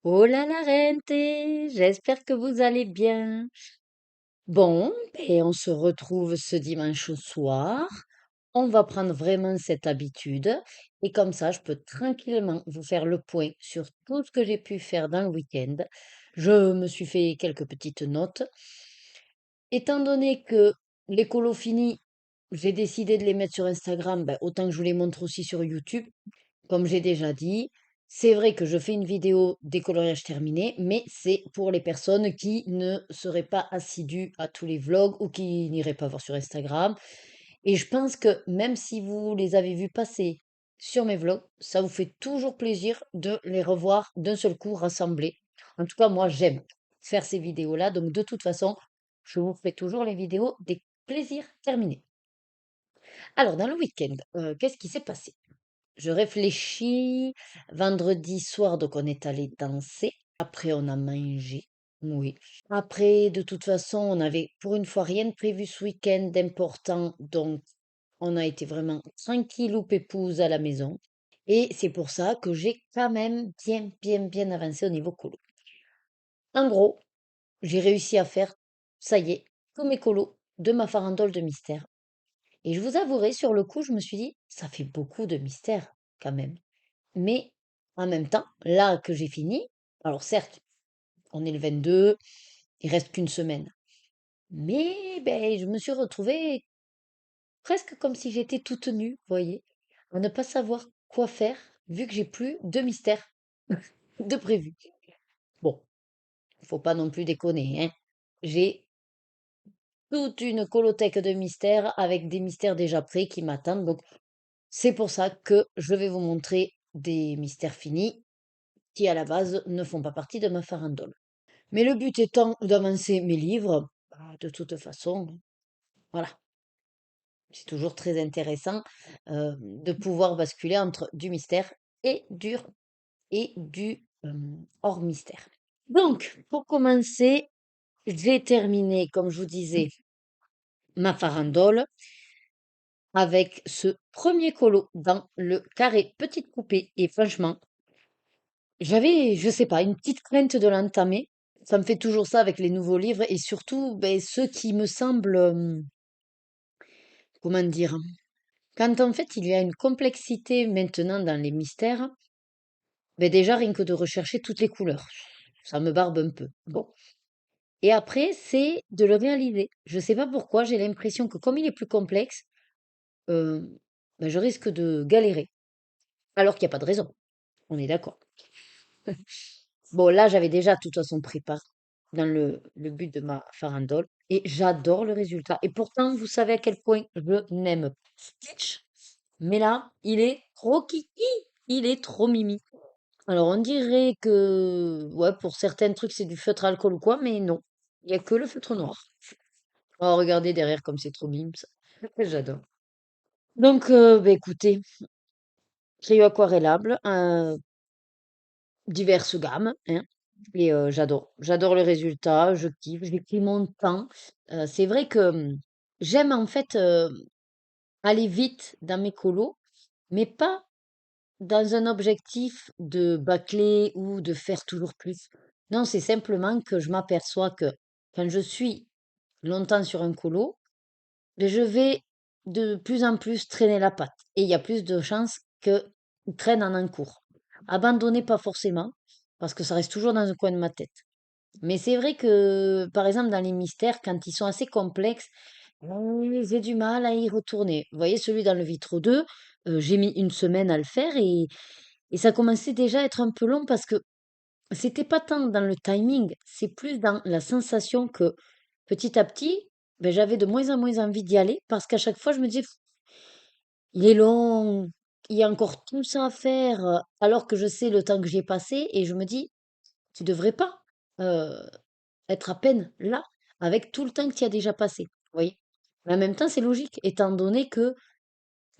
Oh là la rente, j'espère que vous allez bien. Bon, on se retrouve ce dimanche soir. On va prendre vraiment cette habitude et comme ça, je peux tranquillement vous faire le point sur tout ce que j'ai pu faire dans le week-end. Je me suis fait quelques petites notes. Étant donné que les colos finis, j'ai décidé de les mettre sur Instagram, autant que je vous les montre aussi sur YouTube. Comme j'ai déjà dit, c'est vrai que je fais une vidéo décoloriage terminé, mais c'est pour les personnes qui ne seraient pas assidues à tous les vlogs ou qui n'iraient pas voir sur Instagram. Et je pense que même si vous les avez vus passer sur mes vlogs, ça vous fait toujours plaisir de les revoir d'un seul coup rassemblés. En tout cas, moi, j'aime faire ces vidéos-là. Donc, de toute façon, je vous fais toujours les vidéos des plaisirs terminés. Alors, dans le week-end, qu'est-ce qui s'est passé? Je réfléchis. Vendredi soir, donc on est allé danser. Après, on a mangé. Oui. Après, de toute façon, on avait pour une fois rien de prévu ce week-end d'important. Donc, on a été vraiment tranquille ou pépouze à la maison. Et c'est pour ça que j'ai quand même bien, bien, bien avancé au niveau colo. En gros, j'ai réussi à faire, ça y est, tous mes colos de ma farandole de mystère. Et je vous avouerai, sur le coup, je me suis dit, ça fait beaucoup de mystère quand même. Mais en même temps, là que j'ai fini, alors certes, on est le 22, il reste qu'une semaine. Mais je me suis retrouvée presque comme si j'étais toute nue, vous voyez, à ne pas savoir quoi faire, vu que j'ai plus de mystère de prévu. Bon, il faut pas non plus déconner, hein. J'ai toute une colothèque de mystères avec des mystères déjà prêts qui m'attendent. Donc, c'est pour ça que je vais vous montrer des mystères finis qui, à la base, ne font pas partie de ma farandole. Mais le but étant d'avancer mes livres, de toute façon, voilà, c'est toujours très intéressant de pouvoir basculer entre du mystère et du hors mystère. Donc, pour commencer, j'ai terminé, comme je vous disais, ma farandole avec ce premier colo dans le carré petite poupée. Et franchement, j'avais, je sais pas, une petite crainte de l'entamer. Ça me fait toujours ça avec les nouveaux livres et surtout ceux qui me semblent, comment dire, quand en fait il y a une complexité maintenant dans les mystères, déjà rien que de rechercher toutes les couleurs, ça me barbe un peu. Bon. Et après, c'est de le réaliser. Je sais pas pourquoi, j'ai l'impression que comme il est plus complexe, euh, je risque de galérer. Alors qu'il n'y a pas de raison. On est d'accord. Bon, là, j'avais déjà de toute façon préparé dans le but de ma farandole et j'adore le résultat. Et pourtant, vous savez à quel point je n'aime pas Stitch, mais là, il est trop kiki, il est trop mimi. Alors, on dirait que, ouais, pour certains trucs, c'est du feutre à alcool ou quoi, mais non, il n'y a que le feutre noir. Oh, regardez derrière comme c'est trop mime, ça. J'adore. Donc, écoutez, crayon aquarellable, diverses gammes, hein, et j'adore le résultat, je kiffe, j'ai pris mon temps. C'est vrai que, j'aime en fait, aller vite dans mes colos, mais pas dans un objectif de bâcler ou de faire toujours plus. Non, c'est simplement que je m'aperçois que quand je suis longtemps sur un colo, je vais de plus en plus traîner la patte et il y a plus de chances qu'il traîne en un cours. Abandonner, pas forcément, parce que ça reste toujours dans un coin de ma tête. Mais c'est vrai que, par exemple, dans les mystères, quand ils sont assez complexes, j'ai du mal à y retourner. Vous voyez, celui dans le Vitre 2, j'ai mis une semaine à le faire et ça commençait déjà à être un peu long parce que c'était pas tant dans le timing, c'est plus dans la sensation que petit à petit, j'avais de moins en moins envie d'y aller parce qu'à chaque fois, je me disais, il est long, il y a encore tout ça à faire, alors que je sais le temps que j'ai passé et je me dis, tu devrais pas euh, être à peine là avec tout le temps que tu as déjà passé. Vous voyez? Mais en même temps, c'est logique, étant donné que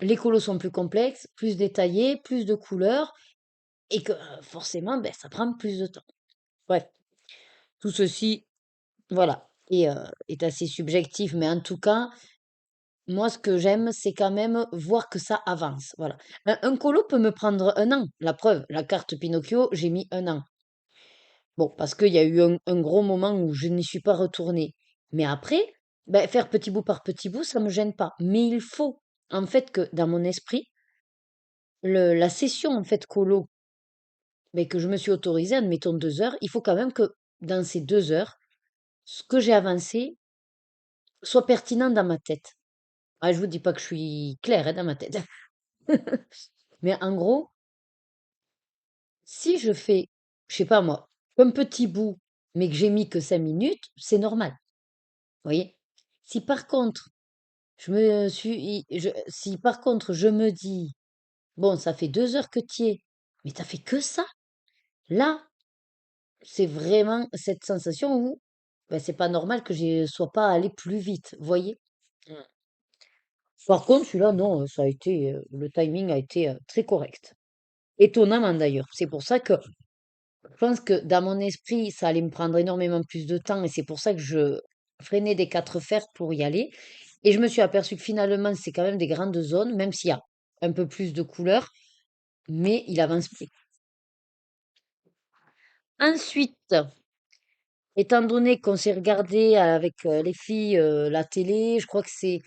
les colos sont plus complexes, plus détaillés, plus de couleurs et que forcément, ça prend plus de temps. Bref, tout ceci, voilà, est assez subjectif, mais en tout cas, moi, ce que j'aime, c'est quand même voir que ça avance. Voilà. Un colo peut me prendre un an. La preuve, la carte Pinocchio, j'ai mis un an. Bon, parce qu'il y a eu un gros moment où je n'y suis pas retournée. Mais après, ben, faire petit bout par petit bout, ça me gêne pas. Mais il faut, en fait, que dans mon esprit, la session, en fait, colo, mais que je me suis autorisée, admettons 2 heures, il faut quand même que dans ces 2 heures, ce que j'ai avancé soit pertinent dans ma tête. Ah, je vous dis pas que je suis claire, hein, dans ma tête. Mais en gros, si je fais, je sais pas moi, un petit bout, mais que j'ai mis que 5 minutes, c'est normal. Vous voyez? Si par contre, si par contre je me dis, bon, ça fait 2 heures que tu y es, mais t'as fait que ça, là, c'est vraiment cette sensation où ben, c'est pas normal que je sois pas allé plus vite, vous voyez? Mm. Par contre, celui-là, non, ça a été, le timing a été très correct. Étonnamment d'ailleurs. C'est pour ça que je pense que dans mon esprit, ça allait me prendre énormément plus de temps et c'est pour ça que je freinais des quatre fers pour y aller. Et je me suis aperçue que finalement, c'est quand même des grandes zones, même s'il y a un peu plus de couleurs, mais il avance plus. Ensuite, étant donné qu'on s'est regardé avec les filles la télé, je crois que c'est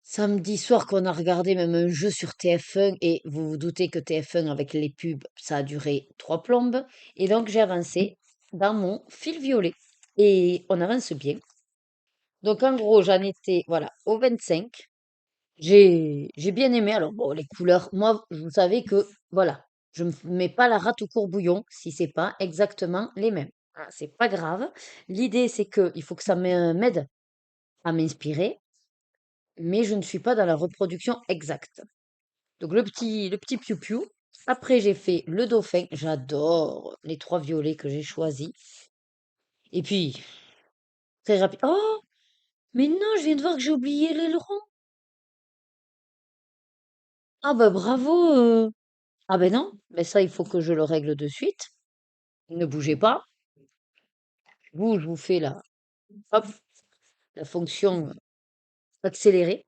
samedi soir qu'on a regardé même un jeu sur TF1 et vous vous doutez que TF1 avec les pubs, ça a duré trois plombes. Et donc j'ai avancé dans mon fil violet. Et on avance bien. Donc en gros, j'en étais voilà, au 25. J'ai bien aimé. Alors bon, les couleurs, moi, vous savez que voilà, je ne mets pas la rate au courbouillon si c'est pas exactement les mêmes. Ah, c'est pas grave. L'idée, c'est que il faut que ça m'aide à m'inspirer, mais je ne suis pas dans la reproduction exacte. Donc le petit piou-piou. Après, j'ai fait le dauphin. J'adore les trois violets que j'ai choisis. Et puis, très rapide. Oh, mais non, je viens de voir que j'ai oublié l'aileron. Ah bah bravo. Ah ben non, mais ça, il faut que je le règle de suite. Ne bougez pas. Je vous fais hop, la fonction accélérée.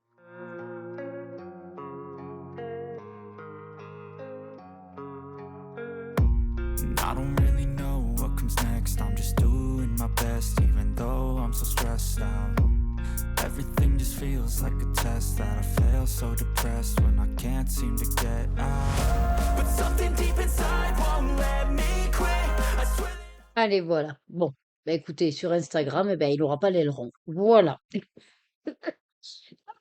And I don't really know what comes next. I'm just doing my best, even though I'm so stressed out. Everything just feels like a test that I fail, so depressed when I can't seem to get out. But something deep inside won't let me quit. I swear. Allez, voilà. Bon, bah écoutez, sur Instagram, eh ben, il n'aura pas l'aileron. Voilà.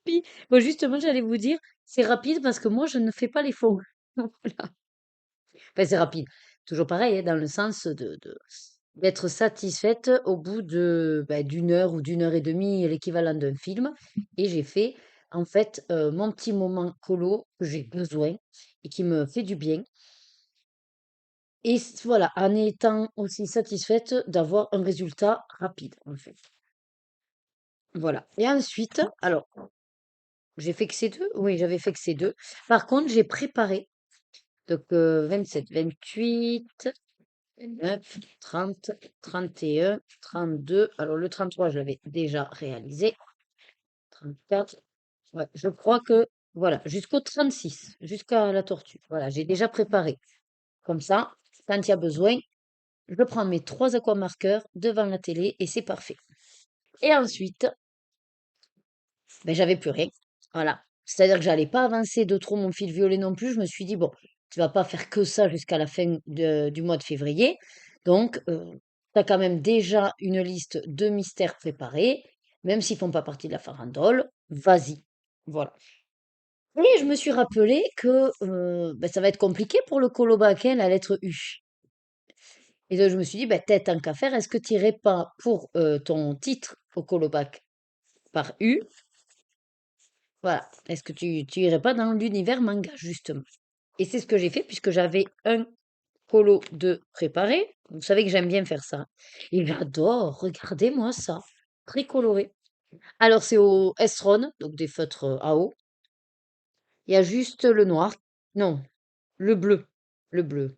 Puis, bon, justement, j'allais vous dire, c'est rapide parce que moi, je ne fais pas les faux. Voilà. Enfin, c'est rapide. Toujours pareil, hein, dans le sens d'être satisfaite au bout d'une heure ou d'une heure et demie, l'équivalent d'un film. Et j'ai fait, en fait, mon petit moment colo que j'ai besoin et qui me fait du bien. Et voilà, en étant aussi satisfaite d'avoir un résultat rapide, en fait. Voilà. Et ensuite, alors, j'ai fait que ces deux? Oui, j'avais fait que ces deux. Par contre, j'ai préparé, donc 27, 28. 29, 30, 31, 32. Alors le 33, je l'avais déjà réalisé. 34. Ouais, je crois que, voilà, jusqu'au 36, jusqu'à la tortue. Voilà, j'ai déjà préparé. Comme ça, quand il y a besoin, je prends mes trois aquamarqueurs devant la télé et c'est parfait. Et ensuite, ben, j'avais plus rien. Voilà. C'est-à-dire que j'allais pas avancer de trop mon fil violet non plus. Je me suis dit, bon, tu vas pas faire que ça jusqu'à la fin du mois de février. Donc, tu as quand même déjà une liste de mystères préparés, même s'ils font pas partie de la farandole. Vas-y. Voilà. Et je me suis rappelé que ben, ça va être compliqué pour le colobaquet, la lettre U. Et donc, je me suis dit, ben, tête tant qu'à faire, est-ce que tu irais pas pour ton titre au colobac par U? Voilà. Est-ce que tu irais pas dans l'univers manga, justement? Et c'est ce que j'ai fait puisque j'avais un colo de préparé. Vous savez que j'aime bien faire ça. Et j'adore, regardez-moi ça. Très coloré. Alors c'est au Estron, donc des feutres à eau. Il y a juste le noir. Non, le bleu. Le bleu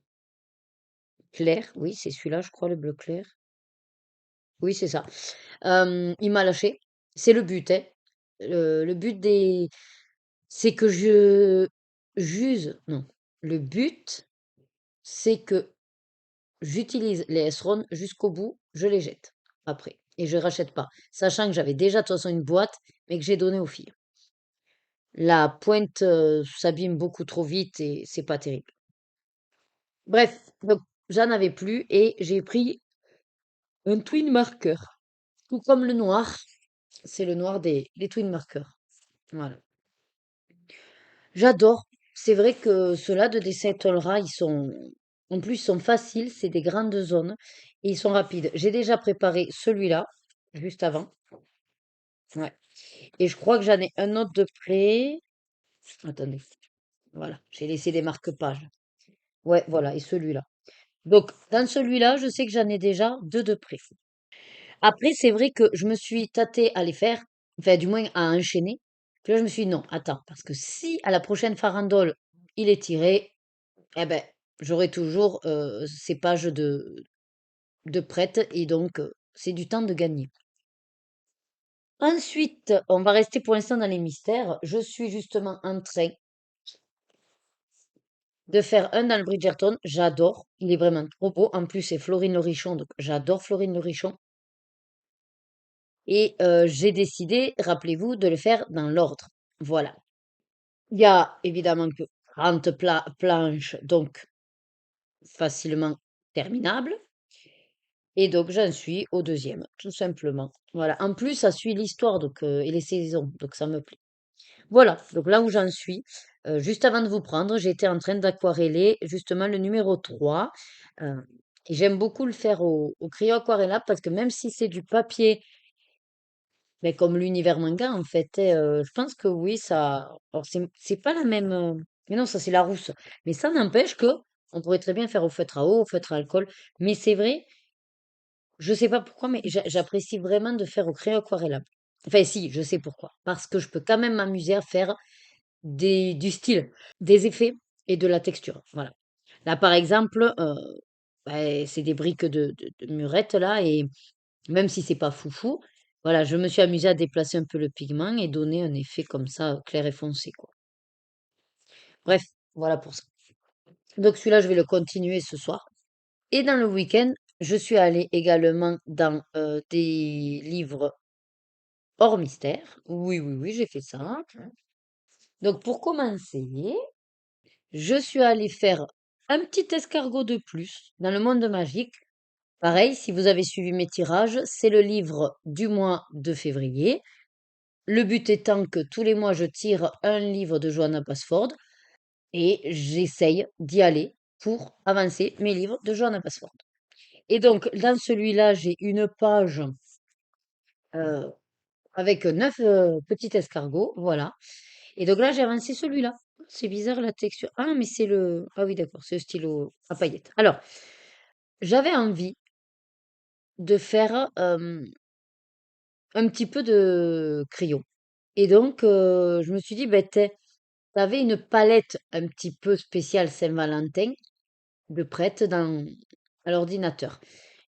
clair. Oui, c'est celui-là, je crois, le bleu clair. Oui, c'est ça. Il m'a lâché. C'est le but, hein. Le but c'est que je j'use. Non. Le but, c'est que j'utilise les S-Ron jusqu'au bout, je les jette après et je rachète pas, sachant que j'avais déjà de toute façon une boîte, mais que j'ai donnée aux filles. La pointe s'abîme beaucoup trop vite et c'est pas terrible. Bref, donc j'en avais plus et j'ai pris un twin marker. Tout comme le noir, c'est le noir des twin markers. Voilà. J'adore. C'est vrai que ceux-là de dessin Tolra, en plus, ils sont faciles, c'est des grandes zones et ils sont rapides. J'ai déjà préparé celui-là, juste avant. Ouais. Et je crois que j'en ai un autre de près. Attendez. Voilà. J'ai laissé des marque-pages. Ouais, voilà. Et celui-là. Donc, dans celui-là, je sais que j'en ai déjà deux de près. Après, c'est vrai que je me suis tâtée à les faire, enfin, du moins à enchaîner. Puis là, je me suis dit, non, attends, parce que si à la prochaine farandole, il est tiré, eh ben, j'aurai toujours ces pages de prête et donc c'est du temps de gagner. Ensuite, on va rester pour l'instant dans les mystères. Je suis justement en train de faire un dans le Bridgerton. J'adore. Il est vraiment trop beau. En plus, c'est Florine Le Richon, donc j'adore Florine Le Richon. Et j'ai décidé, rappelez-vous, de le faire dans l'ordre. Voilà. Il y a évidemment que 30 planches, donc facilement terminable. Et donc j'en suis au deuxième, tout simplement. Voilà. En plus, ça suit l'histoire donc, et les saisons, donc ça me plaît. Voilà, donc là où j'en suis, juste avant de vous prendre, j'étais en train d'aquareller justement le numéro 3. Et j'aime beaucoup le faire au crayon aquarellable parce que même si c'est du papier, mais comme l'univers manga en fait, je pense que oui, ça. Alors c'est pas la même. Mais non, ça c'est la rousse. Mais ça n'empêche que on pourrait très bien faire au feutre à eau, au feutre à alcool. Mais c'est vrai, je sais pas pourquoi, mais j'apprécie vraiment de faire au crayon aquarellable. Enfin, si, je sais pourquoi. Parce que je peux quand même m'amuser à faire du style, des effets et de la texture. Voilà. Là, par exemple, c'est des briques de murette là, et même si c'est pas foufou, voilà, je me suis amusée à déplacer un peu le pigment et donner un effet comme ça, clair et foncé, quoi. Bref, voilà pour ça. Donc celui-là, je vais le continuer ce soir. Et dans le week-end, je suis allée également dans des livres hors mystère. Oui, oui, oui, j'ai fait ça. Donc pour commencer, je suis allée faire un petit escargot de plus dans le monde magique. Pareil, si vous avez suivi mes tirages, c'est le livre du mois de février. Le but étant que tous les mois, je tire un livre de Johanna Basford et j'essaye d'y aller pour avancer mes livres de Johanna Basford. Et donc, dans celui-là, j'ai une page euh, avec 9 petits escargots, voilà. Et donc là, j'ai avancé celui-là. C'est bizarre la texture. Ah, mais c'est le. Ah oui, d'accord, c'est le stylo à paillettes. Alors, j'avais envie de faire un petit peu de crayon. Et donc, je me suis dit, ben, t'avais une palette un petit peu spéciale Saint-Valentin de prête à l'ordinateur.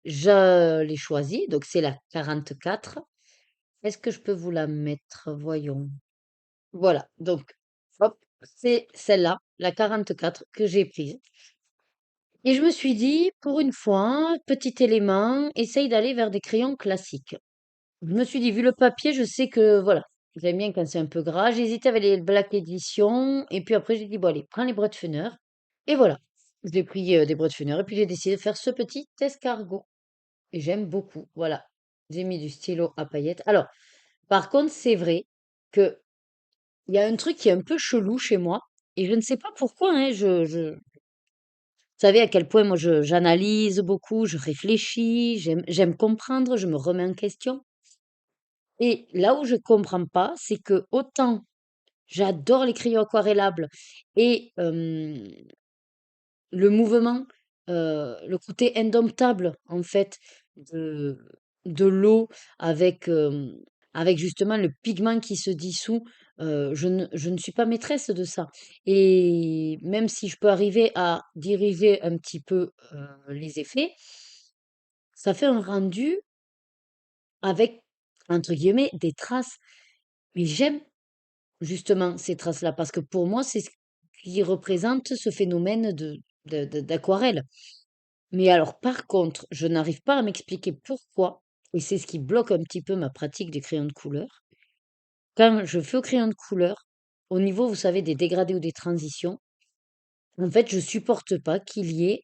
Je l'ai choisie, donc c'est la 44. Est-ce que je peux vous la mettre? Voyons. Voilà, donc, hop, c'est celle-là, la 44, que j'ai prise. Et je me suis dit, pour une fois, petit élément, essaye d'aller vers des crayons classiques. Je me suis dit, vu le papier, je sais que, voilà, j'aime bien quand c'est un peu gras. J'ai hésité avec les Black Edition, et puis après, j'ai dit, bon, allez, prends les Brettfener. Et voilà, j'ai pris des Brettfener, et puis j'ai décidé de faire ce petit escargot. Et j'aime beaucoup, voilà. J'ai mis du stylo à paillettes. Alors, par contre, c'est vrai que il y a un truc qui est un peu chelou chez moi, et je ne sais pas pourquoi, hein, vous savez à quel point moi j'analyse beaucoup, je réfléchis, j'aime comprendre, je me remets en question. Et là où je comprends pas, c'est que autant j'adore les crayons aquarellables et le mouvement, le côté indomptable en fait de, de l'eau avec, avec justement le pigment qui se dissout, je ne suis pas maîtresse de ça. Et même si je peux arriver à diriger un petit peu les effets, ça fait un rendu avec, entre guillemets, des traces. Mais j'aime justement ces traces-là, parce que pour moi, c'est ce qui représente ce phénomène d'aquarelle. Mais alors, par contre, je n'arrive pas à m'expliquer pourquoi, et c'est ce qui bloque un petit peu ma pratique du crayon de couleur. Quand je fais au crayon de couleur, au niveau, vous savez, des dégradés ou des transitions, en fait, je supporte pas qu'il y ait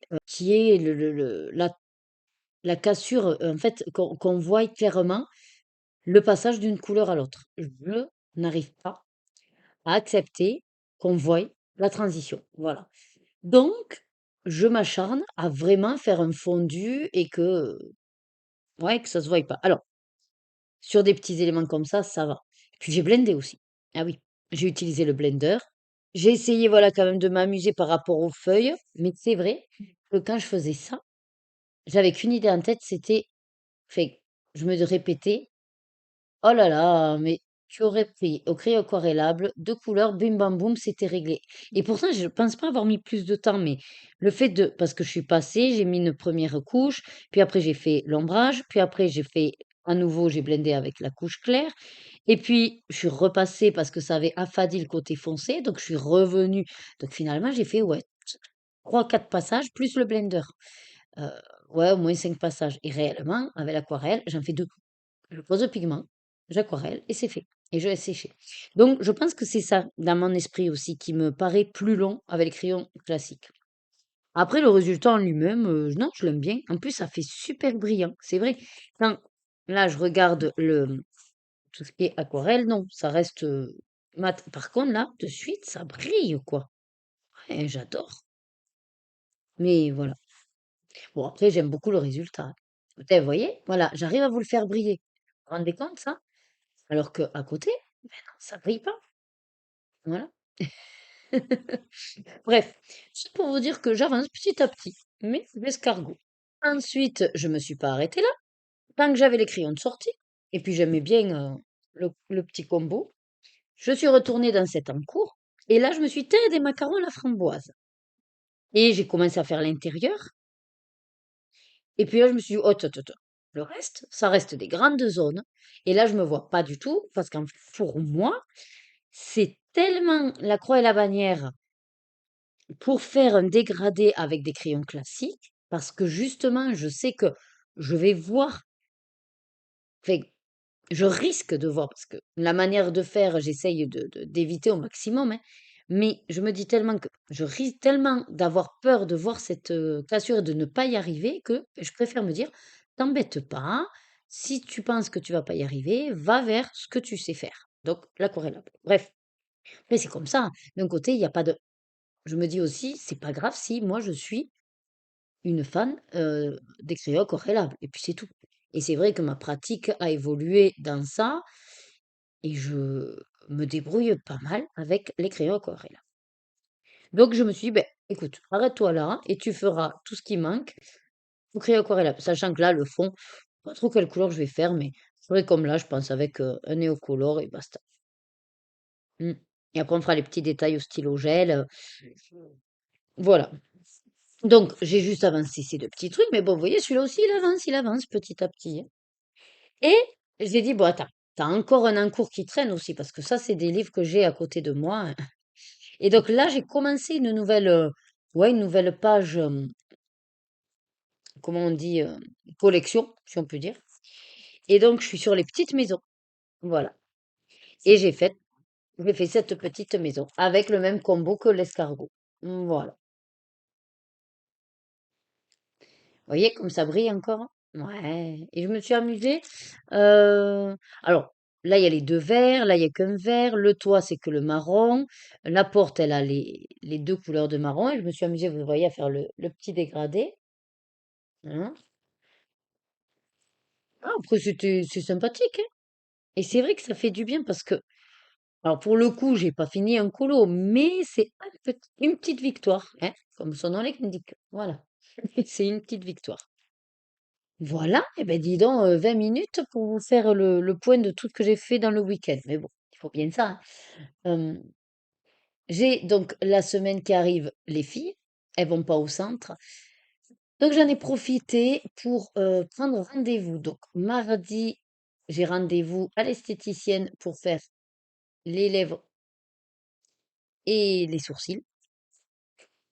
la cassure, en fait, qu'on voie clairement le passage d'une couleur à l'autre. Je n'arrive pas à accepter qu'on voie la transition. Voilà. Donc, je m'acharne à vraiment faire un fondu et ouais, que ça se voie pas. Alors, sur des petits éléments comme ça va. Puis j'ai blendé aussi. Ah oui, j'ai utilisé le blender. J'ai essayé, voilà, quand même de m'amuser par rapport aux feuilles, mais c'est vrai que quand je faisais ça, j'avais qu'une idée en tête, c'était, fait, je me répétais, oh là là, mais tu aurais pris au crayon aquarellable, 2 couleurs, bim bam boum, c'était réglé. Et pourtant, je pense pas avoir mis plus de temps, mais le fait de parce que je suis passée, j'ai mis une première couche, puis après j'ai fait l'ombrage, puis après j'ai fait à nouveau, j'ai blendé avec la couche claire, et puis je suis repassée parce que ça avait affadi le côté foncé, donc je suis revenue. Donc finalement, j'ai fait, ouais, 3 4 passages plus le blender. Heu, ouais, au moins 5 passages, et réellement, avec l'aquarelle, j'en fais 2. Je pose le pigment, j'aquarelle et c'est fait. Et je laisse sécher. Donc, je pense que c'est ça, dans mon esprit aussi, qui me paraît plus long avec les crayons classiques. Après, le résultat en lui-même, non, je l'aime bien. En plus, ça fait super brillant. C'est vrai. Quand, là, je regarde tout ce qui est aquarelle, non, ça reste mat. Par contre, là, de suite, ça brille, quoi. Ouais, j'adore. Mais voilà. Bon, après, j'aime beaucoup le résultat. Putain, vous voyez, voilà, j'arrive à vous le faire briller. Vous vous rendez compte, ça? Alors que à côté, ben non, ça brille pas. Voilà. Bref, juste pour vous dire que j'avance petit à petit, mais l'escargot. Ensuite, je me suis pas arrêtée là, tant que j'avais les crayons de sortie, et puis j'aimais bien le petit combo. Je suis retournée dans cet encours, et là, je me suis taillé des macarons à la framboise. Et j'ai commencé à faire l'intérieur, et puis là, je me suis dit, oh, le reste, ça reste des grandes zones. Et là, je me vois pas du tout, parce qu'en pour moi, c'est tellement la croix et la bannière pour faire un dégradé avec des crayons classiques, parce que justement, je sais que je vais voir, enfin, je risque de voir, parce que la manière de faire, j'essaye d'éviter au maximum, hein, mais je me dis tellement que je risque tellement d'avoir peur de voir cette cassure et de ne pas y arriver que je préfère me dire, t'embête pas, si tu penses que tu vas pas y arriver, va vers ce que tu sais faire. Donc, l'aquarelle. Bref, mais c'est comme ça, hein. D'un côté, il n'y a pas de. Je me dis aussi, c'est pas grave si moi je suis une fan, des crayons aquarellables et puis c'est tout. Et c'est vrai que ma pratique a évolué dans ça, et je me débrouille pas mal avec les crayons aquarellables. Donc je me suis dit: «Beh, écoute, arrête-toi là et tu feras tout ce qui manque au crayon aquarellable». Sachant que là, le fond, pas trop quelle couleur je vais faire, mais je ferai comme là, je pense avec, un néocolore et basta. Mmh. Et après on fera les petits détails au stylo gel, voilà. Donc j'ai juste avancé ces 2 petits trucs, mais bon, vous voyez, celui-là aussi, il avance petit à petit, hein. Et j'ai dit: «Bon, attends, t'as encore un encours qui traîne aussi», parce que ça, c'est des livres que j'ai à côté de moi, hein. Et donc là, j'ai commencé une nouvelle, ouais, une nouvelle page, comment on dit? Collection, si on peut dire. Et donc je suis sur les petites maisons, voilà. Et j'ai fait cette petite maison avec le même combo que l'escargot. Voilà. Vous voyez comme ça brille encore, hein? Ouais, et je me suis amusée, alors là, il y a les 2 verts, là, il y a qu'un vert, le toit, c'est que le marron, la porte, elle a les 2 couleurs de marron, et je me suis amusée, vous voyez, à faire le petit dégradé, hein. Ah, après c'est sympathique, hein, et c'est vrai que ça fait du bien parce que, alors pour le coup, j'ai pas fini un colo, mais c'est une petite victoire, hein, comme son nom l'indique, voilà. C'est une petite victoire. Voilà, et ben dis donc, 20 minutes pour vous faire le point de tout ce que j'ai fait dans le week-end. Mais bon, il faut bien ça, hein. J'ai donc la semaine qui arrive les filles, elles vont pas au centre. Donc j'en ai profité pour, prendre rendez-vous. Donc mardi, j'ai rendez-vous à l'esthéticienne pour faire les lèvres et les sourcils.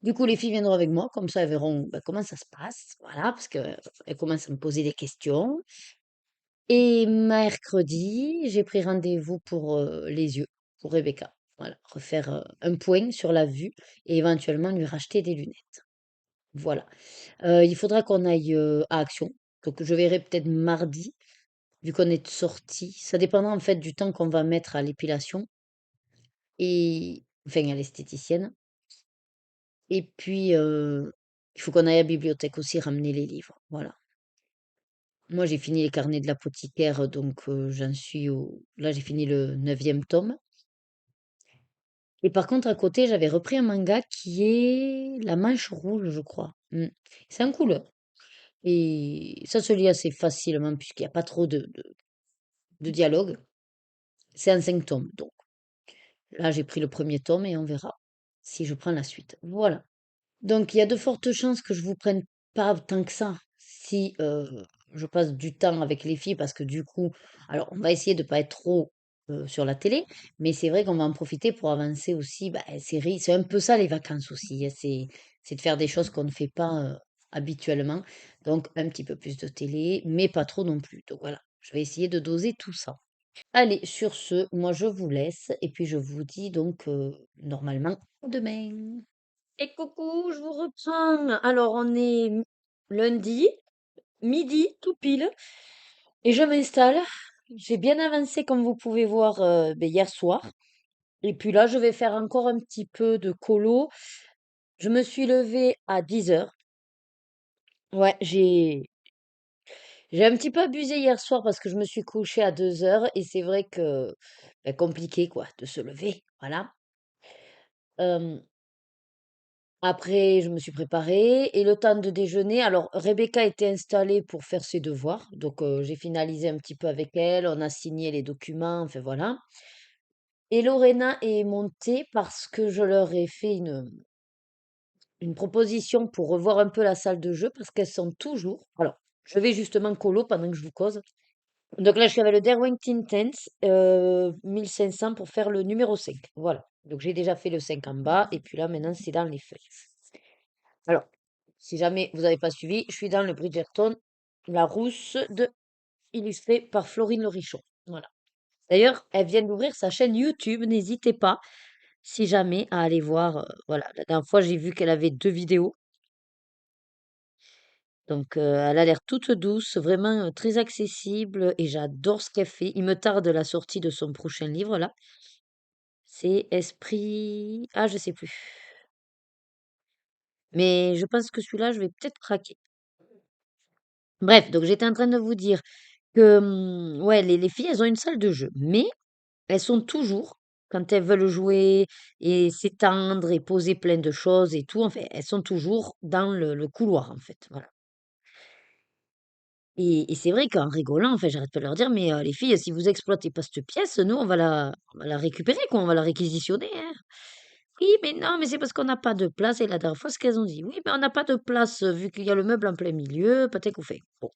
Du coup, les filles viendront avec moi, comme ça elles verront bah, comment ça se passe, voilà, parce qu'elles commencent à me poser des questions. Et mercredi, j'ai pris rendez-vous pour les yeux, pour Rebecca. Voilà, refaire un point sur la vue et éventuellement lui racheter des lunettes. Voilà. Il faudra qu'on aille à Action. Donc je verrai peut-être mardi, vu qu'on est sorti. Ça dépendra en fait du temps qu'on va mettre à l'épilation et enfin à l'esthéticienne. Et puis il faut qu'on aille à la bibliothèque aussi ramener les livres. Voilà. Moi, j'ai fini les carnets de l'apothicaire, donc j'en suis au... Là, j'ai fini le neuvième tome. Et par contre, à côté, j'avais repris un manga qui est La Manche Rouge, je crois. C'est en couleur. Et ça se lit assez facilement puisqu'il n'y a pas trop de dialogue. C'est en 5 tomes, donc. Là, j'ai pris le premier tome et on verra si je prends la suite. Voilà. Donc, il y a de fortes chances que je vous prenne pas tant que ça si je passe du temps avec les filles parce que du coup, alors on va essayer de pas être trop sur la télé, mais c'est vrai qu'on va en profiter pour avancer aussi. Bah, c'est un peu ça les vacances aussi, hein, c'est de faire des choses qu'on ne fait pas habituellement. Donc, un petit peu plus de télé, mais pas trop non plus. Donc voilà, je vais essayer de doser tout ça. Allez, sur ce, moi je vous laisse et puis je vous dis donc normalement à demain. Et coucou, je vous reprends. Alors, on est lundi, midi, tout pile, et je m'installe. J'ai bien avancé, comme vous pouvez voir, ben, hier soir. Et puis là, je vais faire encore un petit peu de colo. Je me suis levée à 10 heures. Ouais, j'ai un petit peu abusé hier soir parce que je me suis couchée à 2 heures et c'est vrai que ben, compliqué quoi de se lever. Voilà. Euh, Après, je me suis préparée et le temps de déjeuner. Alors, Rebecca était installée pour faire ses devoirs. Donc, j'ai finalisé un petit peu avec elle. On a signé les documents. Enfin, voilà. Et Lorena est montée parce que je leur ai fait une proposition pour revoir un peu la salle de jeu parce qu'elles sont toujours. Alors, je vais justement colo pendant que je vous cause. Donc là, je suis avec le Derwent Intense 1500 pour faire le numéro 5. Voilà. Donc, j'ai déjà fait le 5 en bas. Et puis là, maintenant, c'est dans les feuilles. Alors, si jamais vous n'avez pas suivi, je suis dans le Bridgerton, la rousse illustrée par Florine Lorichon. Voilà. D'ailleurs, elle vient d'ouvrir sa chaîne YouTube. N'hésitez pas, si jamais, à aller voir. Voilà, la dernière fois, j'ai vu qu'elle avait 2 vidéos. Donc, elle a l'air toute douce, vraiment très accessible et j'adore ce qu'elle fait. Il me tarde la sortie de son prochain livre, là. C'est Esprit... Ah, je sais plus. Mais je pense que celui-là, je vais peut-être craquer. Bref, donc j'étais en train de vous dire que, ouais, les filles, elles ont une salle de jeu, mais elles sont toujours, quand elles veulent jouer et s'étendre et poser plein de choses et tout, en fait, elles sont toujours dans le couloir, en fait, voilà. Et c'est vrai qu'en rigolant, enfin, j'arrête pas de leur dire, mais les filles, si vous exploitez pas cette pièce, nous, on va la récupérer, quoi, on va la réquisitionner, hein. Oui, mais non, mais c'est parce qu'on n'a pas de place. Et la dernière fois, ce qu'elles ont dit, oui, mais on n'a pas de place vu qu'il y a le meuble en plein milieu, peut-être qu'on fait. Bon,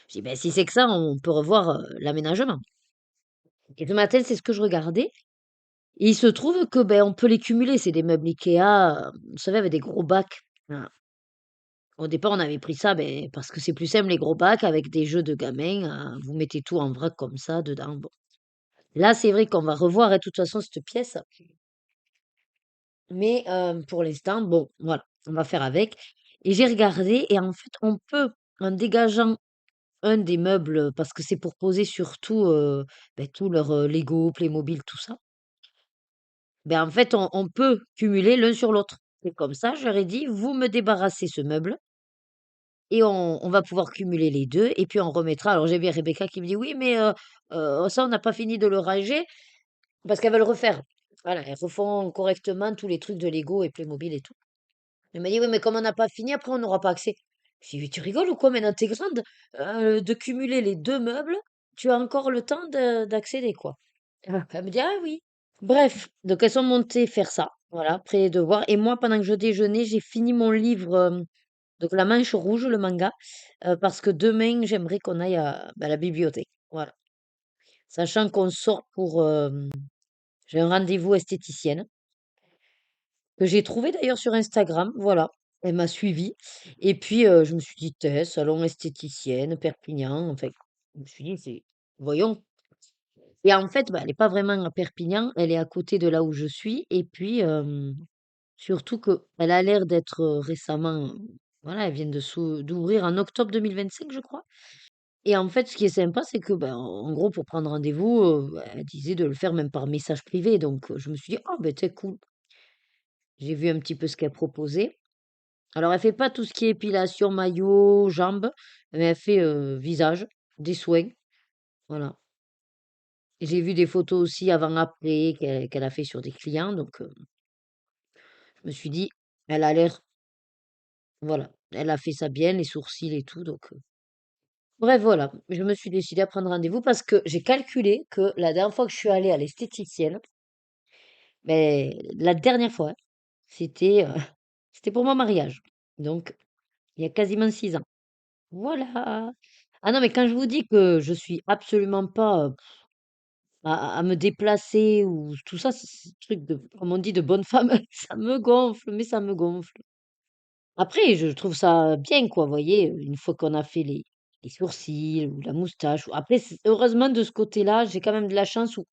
je dis, ben, si c'est que ça, on peut revoir l'aménagement. Et ce matin, c'est ce que je regardais. Et il se trouve que ben, on peut les cumuler. C'est des meubles Ikea, vous savez, avec des gros bacs. Voilà. Au départ, on avait pris ça ben, parce que c'est plus simple, les gros bacs, avec des jeux de gamins. Vous mettez tout en vrac comme ça dedans. Bon. Là, c'est vrai qu'on va revoir de toute façon cette pièce. Mais pour l'instant, bon, voilà, on va faire avec. Et j'ai regardé, et en fait, on peut, en dégageant un des meubles, parce que c'est pour poser surtout ben, tout leur Lego, Playmobil, tout ça. Ben, en fait, on peut cumuler l'un sur l'autre. Et comme ça, je leur ai dit: «Vous me débarrassez ce meuble et on va pouvoir cumuler les 2 et puis on remettra». Alors j'ai bien Rebecca qui me dit: «Oui, mais ça, on n'a pas fini de le ranger», parce qu'elles veulent refaire. Voilà, elles refont correctement tous les trucs de Lego et Playmobil et tout. Elle m'a dit: «Oui, mais comme on n'a pas fini, après on n'aura pas accès». J'ai dit: «Mais tu rigoles ou quoi? Maintenant tu grande, de cumuler les 2 meubles, tu as encore le temps d'accéder, quoi». Elle me dit: «Ah oui». Bref, donc elles sont montées faire ça, voilà, après les devoirs et moi pendant que je déjeunais, j'ai fini mon livre, donc La Manche Rouge, le manga, parce que demain j'aimerais qu'on aille à la bibliothèque, voilà. Sachant qu'on sort pour, j'ai un rendez-vous esthéticienne, que j'ai trouvée d'ailleurs sur Instagram, voilà. Elle m'a suivie. Et puis, je me suis dit: «Tiens, salon esthéticienne, Perpignan», enfin, je me suis dit: «C'est voyons». Et en fait, bah, elle est pas vraiment à Perpignan, elle est à côté de là où je suis et puis, surtout qu'elle a l'air d'être, récemment, voilà, elle vient d'ouvrir en octobre 2025, je crois. Et en fait, ce qui est sympa, c'est que, ben, en gros, pour prendre rendez-vous, elle disait de le faire même par message privé, donc je me suis dit: «Ah ben, c'est cool». J'ai vu un petit peu ce qu'elle proposait. Alors elle fait pas tout ce qui est épilation, maillot, jambes, mais elle fait, visage, des soins, voilà. Et j'ai vu des photos aussi avant-après qu'elle a fait sur des clients, donc je me suis dit: «Elle a l'air», voilà, elle a fait ça bien, les sourcils et tout, donc bref, voilà. Je me suis décidée à prendre rendez-vous parce que j'ai calculé que la dernière fois que je suis allée à l'esthéticienne, beh, la dernière fois, c'était, c'était pour mon mariage, donc il y a quasiment 6 ans. Voilà! Ah non, mais quand je vous dis que je suis absolument pas, à me déplacer ou tout ça, c'est truc de, comme on dit, de bonne femme, ça me gonfle, mais ça me gonfle. Après, je trouve ça bien, quoi, vous voyez, une fois qu'on a fait les sourcils ou la moustache ou après c heureusement de ce côté-là, j'ai quand même de la chance où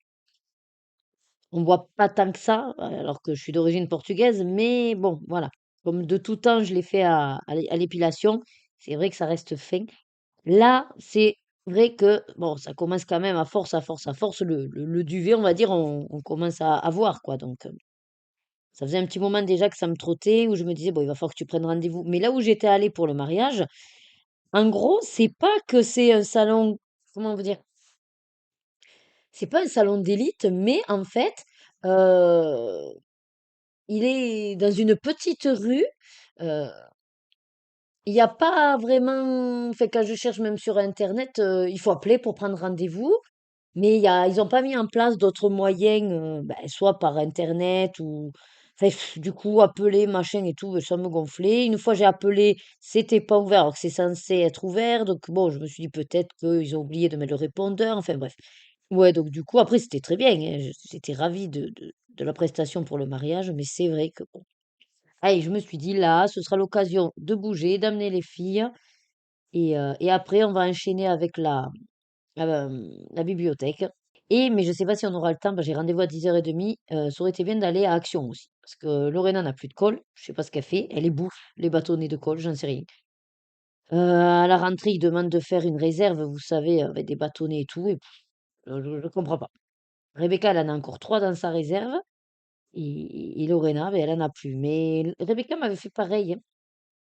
on voit pas tant que ça, alors que je suis d'origine portugaise, mais bon, voilà. Comme de tout temps, je l'ai fait à l'épilation, c'est vrai que ça reste fin. Là, c'est vrai que, bon, ça commence quand même à force, le duvet, on va dire, on commence à voir, quoi, donc ça faisait un petit moment déjà que ça me trottait, où je me disais: «Bon, il va falloir que tu prennes rendez-vous». Mais là où j'étais allée pour le mariage, en gros, c'est pas que c'est un salon, comment vous dire? C'est pas un salon d'élite, mais en fait, heu, il est dans une petite rue, heu, il y a pas vraiment, enfin, quand je cherche même sur internet, il faut appeler pour prendre rendez-vous. Mais ils ont pas mis en place d'autres moyens, bah, soit par internet ou enfin, du coup, appeler, machin et tout, ça me gonflait. Une fois, j'ai appelé, c'était pas ouvert, alors que c'est censé être ouvert. Donc bon, je me suis dit peut-être qu'ils ont oublié de mettre le répondeur. Enfin bref. Ouais, donc du coup, après, c'était très bien, hein, j'étais ravie de la prestation pour le mariage, mais c'est vrai que bon. Allez, je me suis dit là, ce sera l'occasion de bouger, d'amener les filles et après, on va enchaîner avec la bibliothèque. Mais je sais pas si on aura le temps, j'ai rendez-vous à 10h30. Ça aurait été bien d'aller à Action aussi. Parce que Lorena n'a plus de colle. Je sais pas ce qu'elle fait. Elle les bouffe, les bâtonnets de colle, j'en sais rien. À la rentrée, ils demandent de faire une réserve, vous savez, avec des bâtonnets et tout. Et je comprends pas. Rebecca, elle en a encore 3 dans sa réserve. Et Lorena, elle en a plus. Mais Rebecca m'avait fait pareil, hein.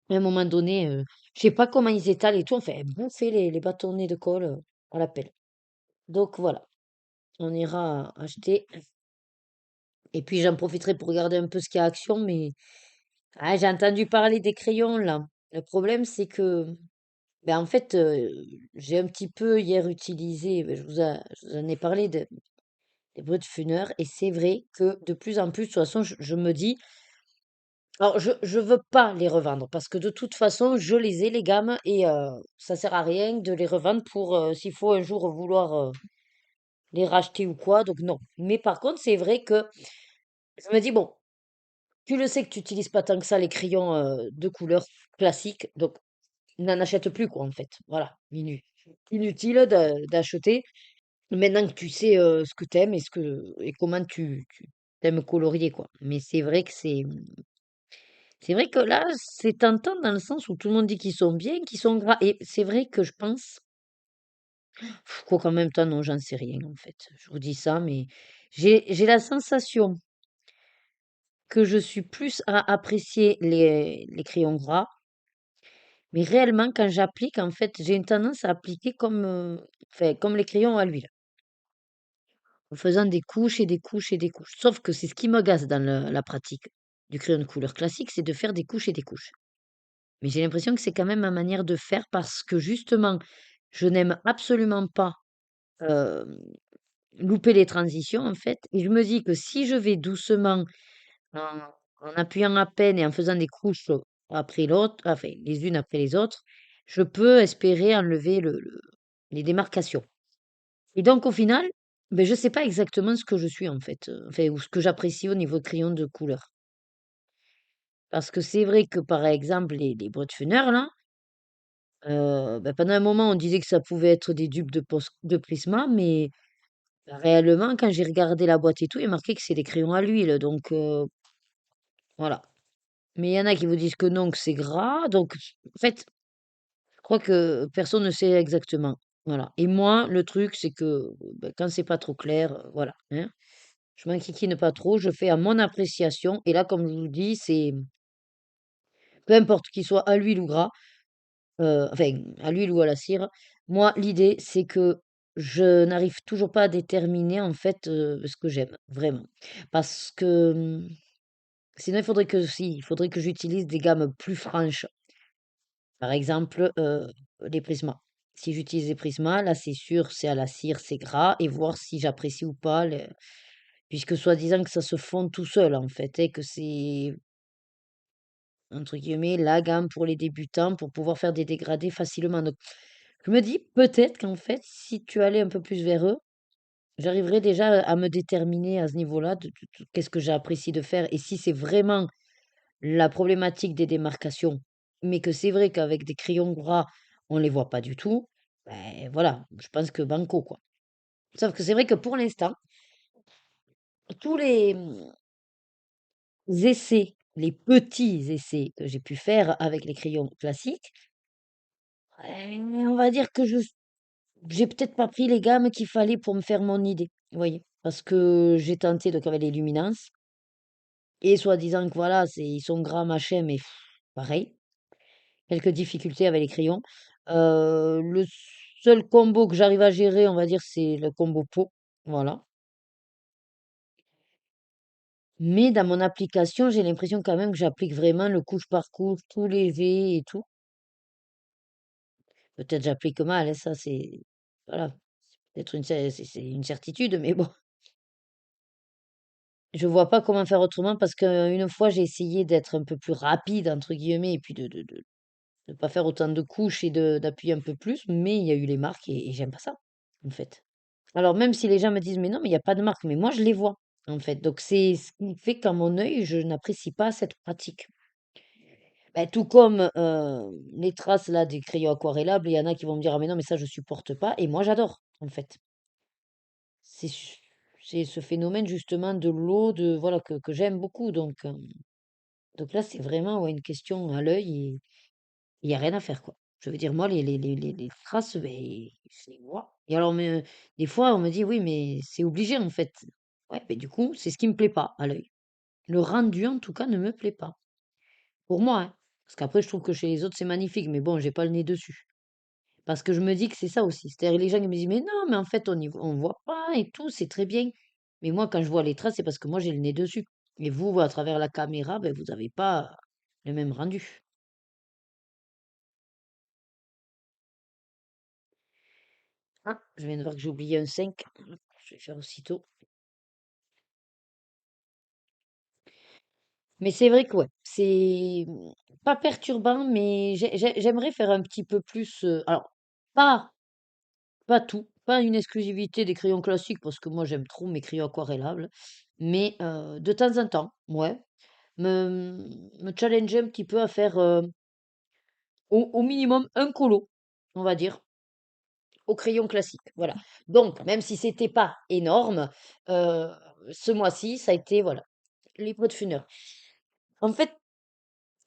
À un moment donné, je sais pas comment ils étalent et tout. Enfin, elle bouffait les bâtonnets de colle à la pelle. Donc voilà, on ira acheter. Et puis j'en profiterai pour regarder un peu ce qu'il y a à Action, mais ah, j'ai entendu parler des crayons là. Le problème, c'est que, ben, en fait, j'ai un petit peu hier utilisé, ben, je vous en ai parlé des Brutfunner, et c'est vrai que de plus en plus, de toute façon, je me dis, alors je veux pas les revendre parce que de toute façon, je les ai les gammes et ça sert à rien de les revendre pour s'il faut un jour vouloir les racheter ou quoi. Donc non. Mais par contre, c'est vrai que je me dis bon. Tu le sais que tu utilises pas tant que ça les crayons, de couleur classiques, donc n'en achète plus quoi, en fait. Voilà, inutile d'acheter. Maintenant que tu sais, ce que t'aimes et ce que et comment tu tu colorier quoi. Mais c'est vrai que c'est vrai que là, c'est tentant dans le sens où tout le monde dit qu'ils sont bien, qu'ils sont gras et c'est vrai que je pense quoiqu'en même temps non, j'en sais rien en fait. Je vous dis ça, mais j'ai la sensation que je suis plus à apprécier les crayons gras. Mais réellement, quand j'applique, en fait, j'ai une tendance à appliquer comme, enfin, comme les crayons à l'huile, en faisant des couches et des couches et des couches. Sauf que c'est ce qui m'agace dans la pratique du crayon de couleur classique, c'est de faire des couches et des couches. Mais j'ai l'impression que c'est quand même ma manière de faire parce que justement, je n'aime absolument pas euh, louper les transitions, en fait. Et je me dis que si je vais doucement, en, en appuyant à peine et en faisant des couches après l'autre, enfin, les unes après les autres, je peux espérer enlever les démarcations. Et donc, au final, ben, je sais pas exactement ce que je suis, en fait, enfin, ou ce que j'apprécie au niveau de crayon de couleur. Parce que c'est vrai que, par exemple, les Brutfuners là, bah, pendant un moment, on disait que ça pouvait être des dupes de Prisma, mais réellement, quand j'ai regardé la boîte et tout, il y a marqué que c'est des crayons à l'huile, donc voilà. Mais il y en a qui vous disent que non, que c'est gras, donc en fait, je crois que personne ne sait exactement. Voilà. Et moi, le truc, c'est que bah, quand c'est pas trop clair, voilà, hein, je m'enquiquine pas trop, je fais à mon appréciation. Et là, comme je vous dis, c'est peu importe qu'il soit à l'huile ou gras, enfin, à l'huile ou à la cire. Moi, l'idée, c'est que je n'arrive toujours pas à déterminer, en fait, ce que j'aime, vraiment. Parce que, sinon il faudrait que j'utilise des gammes plus franches. Par exemple, les Prisma. Si j'utilise des Prisma, là, c'est sûr, c'est à la cire, c'est gras et voir si j'apprécie ou pas le puisque soi-disant que ça se fond tout seul, en fait, et que c'est, entre guillemets, «la gamme pour les débutants» pour pouvoir faire des dégradés facilement. Donc je me dis peut-être qu'en fait, si tu allais un peu plus vers eux, j'arriverais déjà à me déterminer à ce niveau-là de qu'est-ce que j'apprécie de faire et si c'est vraiment la problématique des démarcations, mais que c'est vrai qu'avec des crayons gras, on les voit pas du tout, ben voilà, je pense que banco, quoi. Sauf que c'est vrai que pour l'instant, tous les, essais, les petits essais que j'ai pu faire avec les crayons classiques, on va dire que j'ai peut-être pas pris les gammes qu'il fallait pour me faire mon idée, vous voyez? Parce que j'ai tenté donc avec les luminances et soi-disant que voilà, ils sont gras machin, mais pareil, quelques difficultés avec les crayons. Le seul combo que j'arrive à gérer, on va dire, c'est le combo pot, voilà. Mais dans mon application, j'ai l'impression quand même que j'applique vraiment le couche par couche, tout léger et tout. Peut-être j'applique mal, hein, ça c'est voilà, c'est peut-être c'est une certitude, mais bon. Je vois pas comment faire autrement parce qu'une fois, j'ai essayé d'être un peu plus «rapide» entre guillemets et puis de pas faire autant de couches et de d'appuyer un peu plus, mais il y a eu les marques et j'aime pas ça, en fait. Alors même si les gens me disent: «Mais non, mais il y a pas de marque», mais moi je les vois, en fait. Donc c'est ce qui fait qu'à mon œil, je n'apprécie pas cette pratique. Bah, tout comme, les traces là des crayons aquarellables, il y en a qui vont me dire: «Ah mais non, mais ça je supporte pas» et moi j'adore, en fait. C'est su c'est ce phénomène justement de l'eau, de voilà, que j'aime beaucoup donc là, c'est vraiment, ouais, une question à l'œil et il y a rien à faire, quoi. Je veux dire, moi, les traces, beh, je les vois et alors des fois, on me dit: «Oui, mais c'est obligé, en fait». Ouais, beh, du coup, c'est ce qui me plaît pas à l'œil. Le rendu, en tout cas, ne me plaît pas. Pour moi, hein, parce qu'après, je trouve que chez les autres, c'est magnifique, mais bon, j'ai pas le nez dessus. Parce que je me dis que c'est ça aussi. C'est-à-dire, les gens, ils me disent: «Mais non, mais en fait, on voit pas et tout, c'est très bien». Mais moi, quand je vois les traces, c'est parce que moi, j'ai le nez dessus et vous, à travers la caméra, beh, vous avez pas le même rendu. Ah, je viens de voir que j'ai oublié un 5. Je vais faire aussitôt. Mais c'est vrai que ouais, c'est pas perturbant, mais j'aimerais faire un petit peu plus. Alors, pas, pas tout, pas une exclusivité des crayons classiques, parce que moi j'aime trop mes crayons aquarellables, mais de temps en temps, ouais, me, me challenger un petit peu à faire au minimum un colo, on va dire, au crayon classique. Voilà. Donc, même si c'était pas énorme, euh, ce mois-ci, ça a été, voilà, les pots de funeur. En fait,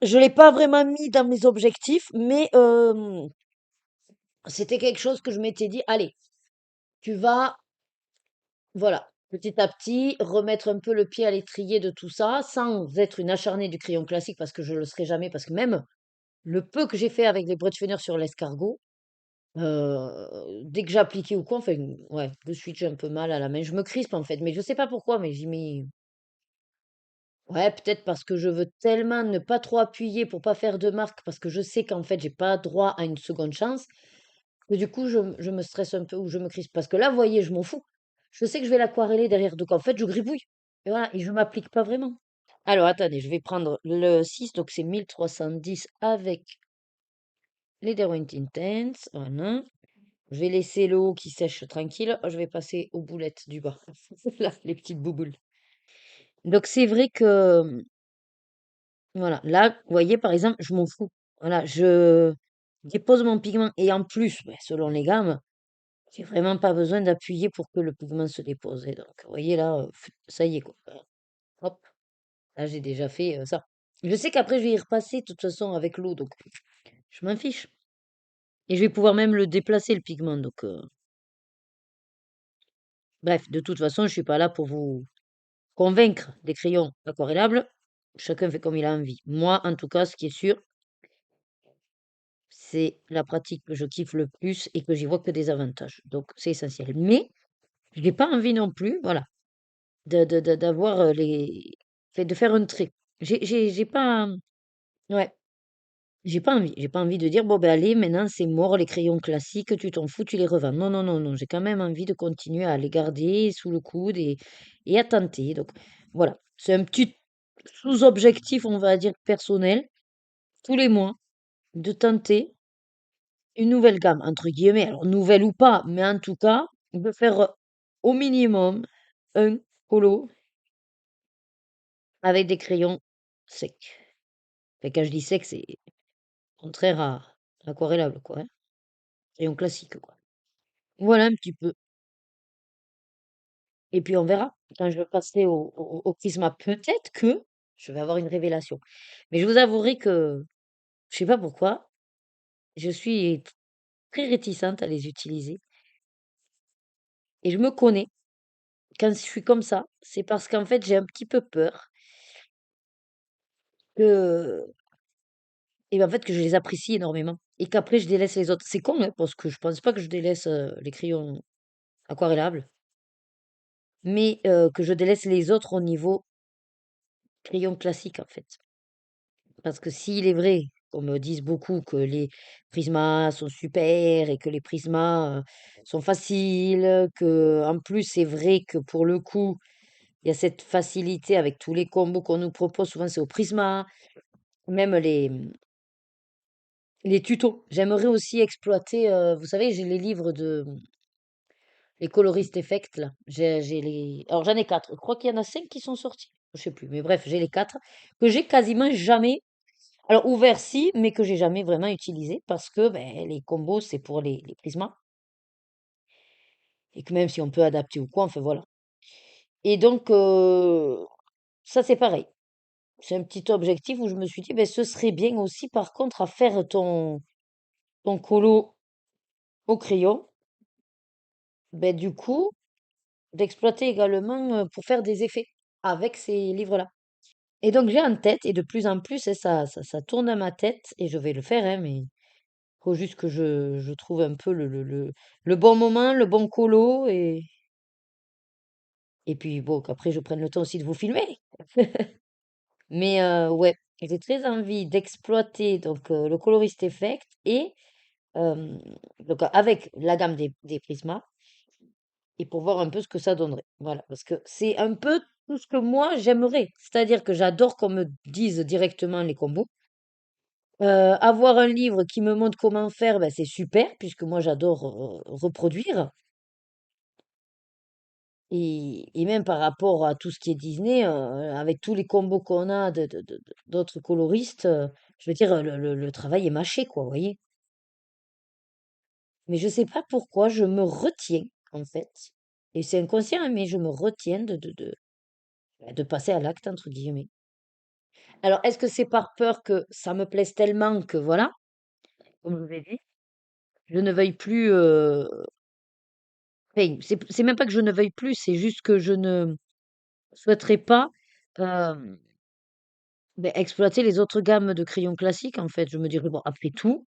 je l'ai pas vraiment mis dans mes objectifs, mais c'était quelque chose que je m'étais dit: «Allez, tu vas, voilà, petit à petit, remettre un peu le pied à l'étrier de tout ça, sans être une acharnée du crayon classique», parce que je le serai jamais, parce que même le peu que j'ai fait avec les Brettfener sur l'escargot, dès que j'appliquais ou quoi, enfin, ouais, de suite, j'ai un peu mal à la main. Je me crispe, en fait, mais je sais pas pourquoi, mais j'y mets ouais, peut-être parce que je veux tellement ne pas trop appuyer pour pas faire de marque, parce que je sais qu'en fait, j'ai pas droit à une seconde chance. Mais du coup, je me stresse un peu ou je me crispe parce que là, vous voyez, je m'en fous. Je sais que je vais l'aquareller derrière, donc en fait, je gribouille et voilà et je m'applique pas vraiment. Alors attendez, je vais prendre le 6, donc c'est 1310 avec les Derwent Intense, voilà. Je vais laisser le haut qui sèche tranquille. Je vais passer aux boulettes du bas. Là, les petites bouboules. Donc c'est vrai que, Voilà. Là, vous voyez, par exemple, je m'en fous. Voilà, je dépose mon pigment et en plus, ben, selon les gammes, j'ai vraiment pas besoin d'appuyer pour que le pigment se dépose. Et donc, vous voyez là, ça y est quoi. Hop, là j'ai déjà fait ça. Je sais qu'après je vais y repasser de toute façon avec l'eau, donc je m'en fiche. Et je vais pouvoir même le déplacer le pigment. Donc, bref, de toute façon, je suis pas là pour vous convaincre des crayons aquarellables. Chacun fait comme il a envie. Moi, en tout cas, ce qui est sûr, c'est la pratique que je kiffe le plus et que j'y vois que des avantages. Donc, c'est essentiel. Mais je n'ai pas envie non plus, voilà, d'avoir de faire un trait. J'ai pas, ouais, j'ai pas envie de dire, bon, ben allez, maintenant c'est mort, les crayons classiques, tu t'en fous, tu les revends. Non, non, non, non, j'ai quand même envie de continuer à les garder sous le coude et à tenter. Donc, voilà, c'est un petit sous-objectif, on va dire, personnel, tous les mois, de tenter une nouvelle gamme, entre guillemets, alors nouvelle ou pas, mais en tout cas, de faire au minimum un colo avec des crayons secs. Enfin, quand je dis sec, c'est contraire à aquarellable, quoi, hein. Crayon classique, quoi. Voilà un petit peu. Et puis on verra. Quand je passerai au Prisma, peut-être que je vais avoir une révélation. Mais je vous avouerai que je sais pas pourquoi, je suis très réticente à les utiliser. Et je me connais. Quand je suis comme ça, c'est parce qu'en fait, j'ai un petit peu peur que, et ben, en fait, que je les apprécie énormément et qu'après je délaisse les autres. C'est con, hein, parce que je pense pas que je délaisse les crayons aquarellables, mais que je délaisse les autres au niveau crayon classique, en fait. Parce que s'il est vrai, qu'on me dise beaucoup que les Prismas sont super et que les Prismas sont faciles, que en plus c'est vrai que pour le coup, il y a cette facilité avec tous les combos qu'on nous propose, souvent c'est au Prisma, même les tutos. J'aimerais aussi exploiter, vous savez, j'ai les livres de les coloristes effect là. J'ai les, alors j'en ai quatre. Je crois qu'il y en a cinq qui sont sortis. Je sais plus, mais bref, j'ai les quatre que j'ai quasiment jamais. Alors ouvert si, mais que j'ai jamais vraiment utilisé parce que ben, les combos c'est pour les prismas et que même si on peut adapter ou quoi, enfin voilà. Et donc ça c'est pareil. C'est un petit objectif où je me suis dit ben ce serait bien aussi par contre à faire ton colo au crayon, ben du coup d'exploiter également pour faire des effets avec ces livres-là. Et donc j'ai en tête et de plus en plus et ça tourne dans ma tête et je vais le faire hein, mais faut juste que je trouve un peu le bon moment, le bon colo et puis bon, qu'après je prenne le temps aussi de vous filmer. Mais ouais, j'ai très envie d'exploiter donc le colorist effect et donc avec la gamme des Prisma et pour voir un peu ce que ça donnerait. Voilà, parce que c'est un peu tout ce que moi j'aimerais. C'est-à-dire que j'adore qu'on me dise directement les combos. Avoir un livre qui me montre comment faire, bah, c'est super, puisque moi j'adore reproduire. Et même par rapport à tout ce qui est Disney, avec tous les combos qu'on a d'autres coloristes, je veux dire, le travail est mâché, quoi, vous voyez. Mais je sais pas pourquoi je me retiens, en fait. Et c'est inconscient, hein, mais je me retiens de passer à l'acte, entre guillemets. Alors, est-ce que c'est par peur que ça me plaise tellement que, voilà, comme je vous l'ai dit, je ne veuille plus. Enfin, c'est même pas que je ne veuille plus, c'est juste que je ne souhaiterais pas ben, exploiter les autres gammes de crayons classiques, en fait. Je me dirais, bon, après tout,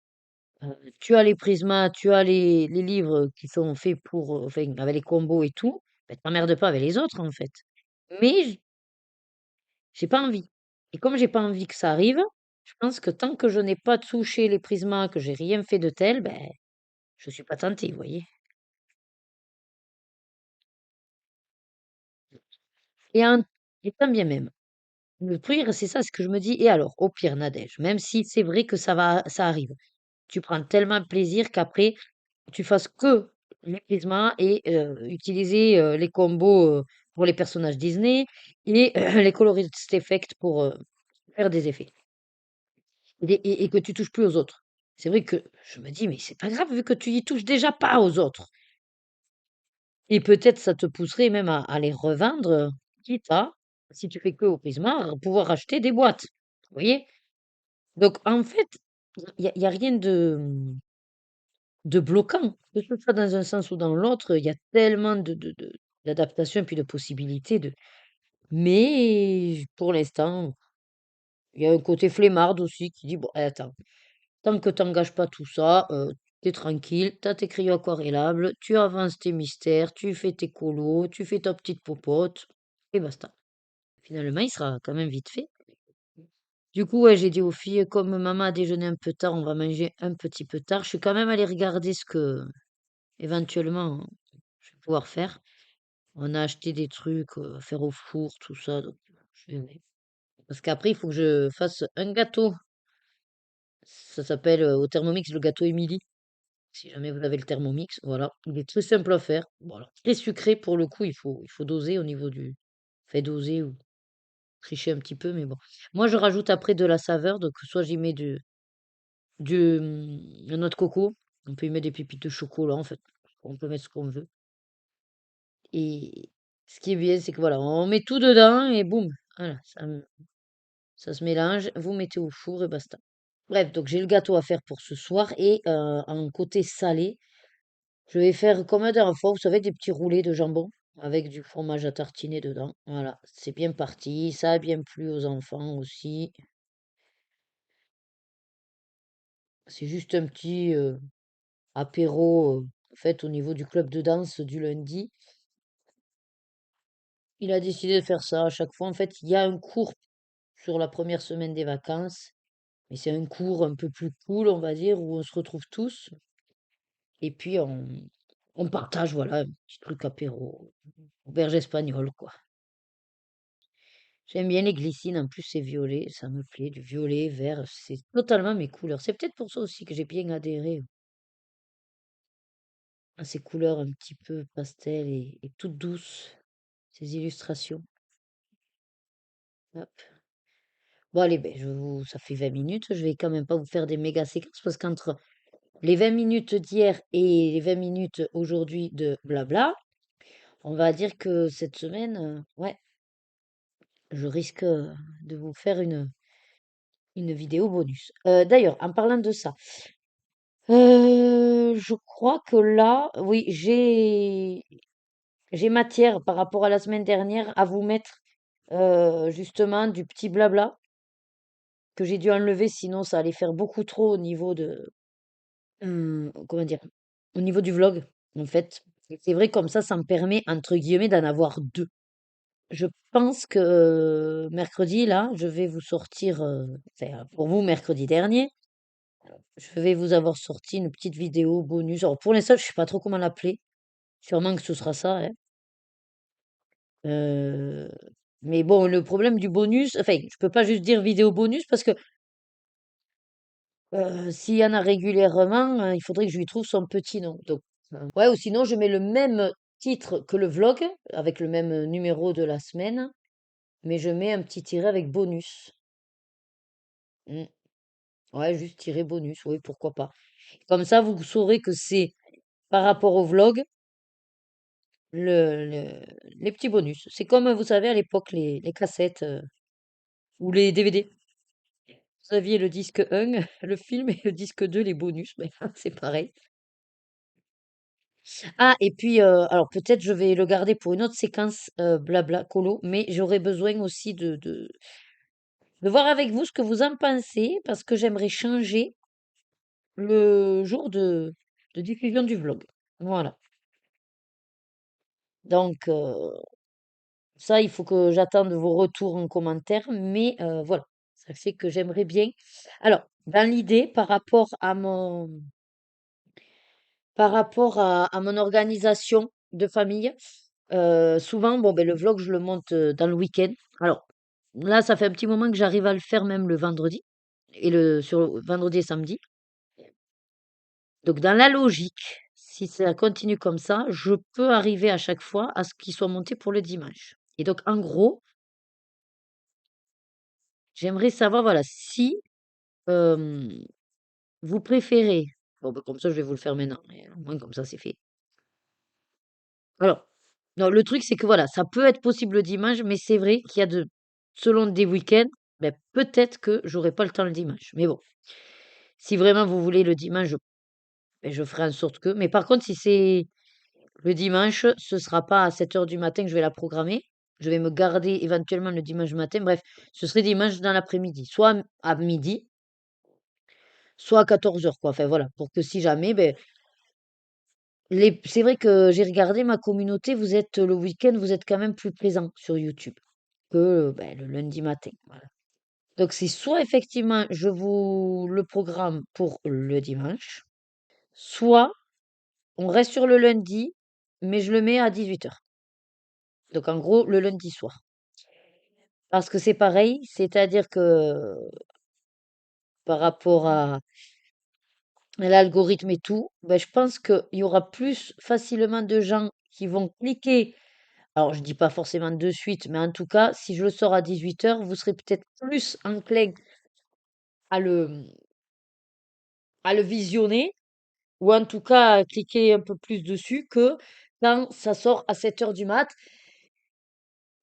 tu as les Prisma, tu as les livres qui sont faits pour, enfin, avec les combos et tout, ben, t'emmerdes pas avec les autres, en fait. Mais j'ai pas envie. Et comme j'ai pas envie que ça arrive, je pense que tant que je n'ai pas touché les Prisma, que j'ai rien fait de tel, ben, je suis pas tentée, vous voyez. Et, et tant bien même. Le pire, c'est ça, ce que je me dis. Et alors, au pire, Nadège, même si c'est vrai que ça arrive, tu prends tellement plaisir qu'après, tu fasses que les prismas et utiliser les combos pour les personnages Disney et les colorist effects pour. faire des effets et que tu touches plus aux autres. C'est vrai que je me dis: «Mais c'est pas grave vu que tu y touches déjà pas aux autres» et peut-être ça te pousserait même à les revendre, quitte à, si tu fais que au Prisma, pouvoir acheter des boîtes. Vous voyez? Donc en fait, il y a rien de bloquant, que ce soit dans un sens ou dans l'autre, il y a tellement de d'adaptations et puis de possibilités de mais pour l'instant, il y a un côté flemmarde aussi qui dit: «Bon, eh, attends, tant que tu engages pas tout ça, tu es tranquille, tu as tes crayons aquarellables, tu avances tes mystères, tu fais tes colos, tu fais ta petite popote et basta». Finalement, il sera quand même vite fait. Du coup, ouais, j'ai dit aux filles: «Comme maman a déjeuné un peu tard, on va manger un petit peu tard». Je suis quand même allée regarder ce que, éventuellement, je vais pouvoir faire. On a acheté des trucs, à faire au four, tout ça, donc je vais parce qu'après il faut que je fasse un gâteau. Ça s'appelle, au Thermomix le gâteau Émilie. Si jamais vous avez le Thermomix, voilà. Il est très simple à faire. Bon alors, très sucré pour le coup, il faut doser au niveau du enfin doser ou tricher un petit peu, mais bon. Moi, je rajoute après de la saveur, donc soit j'y mets la noix de coco, on peut y mettre des pépites de chocolat, en fait. On peut mettre ce qu'on veut et ce qui est bien, c'est que voilà, on met tout dedans et boum, voilà, ça se mélange, vous mettez au four et basta. Bref, donc j'ai le gâteau à faire pour ce soir et en côté salé, je vais faire comme la dernière fois, vous savez, des petits roulés de jambon avec du fromage à tartiner dedans. Voilà, c'est bien parti, ça a bien plu aux enfants aussi. C'est juste un petit, apéro, en fait, au niveau du club de danse du lundi. Il a décidé de faire ça à chaque fois. En fait, il y a un cours sur la première semaine des vacances, mais c'est un cours un peu plus cool, on va dire, où on se retrouve tous et puis on partage, voilà, un petit truc apéro, auberge espagnole, quoi. J'aime bien les glycines, en plus c'est violet, ça me plaît, du violet, vert, c'est totalement mes couleurs. C'est peut-être pour ça aussi que j'ai bien adhéré à ces couleurs un petit peu pastel et toutes douces, ces illustrations. Hop. Bon allez, ben, ça fait 20 minutes, je vais quand même pas vous faire des méga séquences parce qu'entre les 20 minutes d'hier et les 20 minutes aujourd'hui de blabla, on va dire que cette semaine, ouais, je risque de vous faire une vidéo bonus. D'ailleurs, en parlant de ça, je crois que là, oui, j'ai matière par rapport à la semaine dernière à vous mettre justement du petit blabla que j'ai dû enlever, sinon ça allait faire beaucoup trop au niveau comment dire, au niveau du vlog, en fait. Et c'est vrai comme ça me permet entre guillemets d'en avoir deux. Je pense que mercredi, là, je vais vous sortir, enfin pour vous mercredi dernier, je vais vous avoir sorti une petite vidéo bonus. Alors pour l'instant, je sais pas trop comment l'appeler. Sûrement que ce sera ça, hein. Heu, mais bon, le problème du bonus, enfin, je peux pas juste dire vidéo bonus parce que s'il y en a régulièrement, il faudrait que je lui trouve son petit nom. Donc, ouais, ou sinon je mets le même titre que le vlog, avec le même numéro de la semaine, mais je mets un petit tiret avec bonus. Mmh. Ouais, juste tiret bonus, oui, pourquoi pas. Comme ça, vous saurez que c'est par rapport au vlog, les petits bonus. C'est comme, vous savez, à l'époque, les cassettes ou les DVD. Vous aviez le disque 1, le film, et le disque 2, les bonus. Mais c'est pareil. Ah, et puis, alors peut-être je vais le garder pour une autre séquence blabla colo, mais j'aurais besoin aussi de voir avec vous ce que vous en pensez, parce que j'aimerais changer le jour de diffusion du vlog. Voilà. Donc, ça, il faut que j'attende vos retours en commentaire, mais voilà, ça c'est que j'aimerais bien. Alors, dans l'idée, par rapport à mon organisation de famille, souvent, bon, ben, le vlog, je le monte dans le week-end. Alors, là, ça fait un petit moment que j'arrive à le faire même le vendredi, sur le vendredi et samedi. Donc, dans la logique, si ça continue comme ça, je peux arriver à chaque fois à ce qu'il soit monté pour le dimanche. Et donc, en gros, j'aimerais savoir, voilà, si euh, vous préférez. Bon, bah, comme ça, je vais vous le faire maintenant. Et au moins, comme ça, c'est fait. Alors, non, le truc, c'est que voilà, ça peut être possible le dimanche, mais c'est vrai qu'il y a selon des week-ends, ben, peut-être que j'aurai pas le temps le dimanche. Mais bon, si vraiment vous voulez le dimanche, ben, je ferai en sorte que. Mais par contre, si c'est le dimanche, ce sera pas à 7 heures du matin que je vais la programmer. Je vais me garder éventuellement le dimanche matin. Bref, ce serait dimanche dans l'après-midi, soit à midi, soit à 14 heures, quoi. Enfin voilà, pour que si jamais, ben, c'est vrai que j'ai regardé ma communauté, vous êtes le week-end, vous êtes quand même plus présent sur YouTube que ben, le lundi matin. Voilà. Donc c'est soit effectivement je vous le programme pour le dimanche, soit on reste sur le lundi, mais je le mets à 18 heures. Donc en gros, le lundi soir. Parce que c'est pareil, c'est-à-dire que par rapport à l'algorithme et tout, ben, je pense qu'il y aura plus facilement de gens qui vont cliquer. Alors, je dis pas forcément de suite, mais en tout cas, si je le sors à 18 heures, vous serez peut-être plus enclin à le visionner, ou en tout cas à cliquer un peu plus dessus que quand ça sort à 7 heures du mat.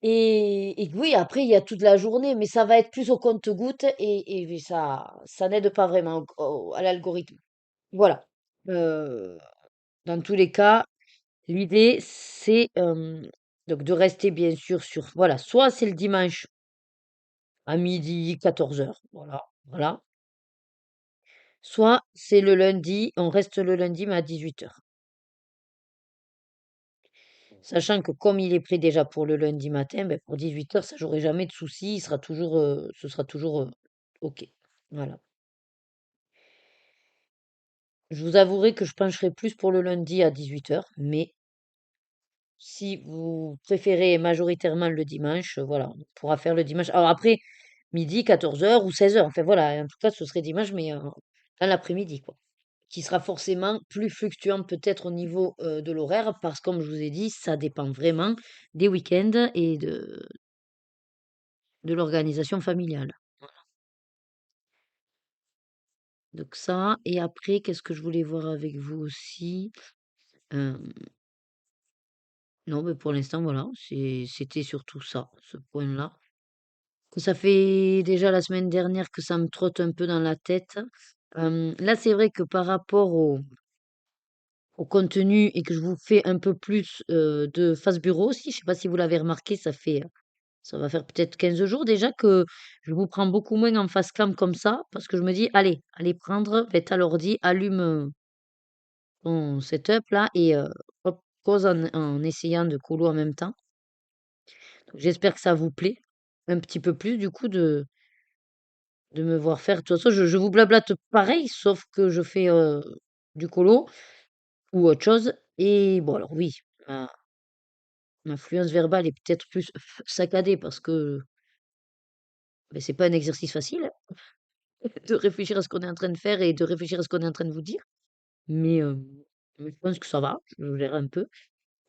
Et oui, après, il y a toute la journée, mais ça va être plus au compte-gouttes et ça n'aide pas vraiment à l'algorithme. Voilà. Euh, dans tous les cas, l'idée, c'est donc de rester bien sûr sur, voilà, soit c'est le dimanche à midi, 14 heures, voilà, voilà. Soit c'est le lundi, on reste le lundi, mais à 18 heures. Sachant que comme il est pris déjà pour le lundi matin, ben pour 18 heures, ça, j'aurai jamais de souci, ce sera toujours OK. Voilà. Je vous avouerai que je pencherai plus pour le lundi à 18 heures, mais si vous préférez majoritairement le dimanche, voilà, on pourra faire le dimanche. Alors après, midi, 14 heures ou 16 heures. Enfin voilà, en tout cas, ce serait dimanche, mais dans l'après-midi, quoi. Qui sera forcément plus fluctuant peut-être au niveau de l'horaire, parce que comme je vous ai dit, ça dépend vraiment des week-ends et de l'organisation familiale. Donc ça, et après, qu'est-ce que je voulais voir avec vous aussi? Euh, non, mais pour l'instant, voilà, c'était surtout ça, ce point-là. Que ça fait déjà la semaine dernière que ça me trotte un peu dans la tête. Là, c'est vrai que par rapport au contenu et que je vous fais un peu plus de face bureau aussi, je sais pas si vous l'avez remarqué, ça va faire peut-être 15 jours déjà que je vous prends beaucoup moins en face cam comme ça, parce que je me dis, allez prendre, va à l'ordi, allume ton setup là et hop, cause en essayant de colo en même temps. Donc, j'espère que ça vous plaît un petit peu plus du coup de me voir faire. De toute façon, je vous blablate pareil, sauf que je fais du colo ou autre chose. Et bon, alors oui, ma fluence verbale est peut-être plus saccadée parce que ben, c'est pas un exercice facile de réfléchir à ce qu'on est en train de faire et de réfléchir à ce qu'on est en train de vous dire. Mais, mais je pense que ça va, je gère un peu.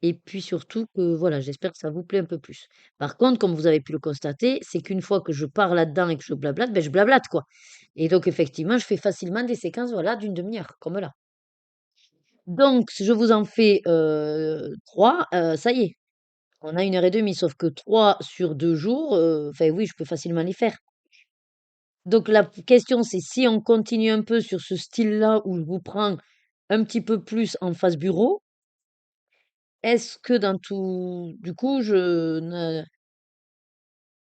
Et puis surtout que voilà, j'espère que ça vous plaît un peu plus. Par contre, comme vous avez pu le constater, c'est qu'une fois que je pars là-dedans et que je blablate, ben je blablate quoi. Et donc effectivement, je fais facilement des séquences voilà d'une demi-heure, comme là. Donc, si je vous en fais 3, ça y est, on a 1 heure et demie, sauf que 3 sur 2 jours, enfin oui, je peux facilement les faire. Donc la question, c'est si on continue un peu sur ce style-là où je vous prends un petit peu plus en face bureau, est-ce que dans tout, du coup, je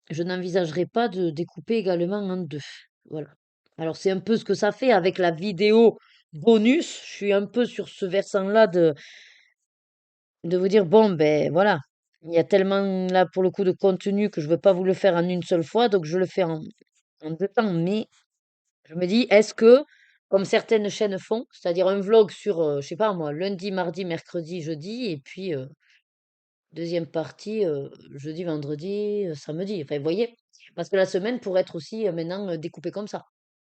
n'envisagerais pas de découper également en deux. Voilà. Alors c'est un peu ce que ça fait avec la vidéo bonus. Je suis un peu sur ce versant-là de vous dire, bon, ben voilà, il y a tellement là pour le coup de contenu que je ne veux pas vous le faire en une seule fois, donc je le fais en deux temps. Mais je me dis, est-ce que, comme certaines chaînes font, c'est-à-dire un vlog sur, je sais pas moi, lundi, mardi, mercredi, jeudi, et puis deuxième partie jeudi, vendredi, samedi. Enfin, vous voyez? Parce que la semaine pourrait être aussi maintenant découpée comme ça.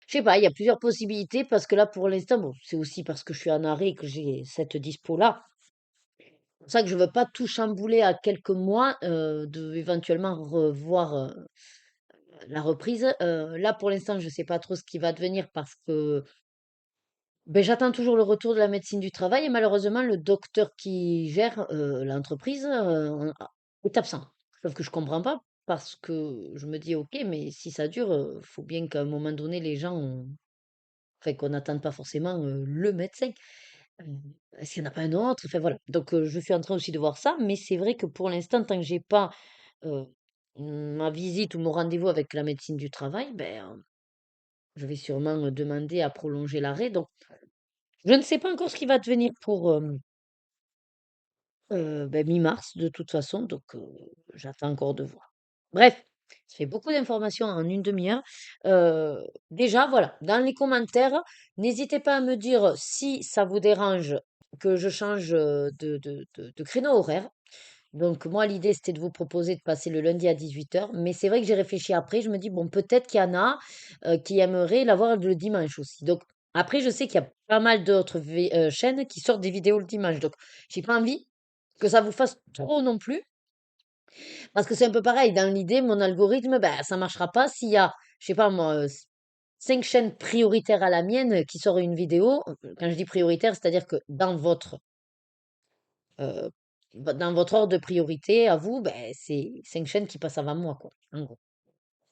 Je sais pas, il y a plusieurs possibilités parce que là, pour l'instant, bon, c'est aussi parce que je suis en arrêt et que j'ai cette dispo-là. C'est pour ça que je veux pas tout chambouler à quelques mois de éventuellement revoir la reprise. Là, pour l'instant, je sais pas trop ce qui va devenir parce que ben, j'attends toujours le retour de la médecine du travail et malheureusement, le docteur qui gère l'entreprise est absent. Sauf que je comprends pas parce que je me dis, ok, mais si ça dure, faut bien qu'à un moment donné, les gens, enfin, qu'on n'attende pas forcément le médecin. Euh, Est-ce qu'il n'y en a pas un autre? Enfin voilà. Donc je suis en train aussi de voir ça, mais c'est vrai que pour l'instant, tant que j'ai pas euh, ma visite ou mon rendez-vous avec la médecine du travail, ben, je vais sûrement demander à prolonger l'arrêt. Donc je ne sais pas encore ce qui va devenir pour ben, mi-mars de toute façon, donc j'attends encore de voir. Bref, ça fait beaucoup d'informations en une demi-heure. Déjà, voilà, dans les commentaires, n'hésitez pas à me dire si ça vous dérange que je change de créneau horaire. Donc moi, l'idée, c'était de vous proposer de passer le lundi à 18 heures, mais c'est vrai que j'ai réfléchi après, je me dis, bon, peut-être qu'il y en a qui aimeraient l'avoir le dimanche aussi. Donc après, je sais qu'il y a pas mal d'autres chaînes qui sortent des vidéos le dimanche, donc j'ai pas envie que ça vous fasse trop non plus, parce que c'est un peu pareil, dans l'idée, mon algorithme, ben, ça marchera pas s'il y a, je sais pas moi, 5 chaînes prioritaires à la mienne qui sortent une vidéo. Quand je dis prioritaire, c'est-à-dire que euh, dans votre ordre de priorité, à vous, ben, c'est 5 chaînes qui passent avant moi, quoi, en gros.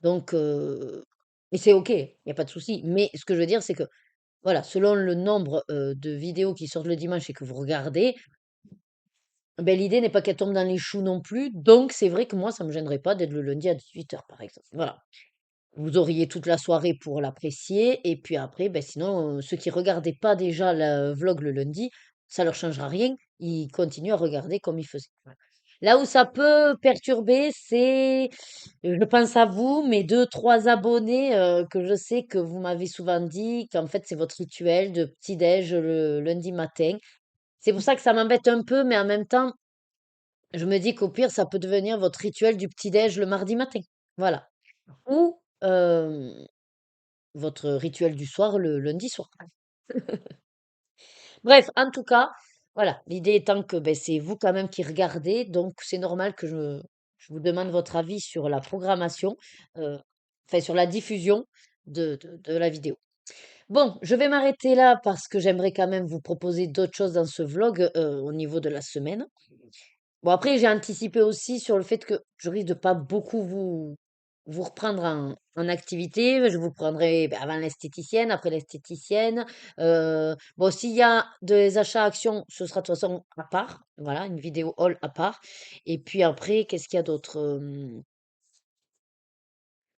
Donc, et c'est OK, il n'y a pas de souci. Mais ce que je veux dire, c'est que, voilà, selon le nombre de vidéos qui sortent le dimanche et que vous regardez, ben, l'idée n'est pas qu'elle tombe dans les choux non plus. Donc, c'est vrai que moi, ça me gênerait pas d'être le lundi à 18 heures, par exemple. Voilà. Vous auriez toute la soirée pour l'apprécier. Et puis après, ben, sinon, ceux qui regardaient pas déjà le vlog le lundi, ça leur changera rien. Ils continuent à regarder comme ils faisaient. Voilà. Là où ça peut perturber, c'est, je pense à vous, mes 2, 3 abonnés, que je sais que vous m'avez souvent dit qu'en fait, c'est votre rituel de petit-déj le lundi matin. C'est pour ça que ça m'embête un peu, mais en même temps, je me dis qu'au pire, ça peut devenir votre rituel du petit-déj le mardi matin. Voilà. Ou votre rituel du soir le lundi soir. Bref, en tout cas, voilà. L'idée étant que ben, c'est vous quand même qui regardez, donc c'est normal que je vous demande votre avis sur la programmation, euh, enfin sur la diffusion de la vidéo. Bon, je vais m'arrêter là parce que j'aimerais quand même vous proposer d'autres choses dans ce vlog au niveau de la semaine. Bon, après, j'ai anticipé aussi sur le fait que je risque de pas beaucoup vous reprendre en activité. Je vous prendrai ben, avant l'esthéticienne, après l'esthéticienne. Bon, s'il y a des achats actions, ce sera de toute façon à part. Voilà, une vidéo haul à part. Et puis après, qu'est-ce qu'il y a d'autre?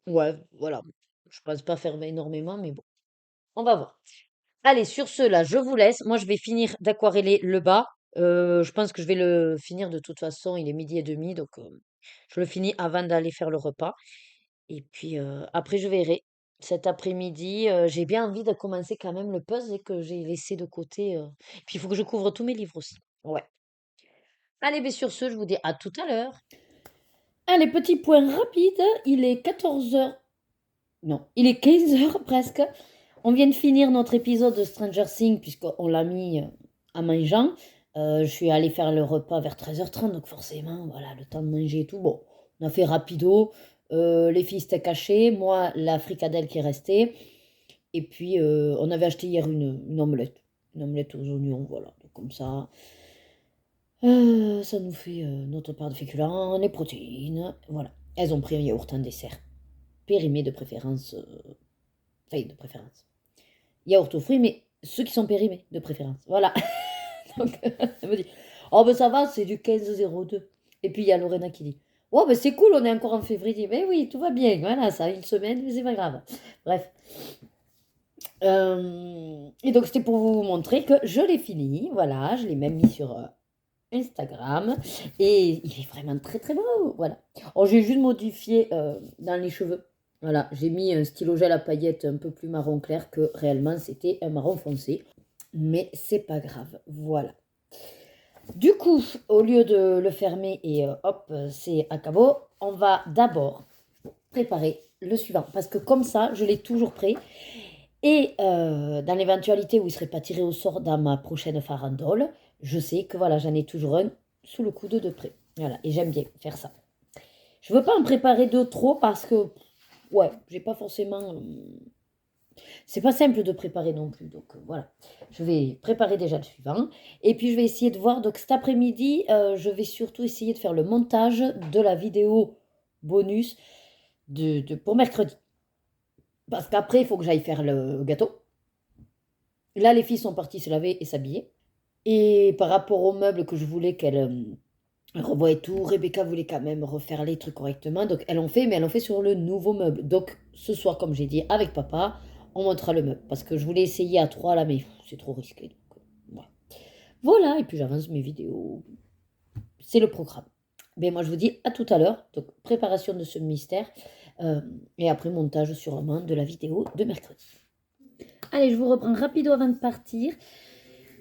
Ouais, voilà. Je pense pas faire énormément, mais bon, on va voir. Allez, sur ce, là, je vous laisse. Moi, je vais finir d'aquareller le bas. Je pense que je vais le finir de toute façon. Il est 12h30, donc je le finis avant d'aller faire le repas. Et puis après, je verrai. Cet après-midi, j'ai bien envie de commencer quand même le puzzle que j'ai laissé de côté. Puis il faut que je couvre tous mes livres aussi. Ouais. Allez, ben sur ce, je vous dis à tout à l'heure. Allez, petit point rapide, il est 14 heures. Non, il est 15 heures presque. On vient de finir notre épisode de Stranger Things puisqu'on l'a mis à mangeant. Je suis allée faire le repas vers 13h30, donc forcément, voilà, le temps de manger et tout. Bon, on a fait rapido. Les filles étaient cachées, moi, la fricadelle qui est restée. Et puis, on avait acheté hier une omelette. Une omelette aux oignons, voilà. Donc, comme ça, ça nous fait notre part de féculents, les protéines. Voilà. Elles ont pris un yaourt en dessert. Périmé de préférence. Enfin, de préférence. Yaourt aux fruits, mais ceux qui sont périmés de préférence. Voilà. Donc, elle me dit, oh ben ça va, c'est du 15,02. Et puis il y a Lorena qui dit, oh ben c'est cool, on est encore en février. Je dis, mais oui, tout va bien. Voilà, ça a une semaine, mais c'est pas grave. Bref. Et donc c'était pour vous montrer que je l'ai fini. Voilà, je l'ai même mis sur Instagram. Et il est vraiment très très beau. Voilà. Oh, j'ai juste modifié dans les cheveux. Voilà, j'ai mis un stylo gel à paillettes un peu plus marron clair que réellement c'était un marron foncé. Mais c'est pas grave. Voilà. Du coup, au lieu de le fermer et hop, c'est à cabot, on va d'abord préparer le suivant. Parce que comme ça, je l'ai toujours prêt. Et dans l'éventualité où il ne serait pas tiré au sort dans ma prochaine farandole, je sais que voilà, j'en ai toujours un sous le coude de près. Voilà, et j'aime bien faire ça. Je ne veux pas en préparer de trop parce que ouais, j'ai pas forcément. C'est pas simple de préparer non plus. Donc voilà, je vais préparer déjà le suivant. Et puis je vais essayer de voir. Donc cet après-midi, je vais surtout essayer de faire le montage de la vidéo bonus pour mercredi. Parce qu'après, il faut que j'aille faire le gâteau. Là, les filles sont parties se laver et s'habiller. Et par rapport aux meubles que je voulais qu'elles revoient et tout, Rebecca voulait quand même refaire les trucs correctement. Donc elles l'ont fait, mais elles l'ont fait sur le nouveau meuble. Donc ce soir, comme j'ai dit, avec papa, on montrera le meuble. Parce que je voulais essayer à trois là, mais c'est trop risqué. Donc, voilà. Voilà, et puis j'avance mes vidéos. C'est le programme. Mais moi, je vous dis à tout à l'heure. Donc préparation de ce mystère. Et après montage sûrement de la vidéo de mercredi. Allez, je vous reprends rapido avant de partir.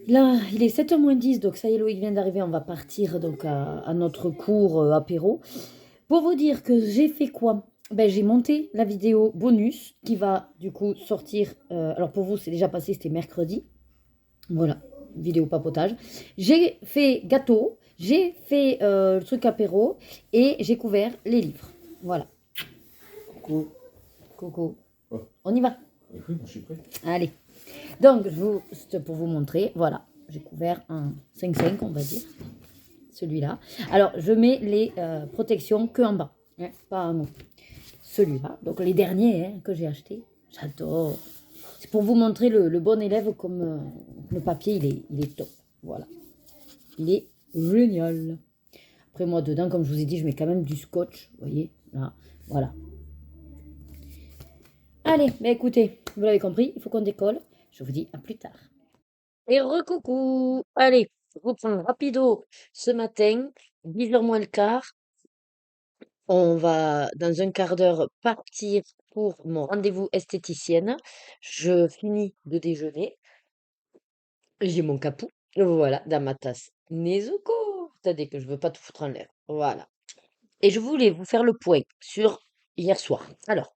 Là, il est 7h moins 10, donc ça y est, Loïc vient d'arriver, on va partir donc à notre cours apéro. Pour vous dire que j'ai fait quoi? Ben, j'ai monté la vidéo bonus qui va du coup sortir. Alors pour vous, c'est déjà passé, c'était mercredi. Voilà, vidéo papotage. J'ai fait gâteau, j'ai fait le truc apéro et j'ai couvert les livres. Voilà. Coucou. Coucou. Ouais. On y va? Oui, je suis prêt. Allez. Donc, c'était pour vous montrer, voilà, j'ai couvert un 5-5, on va dire, celui-là. Alors, je mets les protections que en bas, hein, pas en haut. Celui-là, donc les derniers hein, que j'ai achetés, j'adore. C'est pour vous montrer le bon élève comme le papier, il est top, voilà. Il est génial. Après, moi, dedans, comme je vous ai dit, je mets quand même du scotch, vous voyez, là, voilà. Allez, bah écoutez, vous l'avez compris, il faut qu'on décolle. Je vous dis à plus tard. Et recoucou! Allez, je reprends rapido ce matin, 10h moins le quart. On va, dans un quart d'heure, partir pour mon rendez-vous esthéticienne. Je finis de déjeuner. J'ai mon capou, voilà, dans ma tasse. Nezuko! C'est-à-dire que je veux pas tout foutre en l'air. Voilà. Et je voulais vous faire le point sur hier soir. Alors,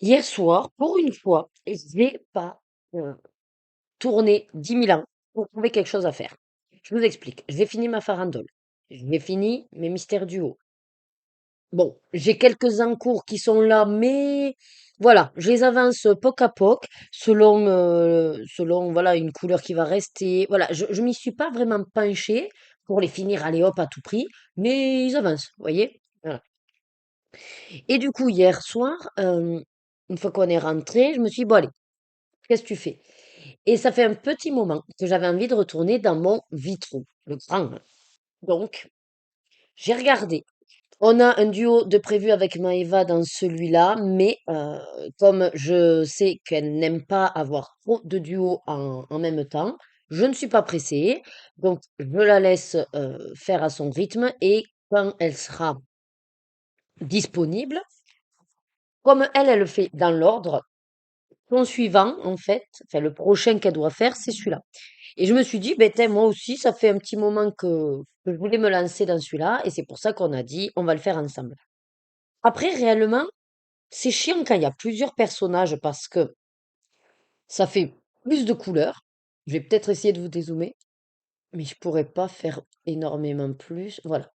hier soir, pour une fois, j'ai pas tourné 10 000 ans pour trouver quelque chose à faire. Je vous explique. J'ai fini ma farandole. J'ai fini mes mystères du haut. Bon, j'ai quelques encours qui sont là, mais voilà, je les avance poc à poc, selon voilà, une couleur qui va rester. Voilà, je m'y suis pas vraiment penchée pour les finir, allez hop, à tout prix, mais ils avancent, vous voyez? Voilà. Et du coup, hier soir, une fois qu'on est rentré, je me suis dit, bon, allez, qu'est-ce que tu fais? Et ça fait un petit moment que j'avais envie de retourner dans mon vitro, le grand, hein. Donc, j'ai regardé. On a un duo de prévu avec Maëva dans celui-là, mais comme je sais qu'elle n'aime pas avoir trop de duos en même temps, je ne suis pas pressée. Donc, je la laisse faire à son rythme et quand elle sera disponible, comme elle le fait dans l'ordre, son suivant, en fait, enfin le prochain qu'elle doit faire, c'est celui-là. Et je me suis dit, ben, tiens, moi aussi, ça fait un petit moment que je voulais me lancer dans celui-là, et c'est pour ça qu'on a dit, on va le faire ensemble. Après, réellement, c'est chiant quand il y a plusieurs personnages parce que ça fait plus de couleurs. Je vais peut-être essayer de vous dézoomer, mais je pourrais pas faire énormément plus. Voilà.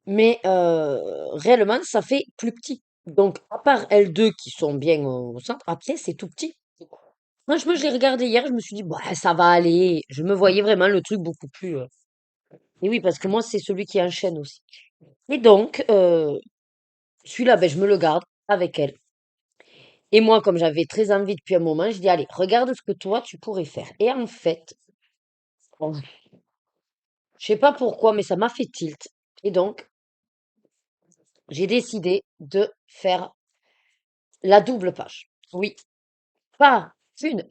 Mais réellement, ça fait plus petit. Donc, à part L2 qui sont bien au centre, après, c'est tout petit. Franchement, je l'ai regardé hier, je me suis dit, bah, ça va aller. Je me voyais vraiment le truc beaucoup plus. Et oui, parce que moi, c'est celui qui enchaîne aussi. Et donc, celui-là, ben, je me le garde avec elle. Et moi, comme j'avais très envie depuis un moment, je dis, allez, regarde ce que toi, tu pourrais faire. Et en fait, bon, je sais pas pourquoi, mais ça m'a fait tilt. Et donc, j'ai décidé de faire la double page. Oui, pas une,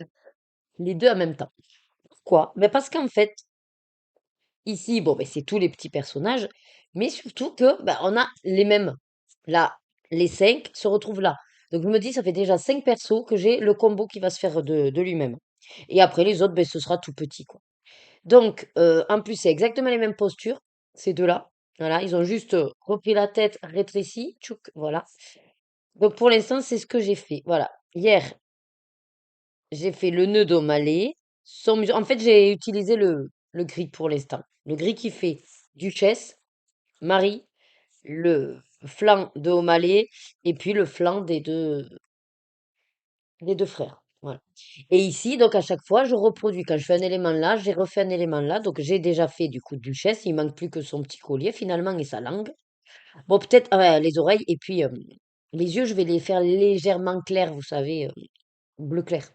les deux en même temps. Pourquoi? Mais parce qu'en fait, ici, bon, ben, c'est tous les petits personnages, mais surtout que ben, on a les mêmes. Là, les 5 se retrouvent là. Donc je me dis, ça fait déjà 5 persos que j'ai le combo qui va se faire de lui-même. Et après, les autres, ben, ce sera tout petit, quoi. Donc, en plus, c'est exactement les mêmes postures, ces deux-là. Voilà, ils ont juste repris la tête rétrécie, tchouk, voilà. Donc, pour l'instant, c'est ce que j'ai fait. Voilà. Hier, j'ai fait le nœud au malais. En fait, j'ai utilisé le gris pour l'instant. Le gris qui fait Duchesse, Marie, le flanc de O'Malley et puis le flanc des deux frères. Voilà. Et ici, donc à chaque fois, je reproduis. Quand je fais un élément là, j'ai refait un élément là. Donc j'ai déjà fait du coup Duchesse. Il manque plus que son petit collier finalement et sa langue. Bon, peut-être les oreilles et puis les yeux, je vais les faire légèrement clairs, vous savez, bleu clair.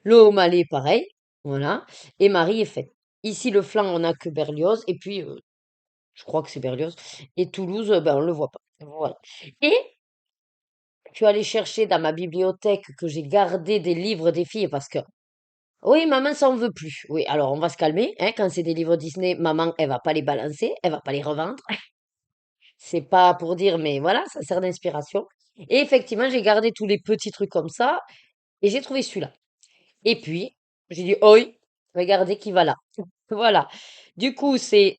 Le O'Malley, pareil. Voilà. Et Marie est faite. Ici, le flanc, on n'a que Berlioz. Et puis, je crois que c'est Berlioz. Et Toulouse, ben, on le voit pas. Voilà. Et je suis allée chercher dans ma bibliothèque que j'ai gardé des livres des filles parce que, oui, maman, ça en veut plus. Oui, alors on va se calmer. Hein, quand c'est des livres Disney, maman, elle va pas les balancer, elle va pas les revendre. C'est pas pour dire, mais voilà, ça sert d'inspiration. Et effectivement, j'ai gardé tous les petits trucs comme ça et j'ai trouvé celui-là. Et puis, j'ai dit, oi, regardez qui va là. Voilà. Du coup, c'est,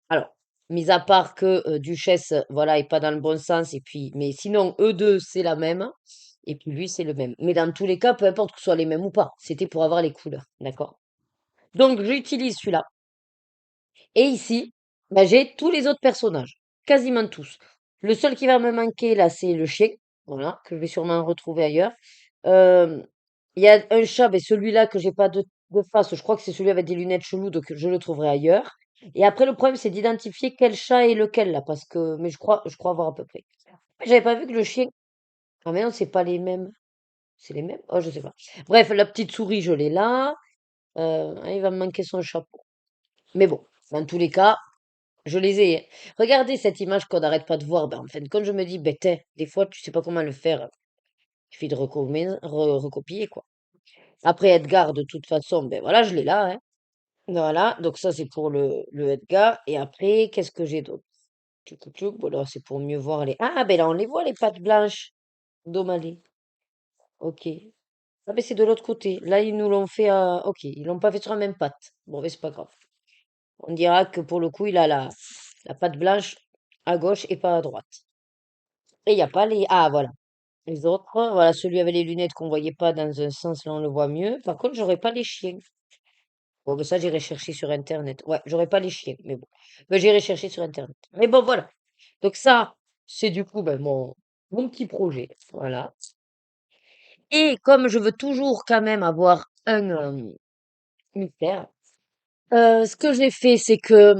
alors, mis à part que Duchesse, voilà, est pas dans le bon sens, et puis, mais sinon, eux deux, c'est la même, et puis lui, c'est le même. Mais dans tous les cas, peu importe que ce soit les mêmes ou pas, c'était pour avoir les couleurs, d'accord? Donc, j'utilise celui-là. Et ici, bah, j'ai tous les autres personnages, quasiment tous. Le seul qui va me manquer, là, c'est le chien, voilà, que je vais sûrement retrouver ailleurs. Euh, Il y a un chat, mais celui-là que j'ai pas de face, je crois que c'est celui avec des lunettes cheloues, donc je le trouverai ailleurs. Et après, le problème, c'est d'identifier quel chat est lequel, là, parce que, mais je crois avoir à peu près. J'avais pas vu que le chien, ah mais non, c'est pas les mêmes. C'est les mêmes? Oh, je sais pas. Bref, la petite souris, je l'ai là. Il va me manquer son chapeau. Mais bon, dans tous les cas, je les ai. Regardez cette image qu'on n'arrête pas de voir. Ben, en fin de compte, je me dis, ben, des fois, tu sais pas comment le faire. Il suffit de recopier, quoi. Après Edgar, de toute façon, ben voilà, je l'ai là, hein. Voilà, donc ça, c'est pour le Edgar. Et après, qu'est-ce que j'ai d'autre? Tchouk, tchouk, bon, là, c'est pour mieux voir les. Ah, ben là, on les voit, les pattes blanches d'O'Malley. Ok. Ah, ben c'est de l'autre côté. Là, ils nous l'ont fait. Ok, ils l'ont pas fait sur la même patte. Bon, mais c'est pas grave. On dira que pour le coup, il a la patte blanche à gauche et pas à droite. Et il n'y a pas les. Ah, voilà. Les autres, voilà, celui avec les lunettes qu'on voyait pas dans un sens, là, on le voit mieux. Par contre, j'aurais pas les chiens. Bon, ben ça, j'irai chercher sur Internet. Ouais, j'aurais pas les chiens, mais bon. Ben, j'irai chercher sur Internet. Mais bon, voilà. Donc ça, c'est du coup ben, mon petit projet. Voilà. Et comme je veux toujours quand même avoir un mystère, ce que j'ai fait, c'est que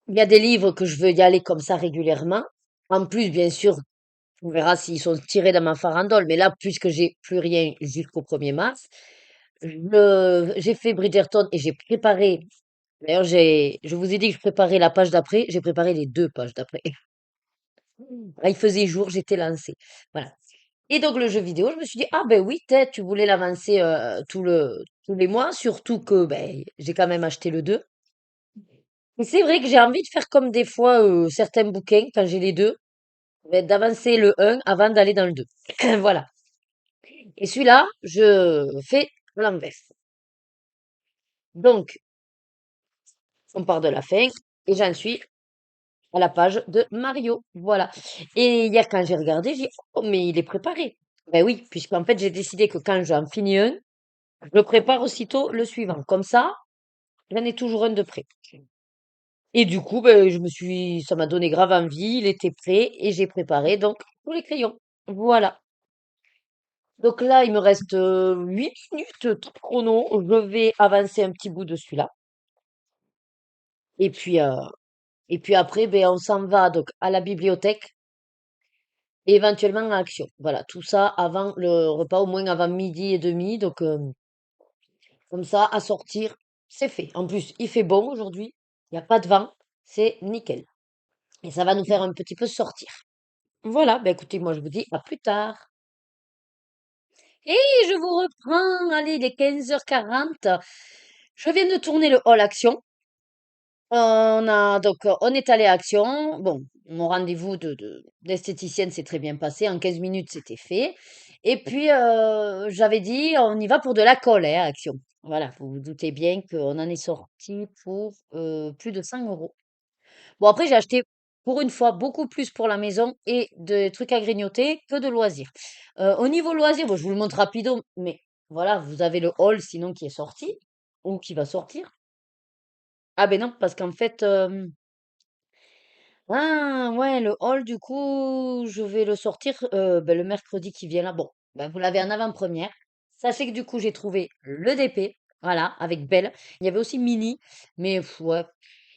il y a des livres que je veux y aller comme ça régulièrement. En plus, bien sûr, on verra s'ils sont tirés dans ma farandole. Mais là, puisque j'ai plus rien jusqu'au 1er mars, j'ai fait Bridgerton et j'ai préparé. D'ailleurs, je vous ai dit que je préparais la page d'après. J'ai préparé les deux pages d'après. Ah, il faisait jour, j'étais lancée. Voilà. Et donc, le jeu vidéo, je me suis dit, ah ben oui, tu voulais l'avancer tous les mois, surtout que ben, j'ai quand même acheté le 2. Et c'est vrai que j'ai envie de faire comme des fois certains bouquins, quand j'ai les deux, ben, d'avancer le un avant d'aller dans le 2. Voilà. Et celui-là, je fais à l'inverse. Donc, on part de la fin et j'en suis à la page de Mario. Voilà. Et hier, quand j'ai regardé, j'ai dit, oh, mais il est préparé. Ben oui, puisqu'en fait, j'ai décidé que quand j'en finis un, je prépare aussitôt le suivant. Comme ça, j'en ai toujours un de prêt. Et du coup, ben, ça m'a donné grave envie, il était prêt et j'ai préparé donc tous les crayons. Voilà. Donc là, il me reste 8 minutes top chrono. Je vais avancer un petit bout de celui-là. Et puis, euh, et puis après, ben, on s'en va donc à la bibliothèque et éventuellement à Action. Voilà, tout ça avant le repas, au moins avant midi et demi. Donc, comme ça, à sortir, c'est fait. En plus, il fait bon aujourd'hui. Il n'y a pas de vent. C'est nickel. Et ça va nous faire un petit peu sortir. Voilà, ben écoutez, moi je vous dis à plus tard. Et je vous reprends, allez, il est 15h40. Je viens de tourner le hall action. On est allé à Action. Bon, mon rendez-vous d'esthéticienne s'est très bien passé. En 15 minutes, c'était fait. Et puis, j'avais dit, on y va pour de la colle, hein, à Action. Voilà, vous vous doutez bien qu'on en est sorti pour plus de 100 euros. Bon, après, j'ai acheté pour une fois beaucoup plus pour la maison et de trucs à grignoter que de loisirs. Au niveau loisirs, bon, je vous le montre rapido, mais voilà, vous avez le haul sinon qui est sorti ou qui va sortir. Ah ben non, parce qu'en fait, Ah ouais, le haul, du coup, je vais le sortir le mercredi qui vient là. Bon, ben, vous l'avez en avant-première. Sachez que du coup, j'ai trouvé le DP, voilà, avec Belle. Il y avait aussi Mini, mais ouais,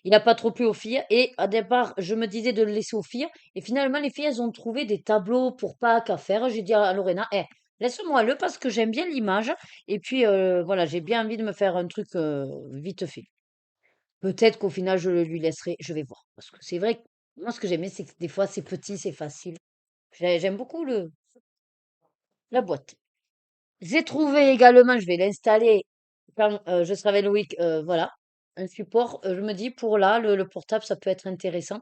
il n'a pas trop plu aux filles. Et au départ, je me disais de le laisser aux filles. Et finalement, les filles, elles ont trouvé des tableaux pour Pâques à faire. J'ai dit à Lorena, laisse-moi le parce que j'aime bien l'image. Et puis, voilà, j'ai bien envie de me faire un truc vite fait. Peut-être qu'au final, je le lui laisserai, je vais voir. Parce que c'est vrai que moi, ce que j'aimais, c'est que des fois, c'est petit, c'est facile. J'aime beaucoup la boîte. J'ai trouvé également, je vais l'installer quand je serai avec Loïc, voilà, un support. Je me dis, pour là, le portable, ça peut être intéressant.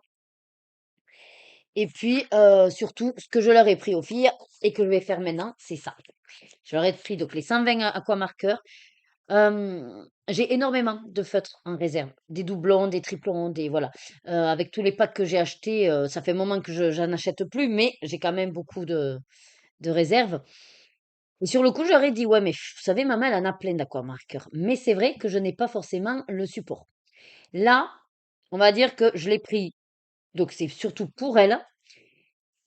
Et puis, surtout, ce que je leur ai pris aux filles et que je vais faire maintenant, c'est ça. Je leur ai pris donc les 120 aquamarqueurs. J'ai énormément de feutres en réserve, des doublons, des triplons, des voilà. Avec tous les packs que j'ai achetés, ça fait un moment que j'en achète plus, mais j'ai quand même beaucoup de réserves. Et sur le coup, j'aurais dit, ouais, mais vous savez, maman, elle en a plein d'aquamarqueurs. Mais c'est vrai que je n'ai pas forcément le support. Là, on va dire que je l'ai pris, donc c'est surtout pour elle,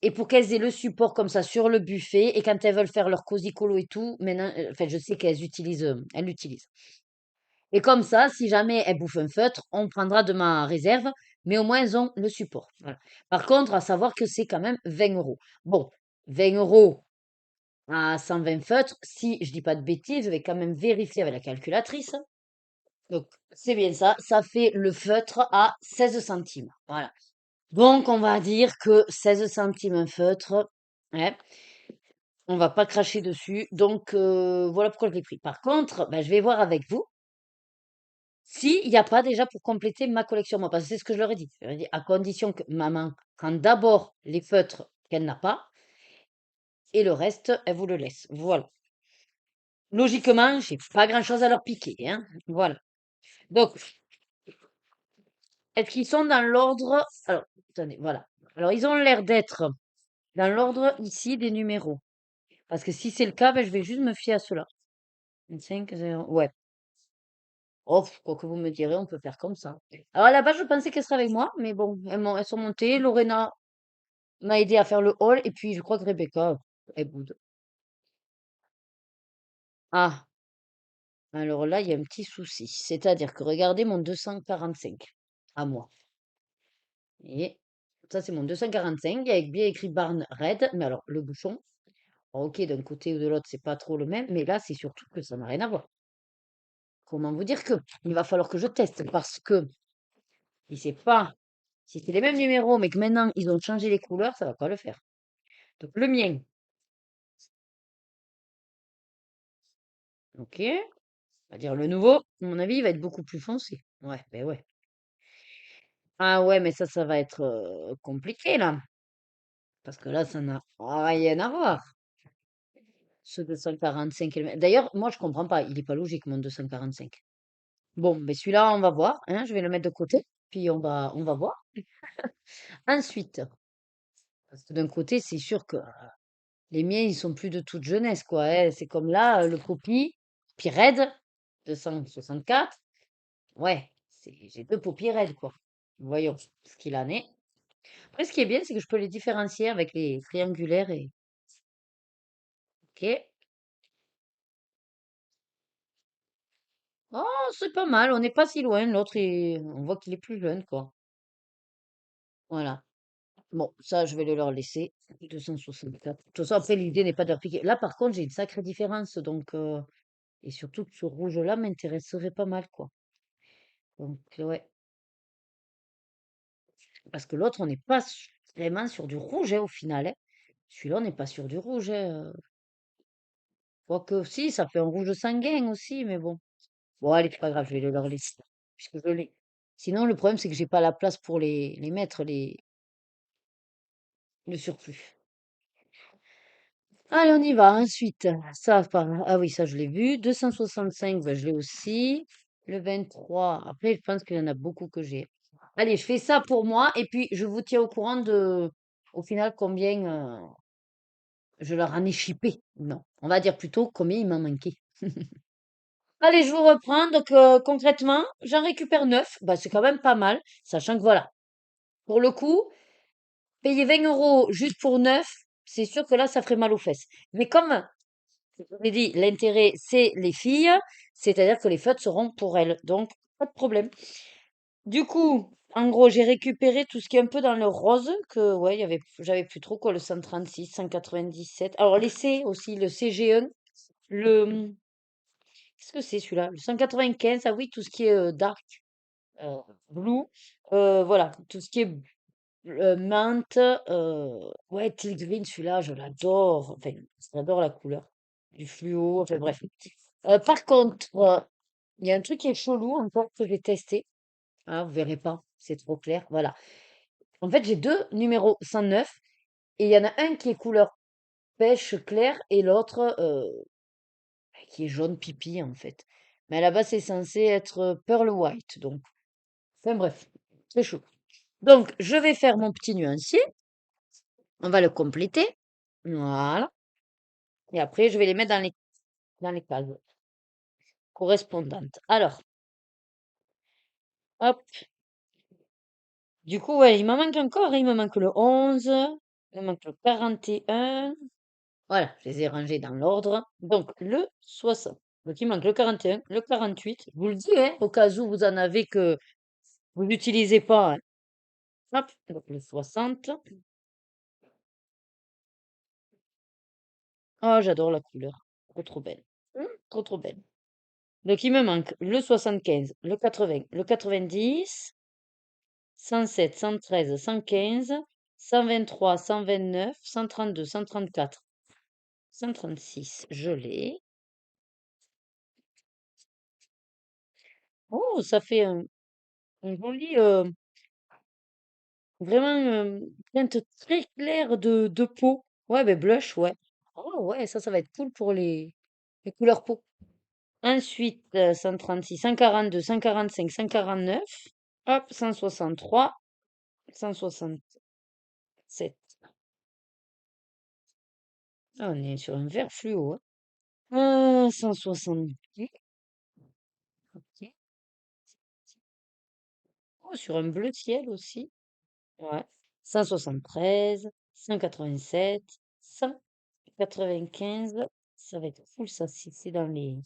et pour qu'elles aient le support comme ça sur le buffet, et quand elles veulent faire leur cosy colo et tout, maintenant, enfin, je sais elles l'utilisent. Et comme ça, si jamais elles bouffent un feutre, on prendra de ma réserve, mais au moins elles ont le support. Voilà. Par contre, à savoir que c'est quand même 20 euros. Bon, 20 € à 120 feutres, si je dis pas de bêtises, je vais quand même vérifier avec la calculatrice. Donc, c'est bien ça, ça fait le feutre à 16 centimes. Voilà. Donc, on va dire que 16 centimes un feutre, ouais, on va pas cracher dessus. Donc, voilà pourquoi je l'ai pris. Par contre, ben, je vais voir avec vous s'il n'y a pas déjà pour compléter ma collection, moi, parce que c'est ce que je leur ai dit. Je leur ai dit, à condition que maman prenne d'abord les feutres qu'elle n'a pas, et le reste, elle vous le laisse. Voilà. Logiquement, j'ai pas grand-chose à leur piquer, hein. Voilà. Donc, est-ce qu'ils sont dans l'ordre? Alors, attendez, voilà. Alors, ils ont l'air d'être dans l'ordre ici des numéros. Parce que si c'est le cas, ben, je vais juste me fier à cela. 25, 0, ouais. Oh, quoi que vous me direz, on peut faire comme ça. Alors, à la base, je pensais qu'elle serait avec moi, mais bon, elles sont montées. Lorena m'a aidé à faire le haul, et puis je crois que Rebecca, elle boude. Ah, alors là, il y a un petit souci. C'est-à-dire que regardez mon 245 à moi. Et ça, c'est mon 245 avec bien écrit Barn Red. Mais alors, le bouchon, ok, d'un côté ou de l'autre, c'est pas trop le même, mais là, c'est surtout que ça n'a rien à voir. Comment vous dire que il va falloir que je teste parce que si c'est pas, si c'est les mêmes numéros, mais que maintenant ils ont changé les couleurs, ça va pas le faire. Donc le mien, ok, on va dire le nouveau, à mon avis, il va être beaucoup plus foncé. Ouais, ben ouais. Ah ouais, mais ça va être compliqué là, parce que là, ça n'a rien à voir. Ce 245 D'ailleurs, moi, je comprends pas. Il est pas logique, mon 245. Bon, ben celui-là, on va voir, hein, je vais le mettre de côté, puis on va voir. Ensuite, parce que d'un côté, c'est sûr que les miens, ils sont plus de toute jeunesse, quoi, hein. C'est comme là, le Poppy, Red, 264. Ouais, j'ai deux Poppy Red, quoi. Voyons ce qu'il en est. Après, ce qui est bien, c'est que je peux les différencier avec les triangulaires et. Ok. Oh, c'est pas mal, on n'est pas si loin. L'autre, on voit qu'il est plus jeune, quoi. Voilà. Bon, ça, je vais le leur laisser. 264. De toute façon, après, l'idée n'est pas de leur piquer. Là, par contre, j'ai une sacrée différence. Donc, et surtout que ce rouge-là m'intéresserait pas mal, quoi. Donc, ouais. Parce que l'autre, on n'est pas vraiment sur du rouge, hein, au final, hein. Celui-là, on n'est pas sur du rouge, hein. Quoique, si, ça fait un rouge sanguin aussi, mais bon. Bon, allez, c'est pas grave, je vais le leur laisser. Puisque je l'ai. Sinon, le problème, c'est que j'ai pas la place pour les mettre, le surplus. Allez, on y va. Ensuite, ça, ah oui, ça, je l'ai vu. 265, ben, je l'ai aussi. Le 23. Après, je pense qu'il y en a beaucoup que j'ai. Allez, je fais ça pour moi et puis je vous tiens au courant au final, combien je leur en ai chippé. Non, on va dire plutôt combien il m'en manquait. Allez, je vous reprends. Donc, concrètement, j'en récupère 9. Bah, c'est quand même pas mal, sachant que voilà. Pour le coup, payer 20 € juste pour neuf, c'est sûr que là, ça ferait mal aux fesses. Mais comme je vous l'ai dit, l'intérêt, c'est les filles, c'est-à-dire que les feutres seront pour elles. Donc, pas de problème. Du coup, en gros, j'ai récupéré tout ce qui est un peu dans le rose, que ouais, j'avais plus trop quoi, le 136, 197. Alors les C aussi, le CG1, le qu'est-ce que c'est celui-là? Le 195, ah oui, tout ce qui est dark euh, blue, voilà, tout ce qui est menthe, ouais, teal green, celui-là, je l'adore. Enfin, j'adore la couleur du fluo. Enfin bref. Par contre, il y a un truc qui est chelou encore que j'ai testé. Ah, vous verrez pas, c'est trop clair. Voilà. En fait, j'ai deux numéros 109 et il y en a un qui est couleur pêche claire et l'autre qui est jaune pipi en fait. Mais à la base, c'est censé être pearl white. Donc, enfin bref, c'est chaud. Donc, je vais faire mon petit nuancier. On va le compléter. Voilà. Et après, je vais les mettre dans les cases correspondantes. Alors, hop. Du coup, ouais, il m'en manque encore. Il me manque le 11. Il me manque le 41. Voilà, je les ai rangés dans l'ordre. Donc, le 60. Donc, il manque le 41, le 48. Je vous le dis, hein, au cas où vous en avez que vous n'utilisez pas, hein. Hop, donc le 60. Oh, j'adore la couleur. Trop, trop belle. Trop, trop belle. Donc, il me manque le 75, le 80, le 90, 107, 113, 115, 123, 129, 132, 134, 136. Je l'ai. Oh, ça fait un joli, vraiment teinte très claire de peau. Ouais, ben blush, ouais. Oh, ouais, ça va être cool pour les couleurs peau. Ensuite, 136, 142, 145, 149. Hop, 163, 167. Ah, on est sur un vert fluo, hein. 170. Ok. Oh, sur un bleu ciel aussi. Ouais. 173, 187, 195. Ça va être cool, ça, si c'est dans les.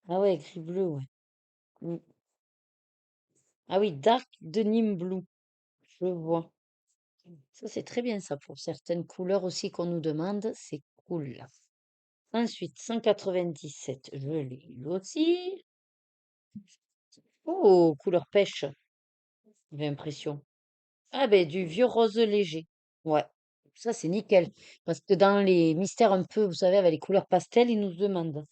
Ah ouais, gris bleu, ouais. Mm. Ah oui, Dark Denim Blue. Je vois. Ça, c'est très bien, ça, pour certaines couleurs aussi qu'on nous demande. C'est cool. Ensuite, 197. Je l'ai eu aussi. Oh, couleur pêche. J'ai l'impression. Ah ben du vieux rose léger. Ouais. Ça c'est nickel. Parce que dans les mystères un peu, vous savez, avec les couleurs pastel, ils nous demandent.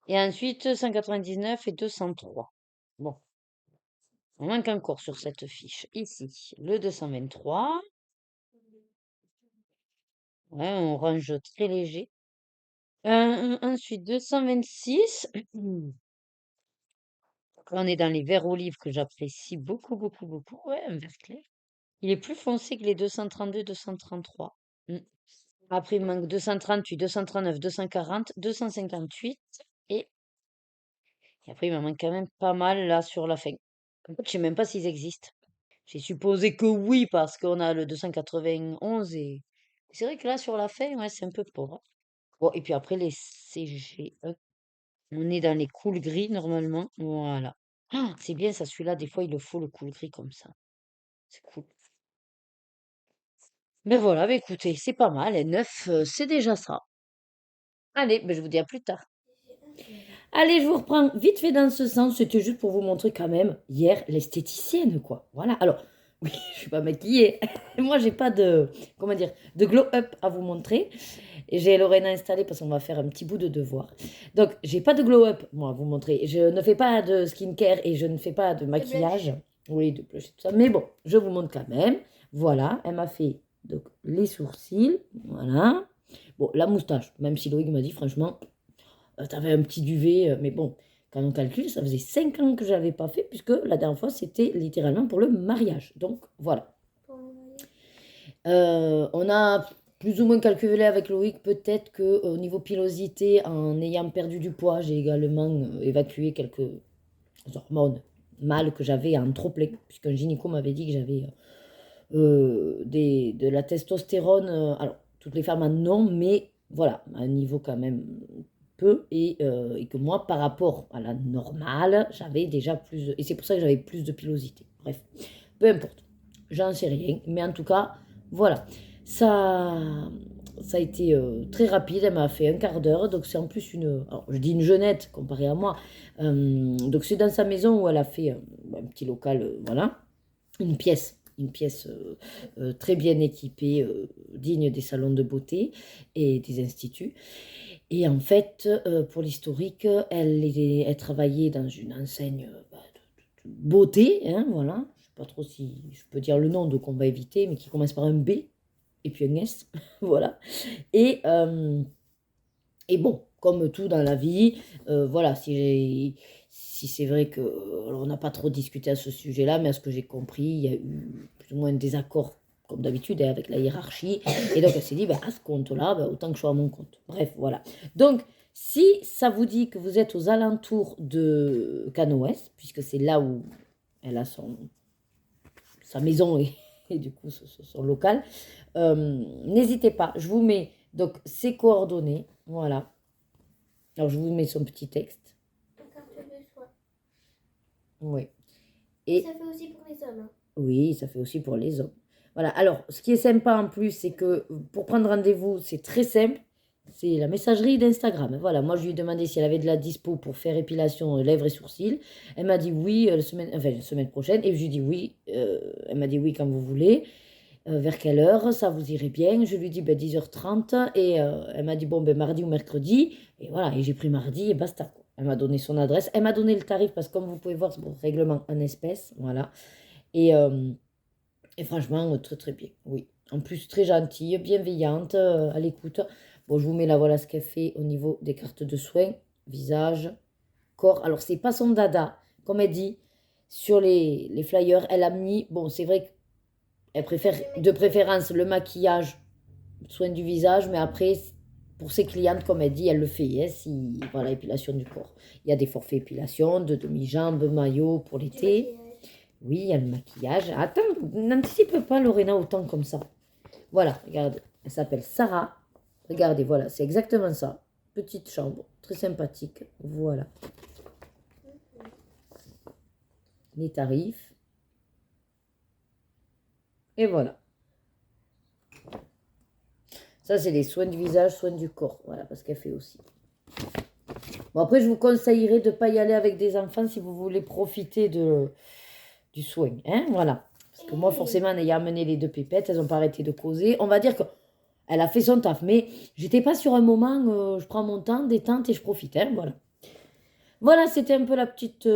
Et ensuite, 199 et 203. Bon, on manque encore sur cette fiche. Ici, le 223. Ouais, on range très léger. Ensuite, 226. On est dans les verts olives que j'apprécie beaucoup, beaucoup, beaucoup. Ouais, un vert clair. Il est plus foncé que les 232, 233. Après, il manque 238, 239, 240, 258. Et, et après, il m'en manque quand même pas mal là sur la fin. En fait, je sais même pas s'ils existent. J'ai supposé que oui, parce qu'on a le 291 et c'est vrai que là, sur la fin, ouais, c'est un peu pauvre. Bon, et puis après, les CGE. On est dans les cool gris normalement. Voilà. Ah, c'est bien ça, celui-là, des fois, il le faut, le cool gris comme ça. C'est cool. Mais voilà, bah, écoutez, c'est pas mal. Et 9, c'est déjà ça. Allez, ben, je vous dis à plus tard. Allez, je vous reprends vite fait dans ce sens. C'était juste pour vous montrer quand même, hier, l'esthéticienne, quoi. Voilà. Alors, oui, je suis pas maquillée. Moi, j'ai pas de, comment dire, de glow-up à vous montrer. Et j'ai Lorena installée parce qu'on va faire un petit bout de devoir. Donc, j'ai pas de glow-up, moi, à vous montrer. Je ne fais pas de skincare et je ne fais pas de maquillage. Oui, de blush et tout ça. Mais bon, je vous montre quand même. Voilà, elle m'a fait donc les sourcils. Voilà. Bon, la moustache, même si Loïc m'a dit, franchement, t'avais un petit duvet, mais bon, quand on calcule, ça faisait 5 ans que je n'avais pas fait, puisque la dernière fois, c'était littéralement pour le mariage. Donc, voilà. On a plus ou moins calculé avec Loïc, peut-être qu'au niveau pilosité, en ayant perdu du poids, j'ai également évacué quelques hormones mâles que j'avais en trop plein, puisqu'un gynéco m'avait dit que j'avais de la testostérone. Alors, toutes les femmes en ont, mais voilà, à un niveau quand même peu. Et que moi, par rapport à la normale, j'avais déjà plus et c'est pour ça que j'avais plus de pilosité. Bref, peu importe, j'en sais rien. Mais en tout cas, voilà. Ça, ça a été très rapide, elle m'a fait un quart d'heure, donc c'est en plus alors je dis une jeunette comparée à moi. Donc c'est dans sa maison où elle a fait un petit local, voilà, une pièce très bien équipée, digne des salons de beauté et des instituts. Et en fait, pour l'historique, elle travaillait dans une enseigne de beauté, hein, voilà. Je ne sais pas trop si je peux dire le nom, donc on va éviter, mais qui commence par un B et puis un S, voilà. Et, euh, et bon, comme tout dans la vie, voilà, si c'est vrai que, alors on n'a pas trop discuté à ce sujet-là, mais à ce que j'ai compris, il y a eu plus ou moins un désaccord, comme d'habitude, hein, avec la hiérarchie. Et donc elle s'est dit, bah, à ce compte-là, bah, autant que je sois à mon compte. Bref, voilà. Donc, si ça vous dit que vous êtes aux alentours de Canoës, puisque c'est là où elle a sa maison et du coup son local, n'hésitez pas, je vous mets donc ses coordonnées, voilà. Alors je vous mets son petit texte. Oui. Et ça fait aussi pour les hommes. oui, ça fait aussi pour les hommes. Voilà. Alors, ce qui est sympa en plus, c'est que pour prendre rendez-vous, c'est très simple. C'est la messagerie d'Instagram. Voilà, moi je lui ai demandé si elle avait de la dispo pour faire épilation lèvres et sourcils. Elle m'a dit oui la semaine prochaine. Et je lui ai dit oui. Elle m'a dit oui quand vous voulez. Vers quelle heure ça vous irait bien? Je lui ai dit 10h30 et elle m'a dit bon ben mardi ou mercredi. Et voilà, et j'ai pris mardi et basta, quoi. Elle m'a donné son adresse. Elle m'a donné le tarif parce que comme vous pouvez voir, c'est mon règlement en espèces. Voilà. Et, euh, et franchement, très très bien. Oui. En plus, très gentille, bienveillante, à l'écoute. Bon, je vous mets là, voilà ce qu'elle fait au niveau des cartes de soins. Visage, corps. Alors, c'est pas son dada. Comme elle dit, sur les flyers, elle a mis. Bon, c'est vrai qu'elle préfère de préférence le maquillage, soin du visage, mais après, pour ses clientes, comme elle dit, elle le fait. Hein, si, voilà, épilation du corps. Il y a des forfaits épilation, de demi-jambes, maillot pour l'été. Oui, il y a le maquillage. Attends, n'anticipe pas Lorena autant comme ça. Voilà, regarde, elle s'appelle Sarah. Regardez, voilà, c'est exactement ça. Petite chambre, très sympathique. Voilà. Les tarifs. Et voilà. Ça, c'est les soins du visage, soins du corps. Voilà, parce qu'elle fait aussi. Bon, après, je vous conseillerais de ne pas y aller avec des enfants si vous voulez profiter du soin. Hein, voilà. Parce que moi, forcément, en ayant amené les deux pépettes, elles n'ont pas arrêté de causer. On va dire qu'elle a fait son taf. Mais j'étais pas sur un moment, je prends mon temps, détente et je profite. Hein, voilà. Voilà, c'était un peu la petite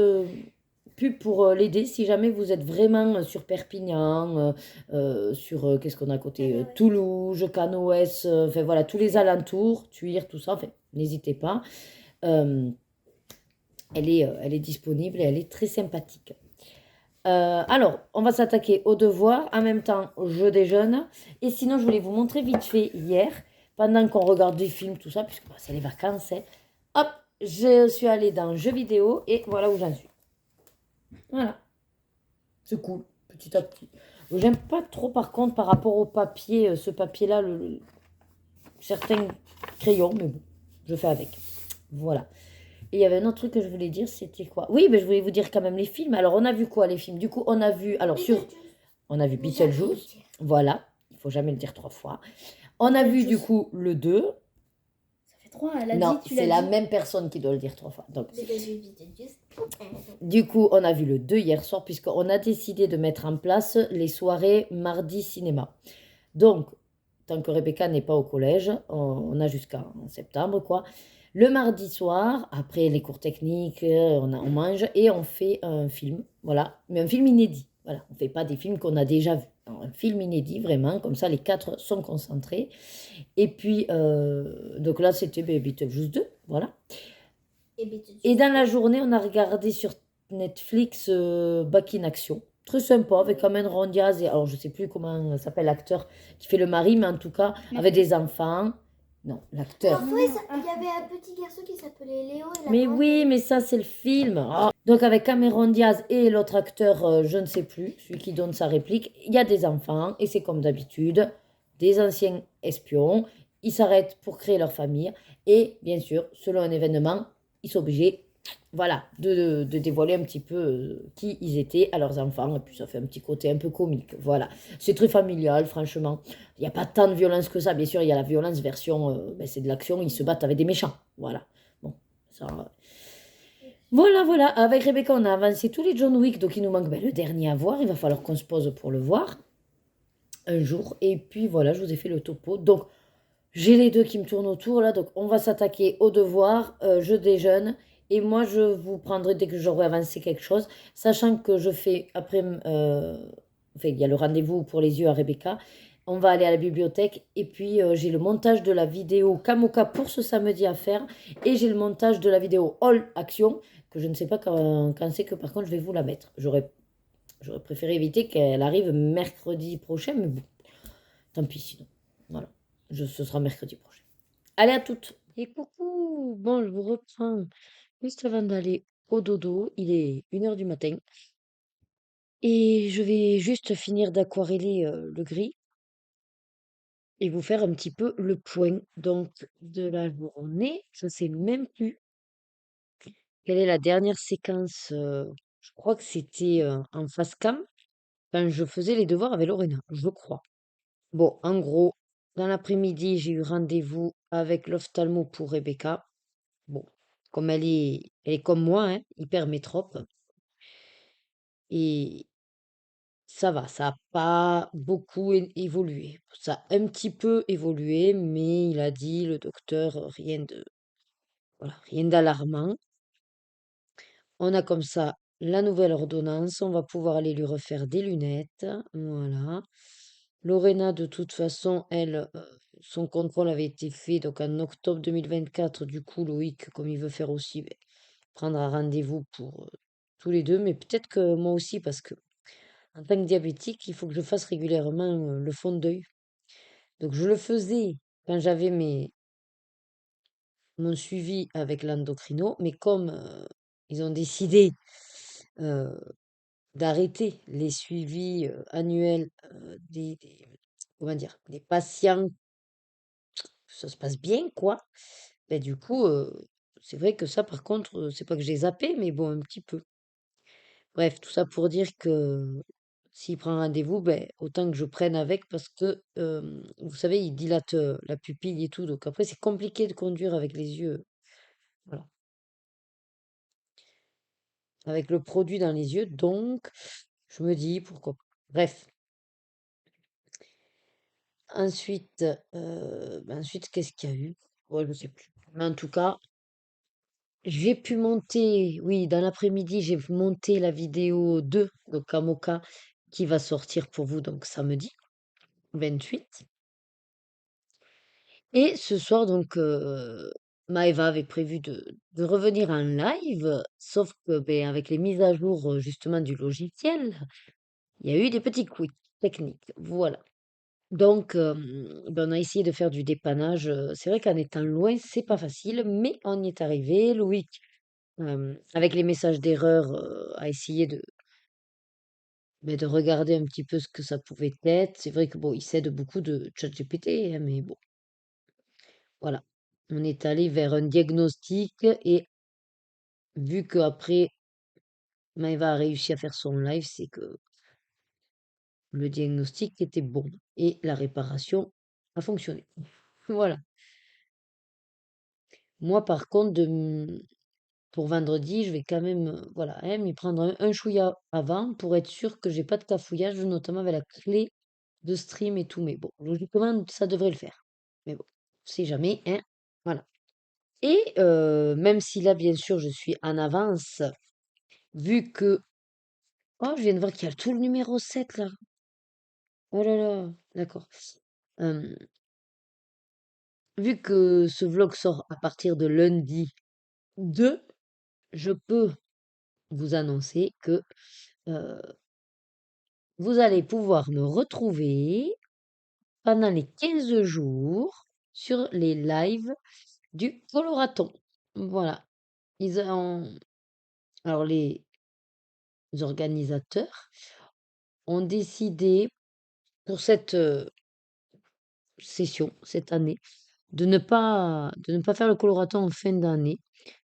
pub pour l'aider. Si jamais vous êtes vraiment sur Perpignan, sur, qu'est-ce qu'on a à côté Toulouse, Canoës, enfin voilà, tous les alentours, Tuire, tout ça. Enfin, n'hésitez pas. Elle est disponible et elle est très sympathique. Alors, on va s'attaquer aux devoirs. En même temps, je déjeune. Et sinon, je voulais vous montrer vite fait hier, pendant qu'on regarde des films, tout ça, puisque c'est les vacances. Hein. Hop, je suis allée dans jeux vidéo et voilà où j'en suis. Voilà. C'est cool, petit à petit. J'aime pas trop, par contre, par rapport au papier, ce papier-là, certains crayons, mais bon, je fais avec. Voilà. Et il y avait un autre truc que je voulais dire, c'était quoi? Oui, mais je voulais vous dire quand même les films. Alors, on a vu quoi, les films? Du coup, on a vu, alors on a vu Beetlejuice, voilà, il faut jamais le dire 3 fois. On a vu, du coup, le 2. Ça fait 3, elle a Non, dit, tu c'est l'as la dit. même personne qui doit le dire 3 fois. Donc, Beetlejuice. du coup, on a vu le 2 hier soir, puisqu'on a décidé de mettre en place les mardi cinéma. Donc, tant que Rebecca n'est pas au collège, on a jusqu'en septembre, quoi. Le mardi soir, après les cours techniques, on mange et on fait un film, voilà, mais un film inédit. Voilà, on ne fait pas des films qu'on a déjà vus. Alors, un film inédit, vraiment, comme ça les 4 sont concentrés. Et puis, donc là, c'était Beetlejuice 2, voilà. Et dans la journée, on a regardé sur Netflix Back in Action. Très sympa, avec Cameron Diaz. Et, alors, je ne sais plus comment s'appelle l'acteur qui fait le mari, mais en tout cas, avec des enfants. Non, La l'acteur. dernière fois, il y avait un petit garçon qui s'appelait Léo et la Mais grande- oui, mais ça, c'est le film. Ah. Donc, avec Cameron Diaz et l'autre acteur, je ne sais plus, celui qui donne sa réplique, il y a des enfants, et c'est comme d'habitude, des anciens espions. Ils s'arrêtent pour créer leur famille. Et bien sûr, selon un événement, ils sont obligés, voilà, de dévoiler un petit peu qui ils étaient à leurs enfants. Et puis, ça fait un petit côté un peu comique. Voilà. C'est très familial, franchement. Il n'y a pas tant de violence que ça. Bien sûr, il y a la violence version, ben, c'est de l'action, ils se battent avec des méchants. Voilà. Bon, ça. Voilà, voilà. Avec Rebecca, on a avancé tous les John Wick, donc il nous manque ben, le dernier à voir. Il va falloir qu'on se pose pour le voir un jour. Et puis voilà, je vous ai fait le topo. Donc, j'ai les deux qui me tournent autour là. Donc, on va s'attaquer au devoir. Je déjeune. Et moi, je vous prendrai dès que j'aurai avancé quelque chose. Sachant que je fais après. Enfin, il y a le rendez-vous pour les yeux à Rebecca. On va aller à la bibliothèque. Et puis, j'ai le montage de la vidéo Kamoka pour ce samedi à faire. Et j'ai le montage de la vidéo All Action. Que je ne sais pas quand c'est que par contre je vais vous la mettre. J'aurais préféré éviter qu'elle arrive mercredi prochain. Mais bon, tant pis sinon. Voilà. Ce sera mercredi prochain. Allez, à toutes. Et coucou! Bon, je vous reprends juste avant d'aller au dodo. Il est 1 heure du matin. Et je vais juste finir d'aquareller le gris et vous faire un petit peu le point donc de la journée. Je sais même plus quelle est la dernière séquence. Je crois que c'était en face cam quand je faisais les devoirs avec Lorena, je crois. Bon, en gros, dans l'après-midi, j'ai eu rendez-vous avec l'ophtalmo pour Rebecca. Bon, comme elle est comme moi, hein, hyper métrope. Et ça va, ça a pas beaucoup évolué. Ça a un petit peu évolué, mais il a dit, le docteur, voilà, rien d'alarmant. On a comme ça la nouvelle ordonnance. On va pouvoir aller lui refaire des lunettes. Voilà. Lorena, de toute façon, elle, son contrôle avait été fait donc en octobre 2024. Du coup, Loïc, comme il veut faire aussi, ben, prendra rendez-vous pour tous les deux. Mais peut-être que moi aussi, parce que en tant que diabétique, il faut que je fasse régulièrement le fond d'œil. Donc, je le faisais quand j'avais mon suivi avec l'endocrino, mais comme ils ont décidé euh, d'arrêter les suivis annuels comment dire, des patients, que ça se passe bien, quoi. Ben, du coup, c'est vrai que ça, par contre, c'est pas que j'ai zappé, mais bon, un petit peu. Bref, tout ça pour dire que s'il prend rendez-vous, ben, autant que je prenne avec parce que, vous savez, il dilate la pupille et tout. Donc après, c'est compliqué de conduire avec les yeux, voilà, avec le produit dans les yeux. Donc, je me dis, pourquoi pas. Bref. Ensuite, ensuite, qu'est-ce qu'il y a eu? Ouais, je sais plus. Mais en tout cas, j'ai pu monter, oui, dans l'après-midi, j'ai monté la vidéo 2 de Kamoka qui va sortir pour vous donc samedi 28. Et ce soir, donc, Maëva avait prévu de revenir en live, sauf que ben, avec les mises à jour justement du logiciel, il y a eu des petits couacs techniques. Voilà. Donc, ben, on a essayé de faire du dépannage. C'est vrai qu'en étant loin, c'est pas facile, mais on y est arrivé. Loïc, avec les messages d'erreur, a essayé ben, de regarder un petit peu ce que ça pouvait être. C'est vrai que bon, il s'aide beaucoup de ChatGPT, hein, mais bon, voilà. On est allé vers un diagnostic et vu qu'après, Maëva a réussi à faire son live, c'est que le diagnostic était bon et la réparation a fonctionné. Voilà. Moi, par contre, pour vendredi, je vais quand même, voilà, hein, m'y prendre un chouïa avant pour être sûr que j'ai pas de cafouillage, notamment avec la clé de stream et tout. Mais bon, logiquement, ça devrait le faire. Mais bon, si jamais, hein, voilà. Et même si là, bien sûr, je suis en avance, vu que... Oh, je viens de voir qu'il y a tout le numéro 7 là. Oh là là, d'accord. Euh, Vu que ce vlog sort à partir de lundi 2, je peux vous annoncer que euh, vous allez pouvoir me retrouver pendant les 15 jours sur les lives du Coloraton. Voilà. Ils ont... Alors, les organisateurs ont décidé pour cette session, cette année, de ne pas faire le Coloraton en fin d'année.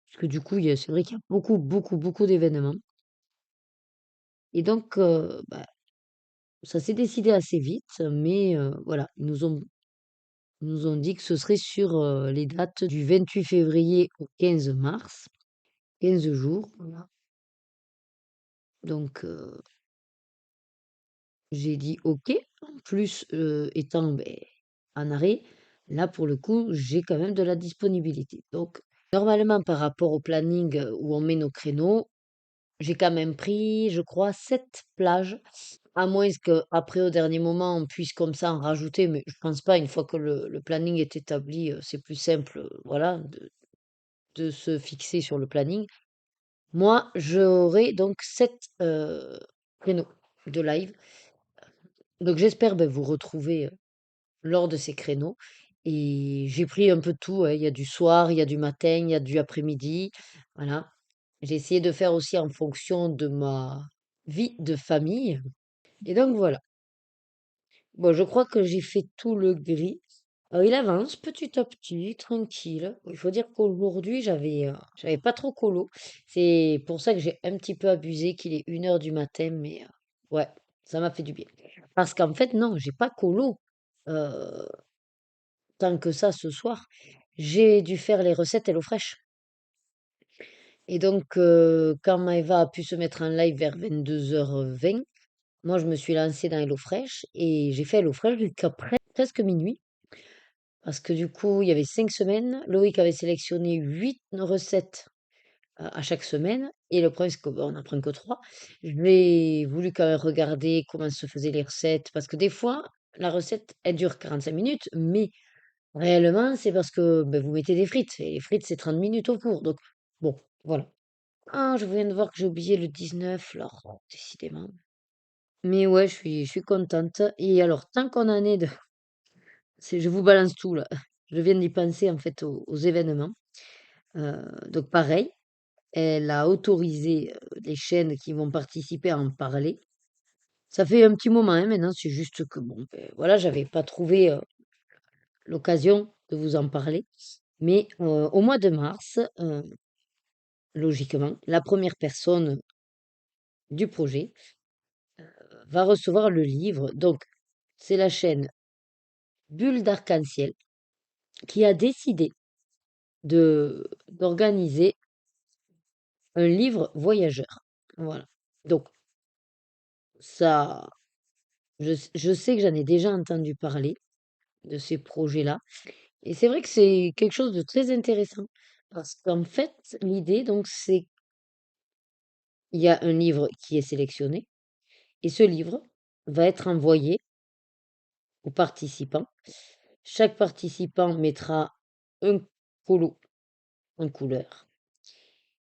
Parce que du coup, c'est vrai qu'il y a beaucoup, beaucoup, beaucoup d'événements. Et donc, ça s'est décidé assez vite, mais voilà, ils nous ont dit que ce serait sur les dates du 28 février au 15 mars, 15 jours. Voilà. Donc, j'ai dit OK. En plus, étant en arrêt, là, pour le coup, j'ai quand même de la disponibilité. Donc, normalement, par rapport au planning où on met nos créneaux, j'ai quand même pris, je crois, 7 plages, à moins qu'après, au dernier moment, on puisse comme ça en rajouter, mais je pense pas, une fois que le planning est établi, c'est plus simple, voilà, de se fixer sur le planning. Moi, j'aurai donc 7 créneaux de live. Donc j'espère vous retrouver lors de ces créneaux. Et j'ai pris un peu de tout, hein. Il y a du soir, il y a du matin, il y a du après-midi. Voilà. J'ai essayé de faire aussi en fonction de ma vie de famille. Et donc voilà. Bon, je crois que j'ai fait tout le gris. Il avance petit à petit, tranquille. Il faut dire qu'aujourd'hui, j'avais pas trop colo. C'est pour ça que j'ai un petit peu abusé qu'il est 1 heure du matin, mais ouais, ça m'a fait du bien. Parce qu'en fait, non, j'ai pas colo euh, tant que ça ce soir. J'ai dû faire les recettes HelloFresh. Et donc, quand Maëva a pu se mettre en live vers 22h20, moi, je me suis lancée dans HelloFresh et j'ai fait HelloFresh jusqu'à presque minuit. Parce que du coup, il y avait 5 semaines. Loïc avait sélectionné 8 recettes à chaque semaine. Et le problème, c'est qu'on n'en prend que 3. J'ai voulu quand même regarder comment se faisaient les recettes. Parce que des fois, la recette, elle dure 45 minutes. Mais réellement, c'est parce que vous mettez des frites. Et les frites, c'est 30 minutes au four. Donc, bon, voilà. Ah, je viens de voir que j'ai oublié le 19, là. Oh, décidément. Mais ouais, je suis contente. Et alors, tant qu'on en est de... je vous balance tout, là. Je viens d'y penser, en fait, aux événements. Donc pareil, elle a autorisé, les chaînes qui vont participer à en parler. Ça fait un petit moment, hein, maintenant, c'est juste que bon, voilà, j'avais pas trouvé, l'occasion de vous en parler. Mais, au mois de mars, logiquement, la première personne du projet, va recevoir le livre. Donc, c'est la chaîne Bulle d'Arc-en-Ciel qui a décidé d'organiser un livre voyageur. Voilà. Donc ça, je sais que j'en ai déjà entendu parler de ces projets-là. Et c'est vrai que c'est quelque chose de très intéressant. Parce qu'en fait, l'idée, donc, c'est il y a un livre qui est sélectionné. Et ce livre va être envoyé aux participants. Chaque participant mettra un colo en couleur.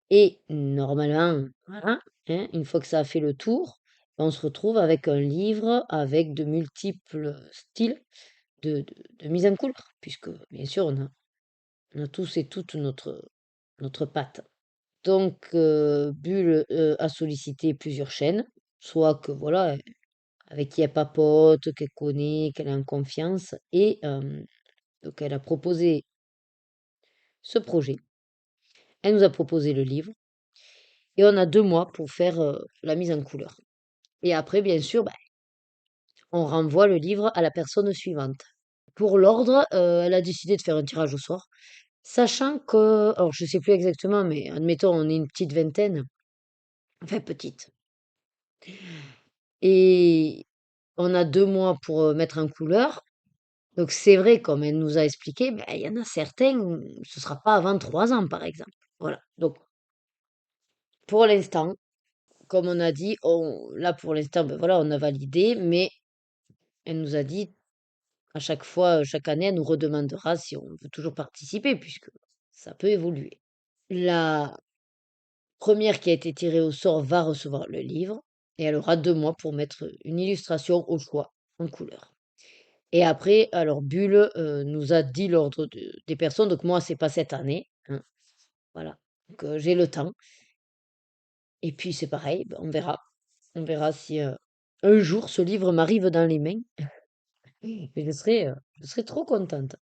Et normalement, voilà, hein, une fois que ça a fait le tour, on se retrouve avec un livre avec de multiples styles de mise en couleur, puisque bien sûr, on a tous et toutes notre patte. Donc, Bulle a sollicité plusieurs chaînes, soit que voilà, avec qui elle papote, qu'elle connaît, qu'elle est en confiance, et donc elle a proposé ce projet. Elle nous a proposé le livre, et on a 2 mois pour faire la mise en couleur. Et après, bien sûr, on renvoie le livre à la personne suivante. Pour l'ordre, elle a décidé de faire un tirage au sort, sachant que, alors je sais plus exactement, mais admettons, on est une petite vingtaine, enfin petite, et on a 2 mois pour mettre en couleur. Donc c'est vrai, comme elle nous a expliqué, il y en a certains, où ce sera pas avant 3 ans, par exemple. Voilà. Donc pour l'instant, comme on a dit, là pour l'instant, voilà, on a validé, mais elle nous a dit à chaque fois, chaque année, elle nous redemandera si on veut toujours participer, puisque ça peut évoluer. La première qui a été tirée au sort va recevoir le livre et elle aura 2 mois pour mettre une illustration au choix en couleur. Et après, alors Bulle nous a dit l'ordre des personnes, donc moi, c'est pas cette année, hein, voilà. Donc j'ai le temps. Et puis c'est pareil, ben, on verra. On verra si un jour ce livre m'arrive dans les mains. Et je serai trop contente.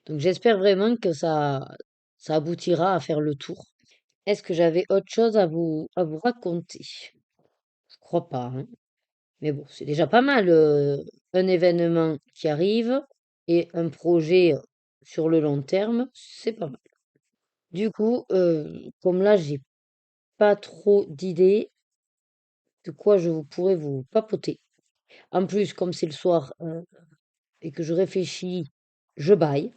Donc j'espère vraiment que ça aboutira à faire le tour. Est-ce que j'avais autre chose à vous raconter? Je crois pas, hein. Mais bon, c'est déjà pas mal, un événement qui arrive et un projet sur le long terme, c'est pas mal. Du coup, comme là, j'ai pas trop d'idées de quoi je pourrais vous papoter. En plus, comme c'est le soir et que je réfléchis, je bâille.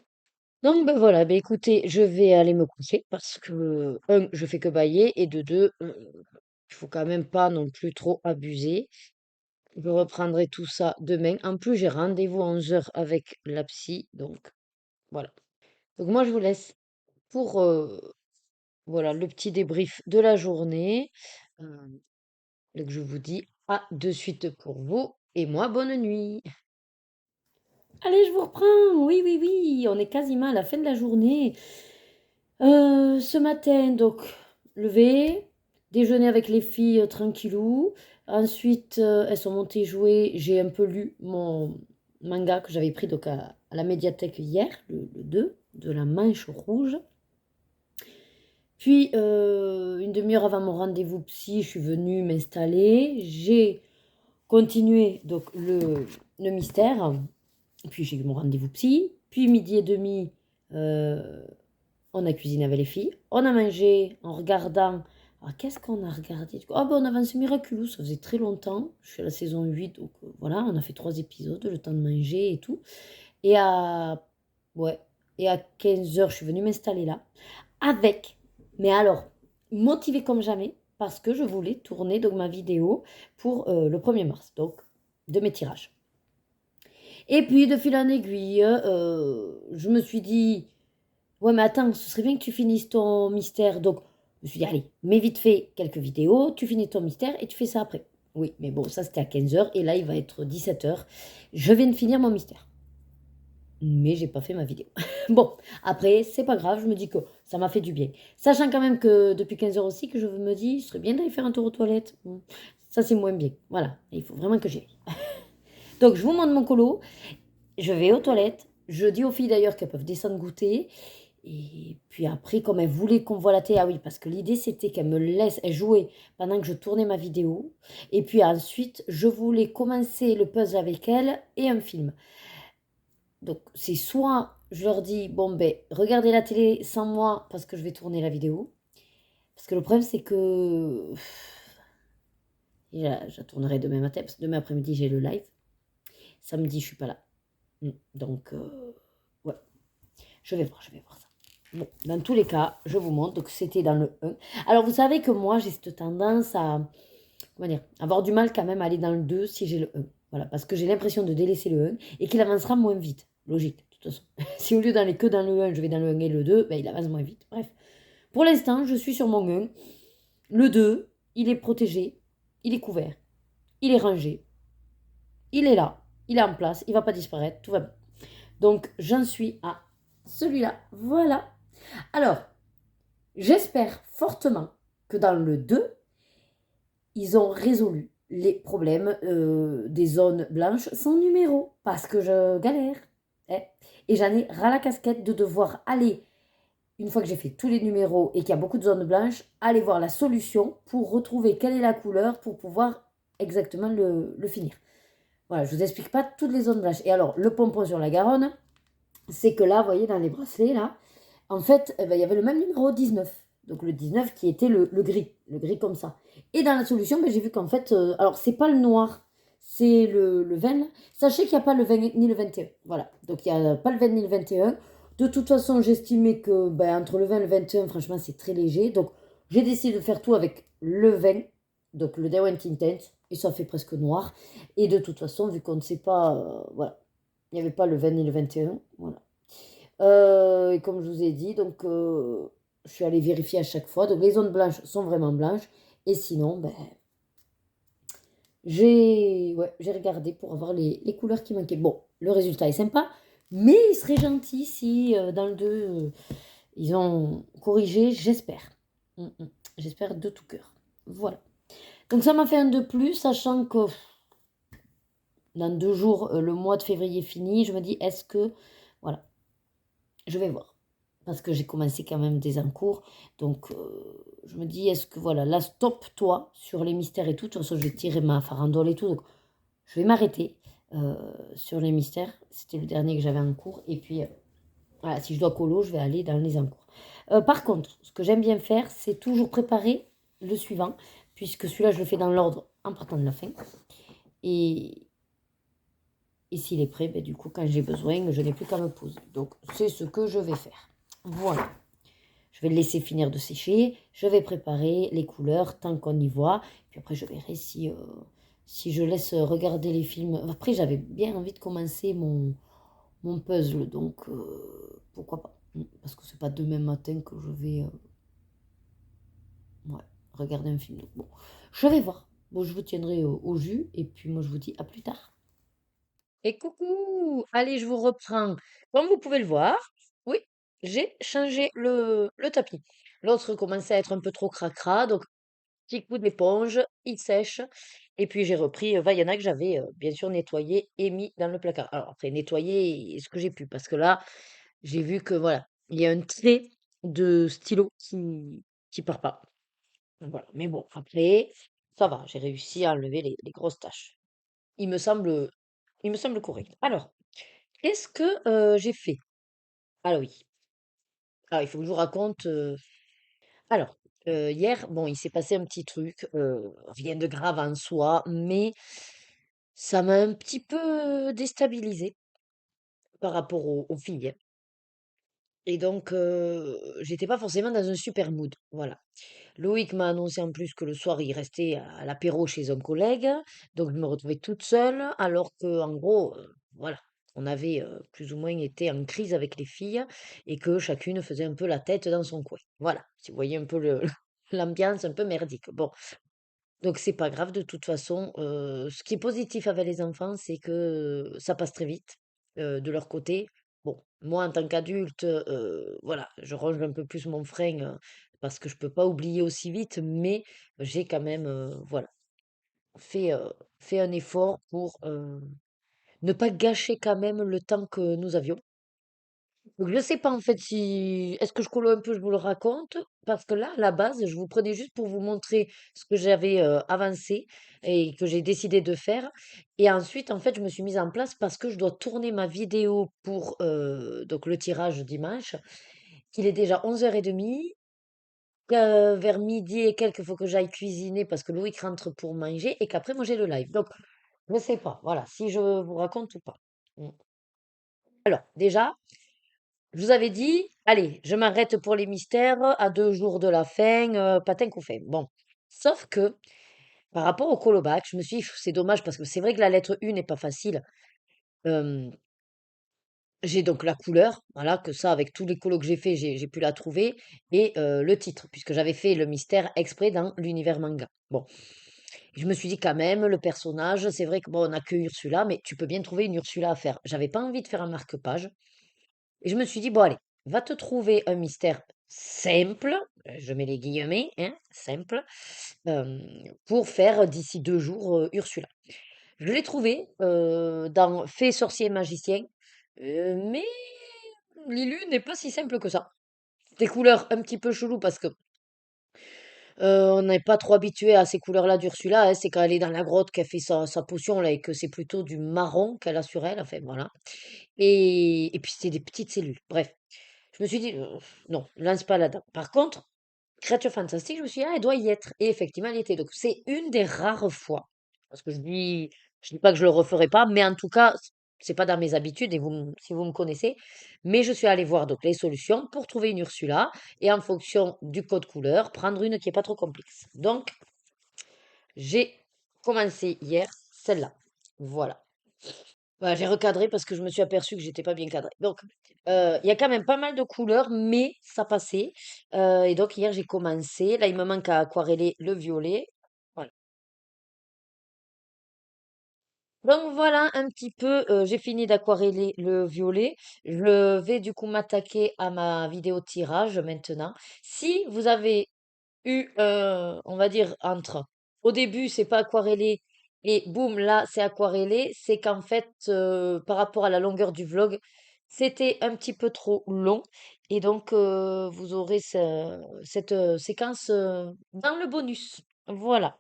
Donc, ben voilà, ben écoutez, je vais aller me coucher parce que, un, je fais que bâiller et de deux, il faut quand même pas non plus trop abuser. Je reprendrai tout ça demain. En plus, j'ai rendez-vous à 11 heures avec la psy, donc voilà. Donc moi, je vous laisse pour voilà le petit débrief de la journée. Euh, donc je vous dis à de suite pour vous et moi, bonne nuit. Allez, je vous reprends. Oui, oui, oui, on est quasiment à la fin de la journée. Ce matin, donc, levé, déjeuner avec les filles tranquillou. Ensuite, elles sont montées jouer. J'ai un peu lu mon manga que j'avais pris donc, à la médiathèque hier, le 2, de la Manche Rouge. Puis, une demi-heure avant mon rendez-vous psy, je suis venue m'installer. J'ai continué donc, le mystère. Puis, j'ai eu mon rendez-vous psy. Puis, midi et demi, on a cuisiné avec les filles. On a mangé en regardant. Alors, qu'est-ce qu'on a regardé? Ah, ben, on a avancé Miraculous, ça faisait très longtemps. Je suis à la saison 8, donc voilà, on a fait 3 épisodes, le temps de manger et tout. Et à, ouais, et à 15 heures, je suis venue m'installer là. Avec, mais alors, motivée comme jamais, parce que je voulais tourner donc, ma vidéo pour le 1er mars, donc de mes tirages. Et puis, de fil en aiguille, je me suis dit, ouais, mais attends, ce serait bien que tu finisses ton mystère. Donc, je me suis dit, allez, mets vite fait quelques vidéos, tu finis ton mystère et tu fais ça après. Oui, mais bon, ça c'était à 15 heures et là il va être 17 heures. Je viens de finir mon mystère. Mais j'ai pas fait ma vidéo. Bon, après, c'est pas grave, je me dis que ça m'a fait du bien. Sachant quand même que depuis 15 heures aussi, que je me dis, ce serait bien d'aller faire un tour aux toilettes. Ça c'est moins bien. Voilà, il faut vraiment que j'y aille. Donc, je vous montre mon colo. Je vais aux toilettes. Je dis aux filles d'ailleurs qu'elles peuvent descendre goûter. Et puis après, comme elles voulaient qu'on voit la télé, ah oui, parce que l'idée c'était qu'elles me laissent jouer pendant que je tournais ma vidéo. Et puis ensuite, je voulais commencer le puzzle avec elles et un film. Donc c'est soit je leur dis, bon ben, regardez la télé sans moi parce que je vais tourner la vidéo. Parce que le problème c'est que je la tournerai demain matin, parce que demain après-midi j'ai le live. Samedi, je suis pas là. Donc, ouais, je vais voir ça. Bon, dans tous les cas, je vous montre. Donc, c'était dans le 1. Alors, vous savez que moi, j'ai cette tendance à, comment dire, avoir du mal quand même à aller dans le 2 si j'ai le 1. Voilà, parce que j'ai l'impression de délaisser le 1 et qu'il avancera moins vite. Logique, de toute façon. Si au lieu d'aller que dans le 1, je vais dans le 1 et le 2, ben, il avance moins vite. Bref. Pour l'instant, je suis sur mon 1. Le 2, il est protégé, il est couvert, il est rangé, il est là, il est en place, il ne va pas disparaître, tout va bien. Donc, j'en suis à celui-là. Voilà. Alors, j'espère fortement que dans le 2, ils ont résolu les problèmes des zones blanches sans numéro, parce que je galère. Et j'en ai ras la casquette de devoir aller, une fois que j'ai fait tous les numéros et qu'il y a beaucoup de zones blanches, aller voir la solution pour retrouver quelle est la couleur pour pouvoir exactement le finir. Voilà, je ne vous explique pas toutes les zones blanches. Et alors, le pompon sur la Garonne, c'est que là, vous voyez, dans les bracelets, là, en fait, il y avait le même numéro 19. Donc le 19 qui était le gris comme ça. Et dans la solution, j'ai vu qu'en fait, alors c'est pas le noir, c'est le 20. Là. Sachez qu'il n'y a pas le 20 ni le 21. Voilà, donc il n'y a pas le 20 ni le 21. De toute façon, j'estimais que entre le 20 et le 21, franchement, c'est très léger. Donc j'ai décidé de faire tout avec le 20, donc le Day One Intense, et ça fait presque noir. Et de toute façon, vu qu'on ne sait pas, voilà, il n'y avait pas le 20 ni le 21, voilà. Et comme je vous ai dit, donc je suis allée vérifier à chaque fois. Donc les zones blanches sont vraiment blanches. Et sinon, J'ai regardé pour avoir les couleurs qui manquaient. Bon, le résultat est sympa, mais il serait gentil si dans le 2, ils ont corrigé, j'espère. J'espère de tout cœur. Voilà. Donc ça m'a fait un de plus, sachant que dans 2 jours, le mois de février est fini. Je me dis, est-ce que... Voilà, je vais voir. Parce que j'ai commencé quand même des encours. Donc je me dis, est-ce que... Voilà, là, stop, toi, sur les mystères et tout. De toute façon, je vais tirer ma farandole et tout. Donc je vais m'arrêter sur les mystères. C'était le dernier que j'avais en cours. Et puis, voilà, si je dois colo, je vais aller dans les encours. Par contre, ce que j'aime bien faire, c'est toujours préparer le suivant. Puisque celui-là, je le fais dans l'ordre en partant de la fin. Et, et s'il est prêt, ben, du coup, quand j'ai besoin, je n'ai plus qu'à me poser. Donc, c'est ce que je vais faire. Voilà. Je vais le laisser finir de sécher. Je vais préparer les couleurs tant qu'on y voit. Puis après, je verrai si je laisse regarder les films. Après, j'avais bien envie de commencer mon puzzle. Donc, pourquoi pas. Parce que c'est pas demain matin que je vais ouais, regarder un film. Donc, bon, je vais voir. Bon, je vous tiendrai au jus. Et puis, moi, je vous dis à plus tard. Et coucou! Allez, je vous reprends. Comme vous pouvez le voir, oui, j'ai changé le tapis. L'autre commençait à être un peu trop cracra, donc petit coup d'éponge, il sèche. Et puis j'ai repris Vaiana que j'avais bien sûr nettoyé et mis dans le placard. Alors après, nettoyer ce que j'ai pu, parce que là, j'ai vu que voilà, il y a un trait de stylo qui part pas. Voilà. Mais bon, après, ça va, j'ai réussi à enlever les grosses taches. Il me semble, il me semble correct. Alors, qu'est-ce que j'ai fait? Ah oui. Alors, il faut que je vous raconte. Alors, hier, bon, il s'est passé un petit truc, rien de grave en soi, mais ça m'a un petit peu déstabilisée par rapport aux filles. Et donc, j'étais pas forcément dans un super mood. Voilà. Loïc m'a annoncé en plus que le soir, il restait à l'apéro chez un collègue. Donc, je me retrouvais toute seule, alors que, en gros, voilà, on avait plus ou moins été en crise avec les filles et que chacune faisait un peu la tête dans son coin. Voilà, si vous voyez un peu l'ambiance un peu merdique. Bon, donc c'est pas grave de toute façon. Ce qui est positif avec les enfants, c'est que ça passe très vite de leur côté. Bon, moi en tant qu'adulte, voilà, je range un peu plus mon frein parce que je peux pas oublier aussi vite, mais j'ai quand même, voilà, fait, fait un effort pour ne pas gâcher quand même le temps que nous avions. Donc je sais pas en fait si est-ce que je colle un peu, je vous le raconte? Parce que là, à la base, je vous prenais juste pour vous montrer ce que j'avais avancé et que j'ai décidé de faire. Et ensuite, en fait, je me suis mise en place parce que je dois tourner ma vidéo pour donc le tirage dimanche, qu'il est déjà 11h30. Vers midi et quelques, il faut que j'aille cuisiner parce que Loïc rentre pour manger et qu'après, moi, j'ai le live. Donc, je ne sais pas, voilà, si je vous raconte ou pas. Mm. Alors, déjà, je vous avais dit, allez, je m'arrête pour les mystères à 2 jours de la fin, patin qu'on fait. Bon, sauf que par rapport au colobac, je me suis dit, c'est dommage parce que c'est vrai que la lettre U n'est pas facile. Euh, j'ai donc la couleur, voilà, que ça, avec tous les colos que j'ai fait, j'ai pu la trouver, et le titre, puisque j'avais fait le mystère exprès dans l'univers manga. Bon, je me suis dit quand même, le personnage, c'est vrai que bon, on n'a que Ursula, mais tu peux bien trouver une Ursula à faire. J'avais pas envie de faire un marque-page. Et je me suis dit, bon, allez, va te trouver un mystère simple, je mets les guillemets, hein, simple, euh, pour faire d'ici 2 jours Ursula. Je l'ai trouvé dans Fée, sorcier et magicien, mais Lilu n'est pas si simple que ça. Des couleurs un petit peu chelou parce que on n'est pas trop habitué à ces couleurs-là d'Ursula, hein, c'est quand elle est dans la grotte qu'elle fait sa potion là et que c'est plutôt du marron qu'elle a sur elle, enfin voilà. Et puis c'est des petites cellules. Bref. Je me suis dit, non, lance pas là-dedans. Par contre, créature fantastique, je me suis dit, ah, elle doit y être. Et effectivement, elle y était. Donc, c'est une des rares fois. Parce que je dis pas que je le referai pas, mais en tout cas, c'est pas dans mes habitudes, et si vous me connaissez. Mais je suis allée voir donc les solutions pour trouver une Ursula, et en fonction du code couleur, prendre une qui est pas trop complexe. Donc, j'ai commencé hier celle-là. Voilà. Bah, j'ai recadré parce que je me suis aperçue que j'étais pas bien cadrée. Donc, il y a quand même pas mal de couleurs, mais ça passait. Et donc, hier, j'ai commencé. Là, il me manque à aquareller le violet. Voilà. Donc voilà un petit peu, j'ai fini d'aquareller le violet. Je vais du coup m'attaquer à ma vidéo tirage maintenant. Si vous avez eu, on va dire entre au début c'est pas aquarellé et boum là c'est aquarellé, c'est qu'en fait, par rapport à la longueur du vlog, c'était un petit peu trop long et donc vous aurez cette, séquence, dans le bonus. Voilà.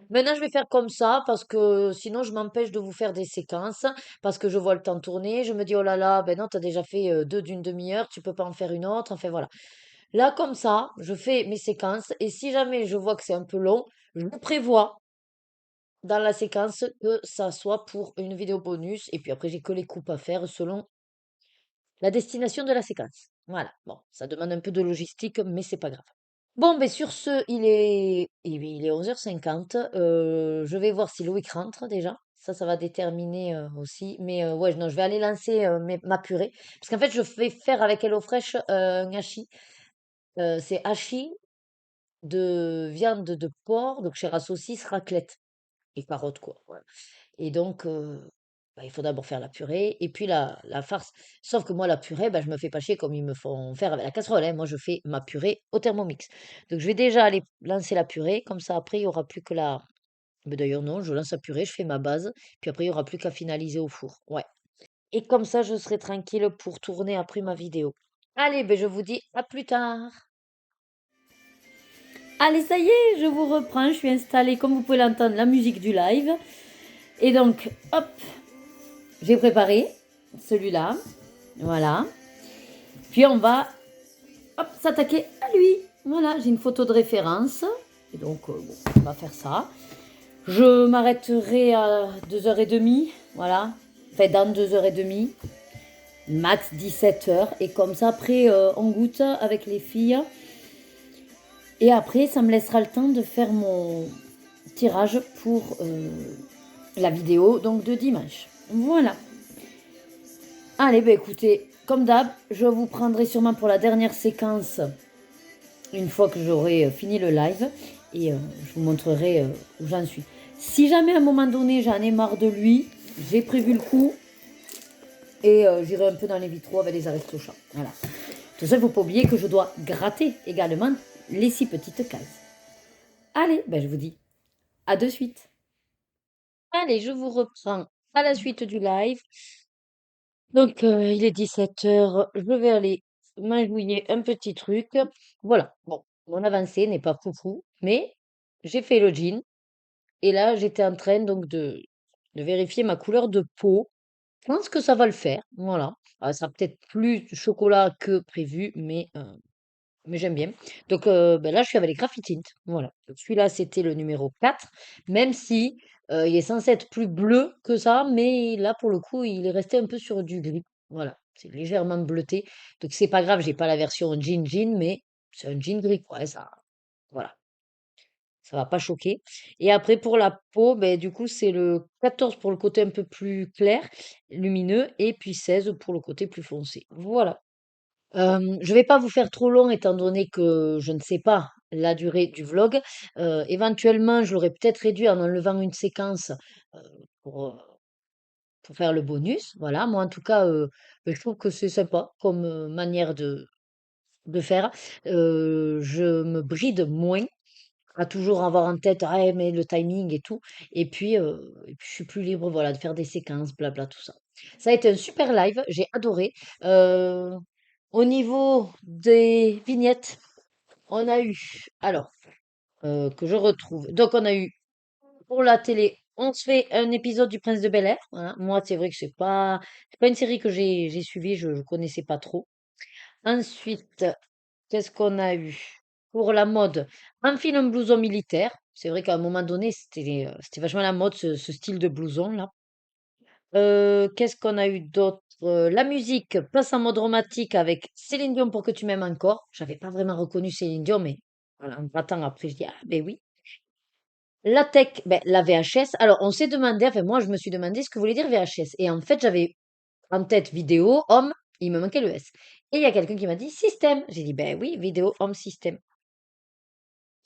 Maintenant, je vais faire comme ça parce que sinon, je m'empêche de vous faire des séquences parce que je vois le temps tourner. Je me dis, oh là là, ben non, t'as déjà fait deux d'une demi-heure, tu peux pas en faire une autre. Enfin, voilà. Là, comme ça, je fais mes séquences et si jamais je vois que c'est un peu long, je prévois dans la séquence que ça soit pour une vidéo bonus et puis après, j'ai que les coupes à faire selon la destination de la séquence. Voilà. Bon, ça demande un peu de logistique, mais c'est pas grave. Bon, ben sur ce, il est 11h50. Je vais voir si Loïc rentre déjà. Ça va déterminer aussi. Mais ouais, non, je vais aller lancer ma purée. Parce qu'en fait, je vais faire avec HelloFresh un hachis. C'est hachis de viande de porc, donc chair à saucisse, raclette et carottes, quoi. Voilà. Et donc, bah, il faut d'abord faire la purée et puis la farce. Sauf que moi, la purée, bah, je me fais pas chier comme ils me font faire avec la casserole, hein. Moi, je fais ma purée au Thermomix. Donc, je vais déjà aller lancer la purée. Comme ça, après, il y aura plus que la. Mais d'ailleurs, non, je lance la purée, je fais ma base. Puis après, il y aura plus qu'à finaliser au four. Ouais. Et comme ça, je serai tranquille pour tourner après ma vidéo. Allez, ben, je vous dis à plus tard. Allez, ça y est, je vous reprends. Je suis installée, comme vous pouvez l'entendre, la musique du live. Et donc, hop, j'ai préparé celui-là. Voilà. Puis on va, hop, s'attaquer à lui. Voilà, j'ai une photo de référence. Et donc, bon, on va faire ça. Je m'arrêterai à 2h30. Voilà. Enfin, dans 2h30. Max 17h. Et comme ça, après, on goûte avec les filles. Et après, ça me laissera le temps de faire mon tirage pour la vidéo donc de dimanche. Voilà. Allez, bah écoutez, comme d'hab, je vous prendrai sûrement pour la dernière séquence une fois que j'aurai fini le live et je vous montrerai où j'en suis. Si jamais à un moment donné j'en ai marre de lui, j'ai prévu le coup et j'irai un peu dans les vitraux avec les aristochats. Voilà. Tout ça, il ne faut pas oublier que je dois gratter également les 6 petites cases. Allez, ben je vous dis à de suite. Allez, je vous reprends à la suite du live. Donc, il est 17h. Je vais aller m'agouiller un petit truc. Voilà. Bon, mon avancée n'est pas foufou, mais j'ai fait le jean. Et là, j'étais en train donc de vérifier ma couleur de peau. Je pense que ça va le faire. Voilà. Ça sera peut-être plus chocolat que prévu, mais j'aime bien. Donc ben là, je suis avec les Graphitint. Voilà. Donc celui-là, c'était le numéro 4. Même si il est censé être plus bleu que ça, mais là, pour le coup, il est resté un peu sur du gris. Voilà. C'est légèrement bleuté. Donc c'est pas grave, j'ai pas la version jean, mais c'est un jean gris, quoi. Ça, voilà. Ça va pas choquer. Et après, pour la peau, ben, du coup, c'est le 14 pour le côté un peu plus clair, lumineux, et puis 16 pour le côté plus foncé. Voilà. Je vais pas vous faire trop long étant donné que je ne sais pas la durée du vlog. Éventuellement, je l'aurais peut-être réduit en enlevant une séquence, heu, pour, heu, pour faire le bonus. Voilà, moi en tout cas, beh, je trouve que c'est sympa comme, manière de faire. Je me bride moins à toujours avoir en tête: «Ah mais le timing et tout» et puis je suis plus libre, voilà, de faire des séquences, blabla, tout ça. Ça a été un super live, j'ai adoré. Heu, Au niveau des vignettes, on a eu alors, que je retrouve donc on a eu pour la télé, on se fait un épisode du Prince de Bel-Air, voilà. Moi, c'est vrai que c'est pas une série que j'ai suivie, je connaissais pas trop. Ensuite, qu'est-ce qu'on a eu? Pour la mode, enfile un blouson militaire. C'est vrai qu'à un moment donné, c'était vachement la mode ce style de blouson-là. Qu'est-ce qu'on a eu d'autre? La musique passe en mode romantique avec Céline Dion pour que tu m'aimes encore. J'avais pas vraiment reconnu Céline Dion, mais voilà, en grattant après, je dis: «Ah beh oui». La tech, beh, la VHS. Alors on s'est demandé, enfin moi je me suis demandé ce que voulait dire VHS et en fait j'avais en tête vidéo, homme, il me manquait le S et il y a quelqu'un qui m'a dit: «Système». J'ai dit: «Beh oui, vidéo, home, système».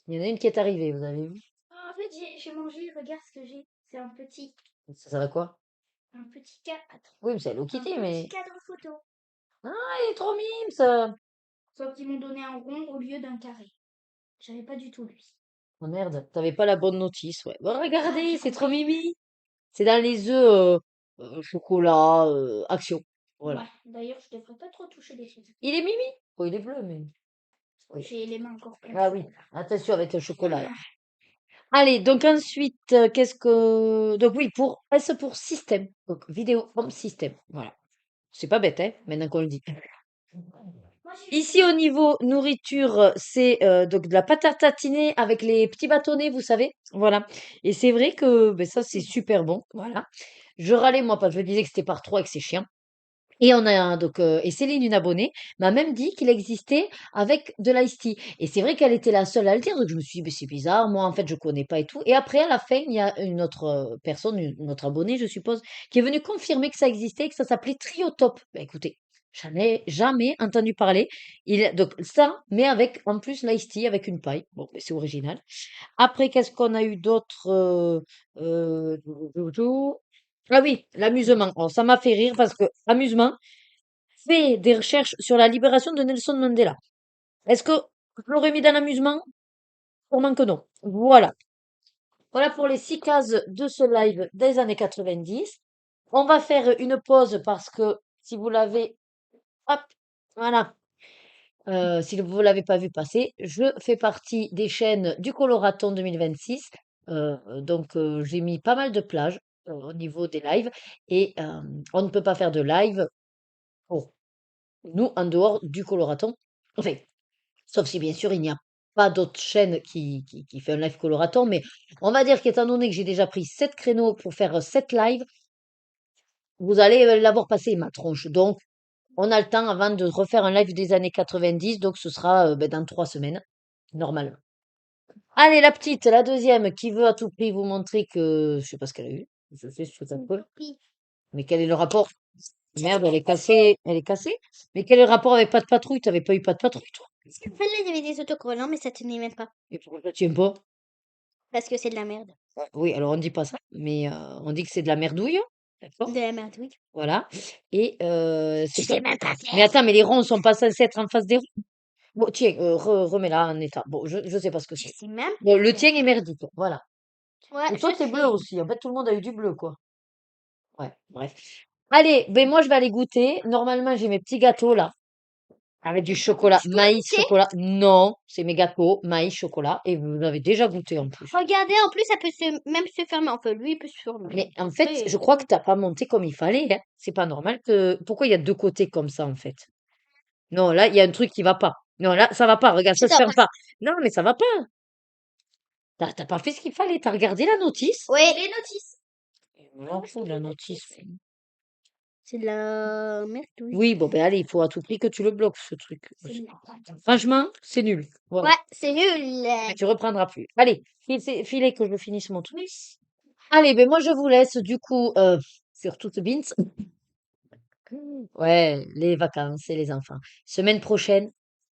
Il y en a une qui est arrivée, vous avez vu? En fait, j'ai mangé, regarde ce que j'ai. C'est un petit. Ça sert à quoi? Un petit cadre. Oui, mais c'est Hello Un Kitty, petit mais. cadre photo. Ah, il est trop mime, ça! Sauf qu'ils m'ont donné un rond au lieu d'un carré. J'avais pas du tout lui. Oh merde, t'avais pas la bonne notice, ouais. Bon, Ah, regardez, j'ai c'est trop compris. mimi! C'est dans les œufs chocolat, Action. Voilà. Ouais, d'ailleurs, je devrais pas trop toucher les choses. Il est mimi? Oh, il est bleu, mais. Oui. J'ai les mains encore pleines. Ah oui, attention avec le chocolat, là. Allez, donc ensuite, qu'est-ce que. Donc oui, S pour système. Donc vidéo home système. Voilà. C'est pas bête, hein, maintenant qu'on le dit. Moi, j'ai Ici, au niveau nourriture, c'est donc de la pâte à tartiner avec les petits bâtonnets, vous savez. Voilà. Et c'est vrai que ben, ça, c'est super bon. Voilà. Je râlais, moi, parce que je me disais que c'était par trois et que c'est chiant. Et on a donc et Céline, une abonnée, m'a même dit qu'il existait avec de l'ice tea. Et c'est vrai qu'elle était la seule à le dire, donc je me suis dit: «Beh, c'est bizarre, moi en fait je connais pas et tout». Et après à la fin, il y a une autre personne, une autre abonnée je suppose, qui est venue confirmer que ça existait et que ça s'appelait Trio-Top. Bah écoutez, j'en ai jamais entendu parler. Donc ça, mais avec en plus l'ice tea avec une paille. Bon, beh, c'est original. Après, qu'est-ce qu'on a eu d'autre? Euh, Ah oui, l'amusement. Alors, ça m'a fait rire parce que amusement fait des recherches sur la libération de Nelson Mandela. Est-ce que je l'aurais mis dans l'amusement? Sûrement que non. Voilà. Voilà pour les 6 cases de ce live des années 90. On va faire une pause parce que si vous l'avez, hop, voilà. Si vous ne l'avez pas vu passer, je fais partie des chaînes du Coloraton 2026. Donc, j'ai mis pas mal de plages au niveau des lives et on ne peut pas faire de live pour nous en dehors du Coloraton. Enfin, sauf si bien sûr il n'y a pas d'autres chaînes qui fait un live Coloraton, mais on va dire qu'étant donné que j'ai déjà pris 7 créneaux pour faire 7 lives, vous allez l'avoir passé ma tronche. Donc, on a le temps avant de refaire un live des années 90, donc ce sera ben, dans 3 semaines, normalement. Allez, la petite, la deuxième, qui veut à tout prix vous montrer que je sais pas ce qu'elle a eu. Je sais ce que ça peut. Oui. Mais quel est le rapport? Merde, elle est cassée. Elle est cassée? Mais quel est le rapport avec pas de patrouille? T'avais pas eu pas de patrouille, toi? En fait, là, il y avait des autocollants, mais ça tenait même pas. Et pourquoi tu tiens pas? Parce que c'est de la merde. Oui, alors on dit pas ça, mais on dit que c'est de la merdouille. D'accord? De la merde, oui. Voilà. Et c'est Tu ça. sais même pas Mais faire. attends, mais les ronds sont pas censés être en face des ronds. Bon, tiens, remets-la en état. Bon, je sais pas ce que Tu c'est. sais même Bon, pas le faire. tien est merdique. Voilà. Ouais, Et je toi, t'es bleu sais. aussi. En fait, tout le monde a eu du bleu, quoi. Ouais, bref. Allez, ben moi, je vais aller goûter. Normalement, j'ai mes petits gâteaux, là, avec du chocolat, Je peux maïs, goûter? chocolat. Non, c'est mes gâteaux, maïs, chocolat. Et vous l'avez déjà goûté, en plus. Regardez, en plus, ça peut même se fermer. Enfin, lui, il peut se fermer. Mais en fait, Après, je crois que t'as pas monté comme il fallait, hein. C'est pas normal que. Pourquoi il y a deux côtés comme ça, en fait? Non, là, il y a un truc qui va pas. Non, là, ça va pas. Regarde, ça se attends. ferme pas. Non, mais ça va pas. T'as pas fait ce qu'il fallait. T'as regardé la notice? Ouais. Les notices. On m'en fout de la notice. C'est de la merde, oui. Oui, bon, ben allez, il faut à tout prix que tu le bloques, ce truc. C'est de la- Franchement, c'est nul. Voilà. Ouais, c'est nul. Mais tu reprendras plus. Allez, filez que je finisse mon truc. Allez, ben moi, je vous laisse, du coup, sur toute Beans. Ouais, les vacances et les enfants. Semaine prochaine,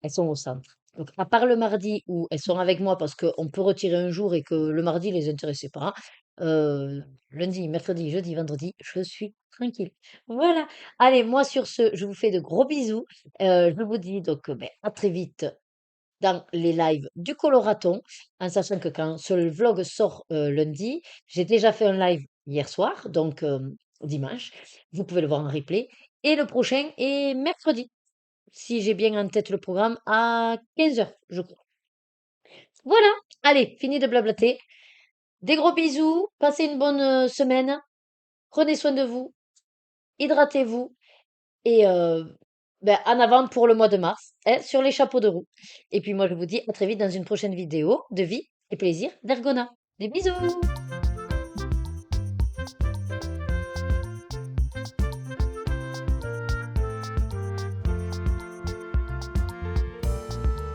elles sont au centre. Donc, à part le mardi où elles sont avec moi parce qu'on peut retirer un jour et que le mardi les intéressait pas, lundi, mercredi, jeudi, vendredi, je suis tranquille. Voilà. Allez, moi sur ce, je vous fais de gros bisous. Je vous dis donc ben, à très vite dans les lives du Coloraton, en sachant que quand ce vlog sort lundi, j'ai déjà fait un live hier soir, donc dimanche. Vous pouvez le voir en replay. Et le prochain est mercredi, si j'ai bien en tête le programme, à 15h, je crois. Voilà, allez, fini de blablater. Des gros bisous, passez une bonne semaine, prenez soin de vous, hydratez-vous et ben, en avant pour le mois de mars, hein, sur les chapeaux de roue. Et puis moi, je vous dis à très vite dans une prochaine vidéo de vie et plaisir d'Ergona. Des bisous!